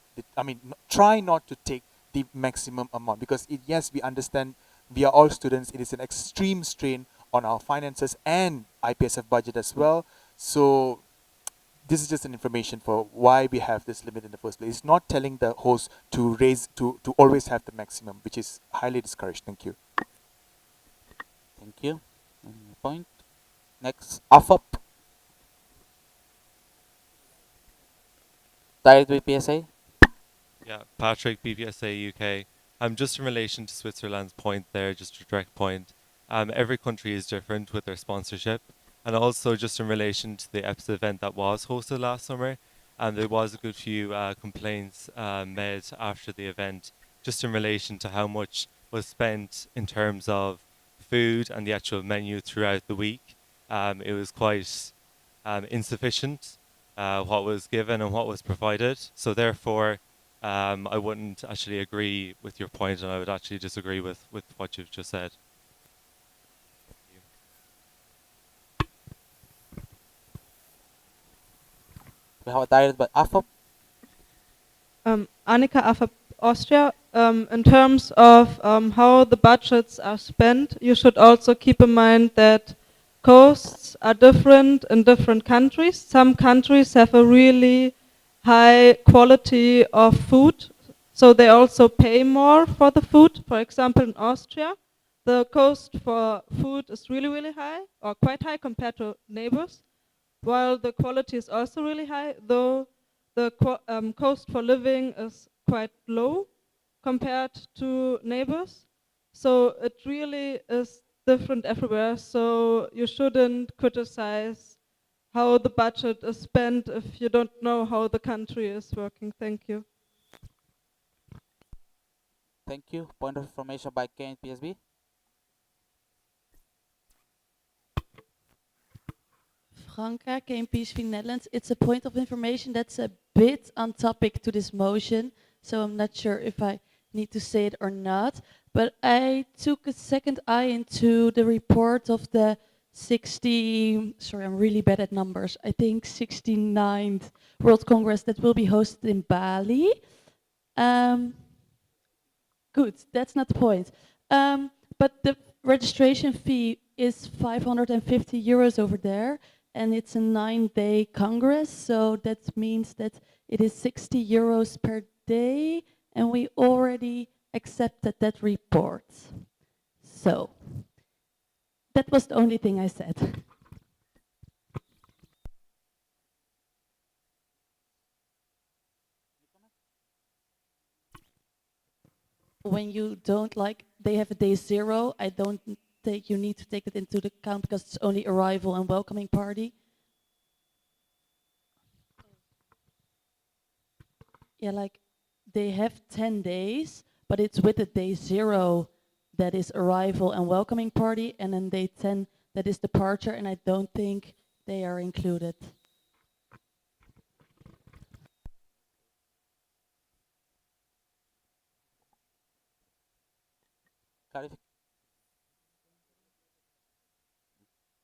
try not to take the maximum amount, because yes, we understand, we are all students, it is an extreme strain on our finances and IPSF budget as well. So this is just an information for why we have this limit in the first place. It's not telling the host to always have the maximum, which is highly discouraged. Thank you. Thank you. Point. Next, AFAP. Direct BPSA. Yeah, Patrick, BPSA UK. Just in relation to Switzerland's point there, just a direct point. Every country is different with their sponsorship, and also just in relation to the EPSA event that was hosted last summer, and there was a good few complaints made after the event, just in relation to how much was spent in terms of food and the actual menu throughout the week. It was quite insufficient, what was given and what was provided. So therefore, I wouldn't actually agree with your point, and I would actually disagree with what you've just said. We have a direct by AFAP. Annika, AFAP Austria. In terms of how the budgets are spent, you should also keep in mind that costs are different in different countries. Some countries have a really high quality of food, so they also pay more for the food. For example, in Austria, the cost for food is really high, or quite high compared to neighbors, while the quality is also really high, though the cost for living is quite low compared to neighbors. So it really is different everywhere, so you shouldn't criticize how the budget is spent if you don't know how the country is working. Thank you. Thank you. Point of information by KNPSB. Franca, KMPSV Netherlands. It's a point of information that's a bit on topic to this motion, so I'm not sure if I need to say it or not. But I took a second eye into the report of the 60, sorry, I'm really bad at numbers, I think 69th World Congress that will be hosted in Bali. Good, that's not the point. But the registration fee is 550 euros over there, and it's a 9-day congress, so that means that it is 60 euros per day, and we already accepted that report. So that was the only thing I said. When you don't like, they have a day 0, I don't think you need to take it into account because it's only arrival and welcoming party. Yeah, like they have 10 days, but it's with the day 0 that is arrival and welcoming party, and then day 10 that is departure, and I don't think they are included.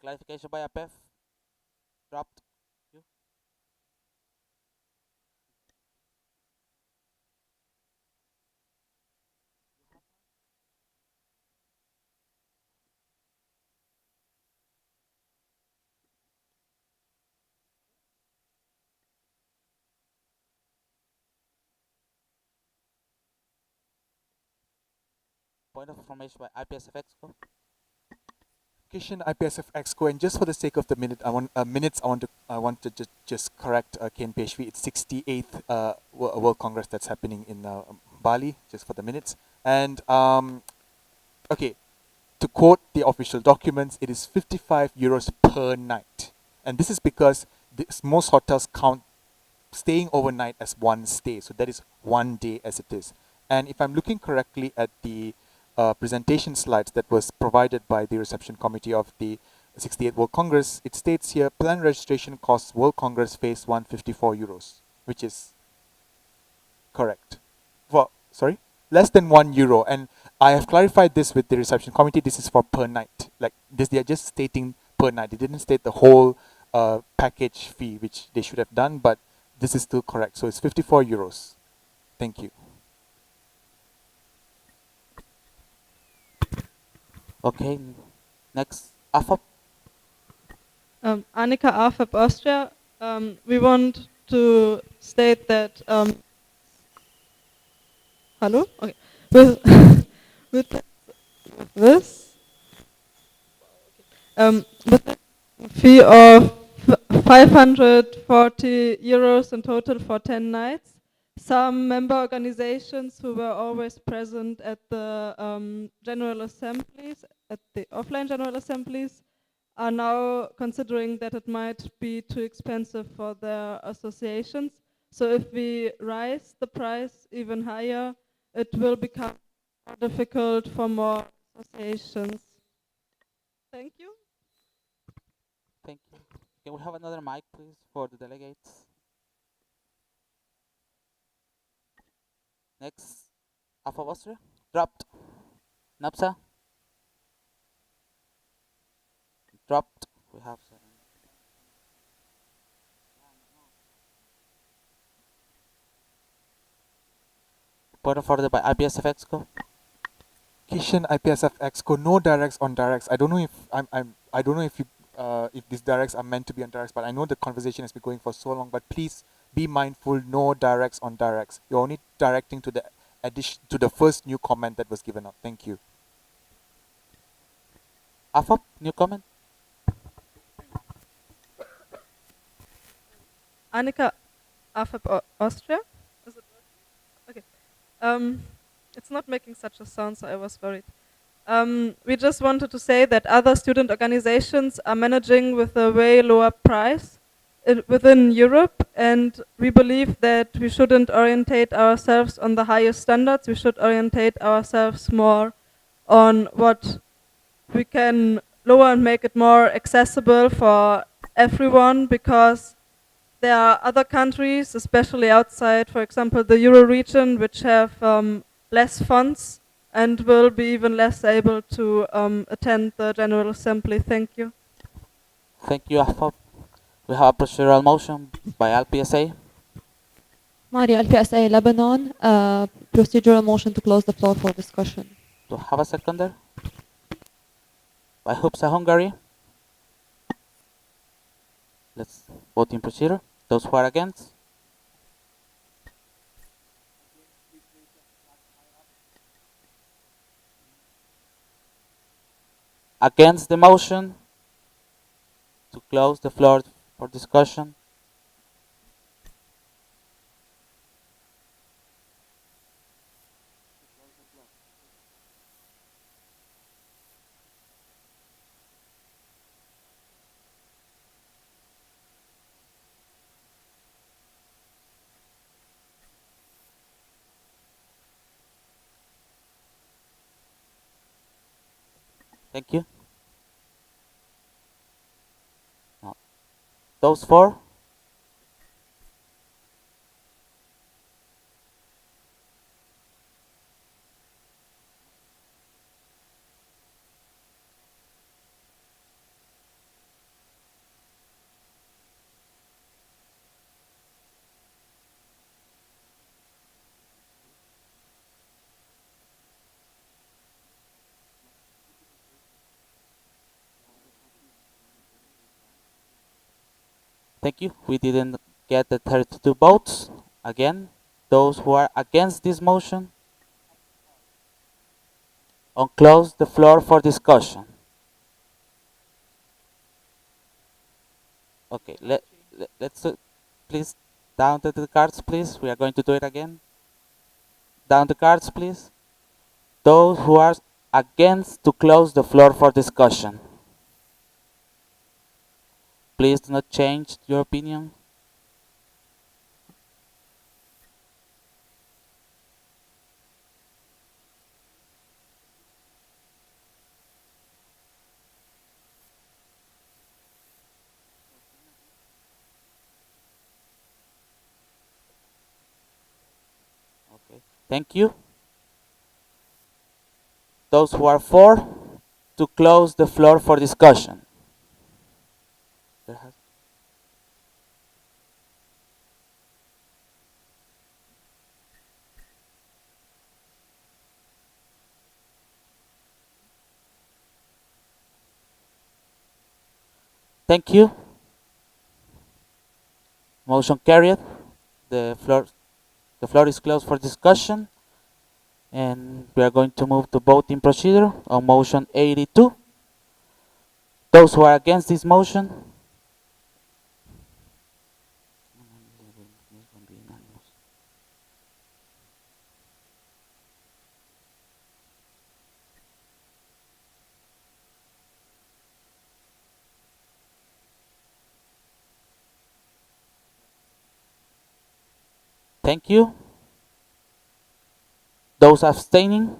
Clarification by APF. Dropped. You. Point of information by IPSF Exco. Kishan IPSF Exco, and just for the sake of the minutes, I want to just correct Ken Peshvi. It's 68th World Congress that's happening in Bali, just for the minutes. And okay, to quote the official documents, it is 55 euros per night, and this is because most hotels count staying overnight as one stay, so that is one day as it is. And if I'm looking correctly at the presentation slides that was provided by the reception committee of the 68th World Congress, it states here plan registration costs World Congress phase 1 54 euros, which is correct. Sorry, less than €1, and I have clarified this with the reception committee. This is for per night. Like this, they are just stating per night. They didn't state the whole package fee, which they should have done, but this is still correct. So it's 54 euros. Thank you. Okay, next, AFAP. Annika, AFAP Austria. We want to state that. Hello? Okay. With this, with the fee of 540 euros in total for 10 nights, some member organizations who were always present at the general assemblies, at the offline general assemblies, are now considering that it might be too expensive for their associations. So if we raise the price even higher, it will become more difficult for more associations. Thank you. Thank you. Can we have another mic, please, for the delegates? Next, Alpha Austria. Dropped. Napsa. Dropped. We have 7. Point of order by IPSF Exco. Kishan IPSF Exco, no directs on directs. I don't know if I don't know if you if these directs are meant to be on directs, but I know the conversation has been going for so long. But please be mindful, no directs on directs. You're only directing to the addition to the first new comment that was given out. Thank you. AFAP, new comment. Annika, AFAP Austria. Is it working? Okay. It's not making such a sound, so I was worried. We just wanted to say that other student organizations are managing with a way lower price within Europe, and we believe that we shouldn't orientate ourselves on the highest standards. We should orientate ourselves more on what we can lower and make it more accessible for everyone, because there are other countries, especially outside, for example, the Euro region, which have less funds and will be even less able to attend the General Assembly. Thank you. Thank you, AFAP. We have a procedural motion by LPSA. Mario, LPSA Lebanon, procedural motion to close the floor for discussion. Do I have a seconder? By HUPSA Hungary. Let's vote in procedure. Those who are against? Against the motion to close the floor for discussion? Thank you. Now, those for? Thank you. We didn't get the 32 votes. Again, those who are against this motion? On close the floor for discussion. Okay, let's please down to the cards, please. We are going to do it again. Down the cards, please. Those who are against to close the floor for discussion. Please do not change your opinion. Okay, thank you. Those who are for to close the floor for discussion. Thank you. Motion carried. The floor is closed for discussion. And we are going to move to voting procedure on motion 82. Those who are against this motion. Thank you. Those abstaining.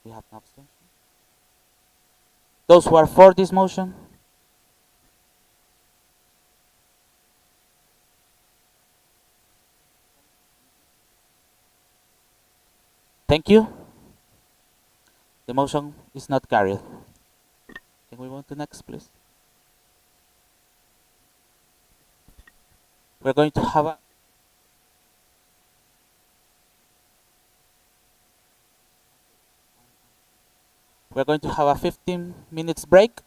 We have no abstention. Those who are for this motion. Thank you. The motion is not carried. Can we move to next, please? We're going to have a We're going to have a 15 minutes break.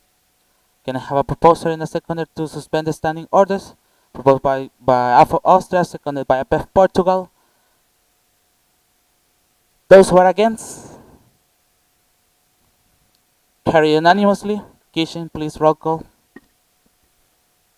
Can I have a proposer and a seconder to suspend the standing orders? Proposed by AFO Austria, seconded by APF Portugal. Those who are against? Carry unanimously. Kishin, please roll call.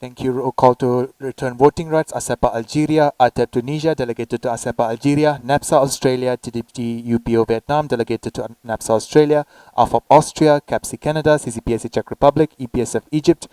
Thank you. Roll call to return voting rights. ASEPA Algeria, ATEP Tunisia, delegated to ASEPA Algeria. NAPSA Australia, TDP UPO Vietnam, delegated to NAPSA Australia. AFOP Austria, CAPSI Canada, CCPSA Czech Republic, EPSF Egypt,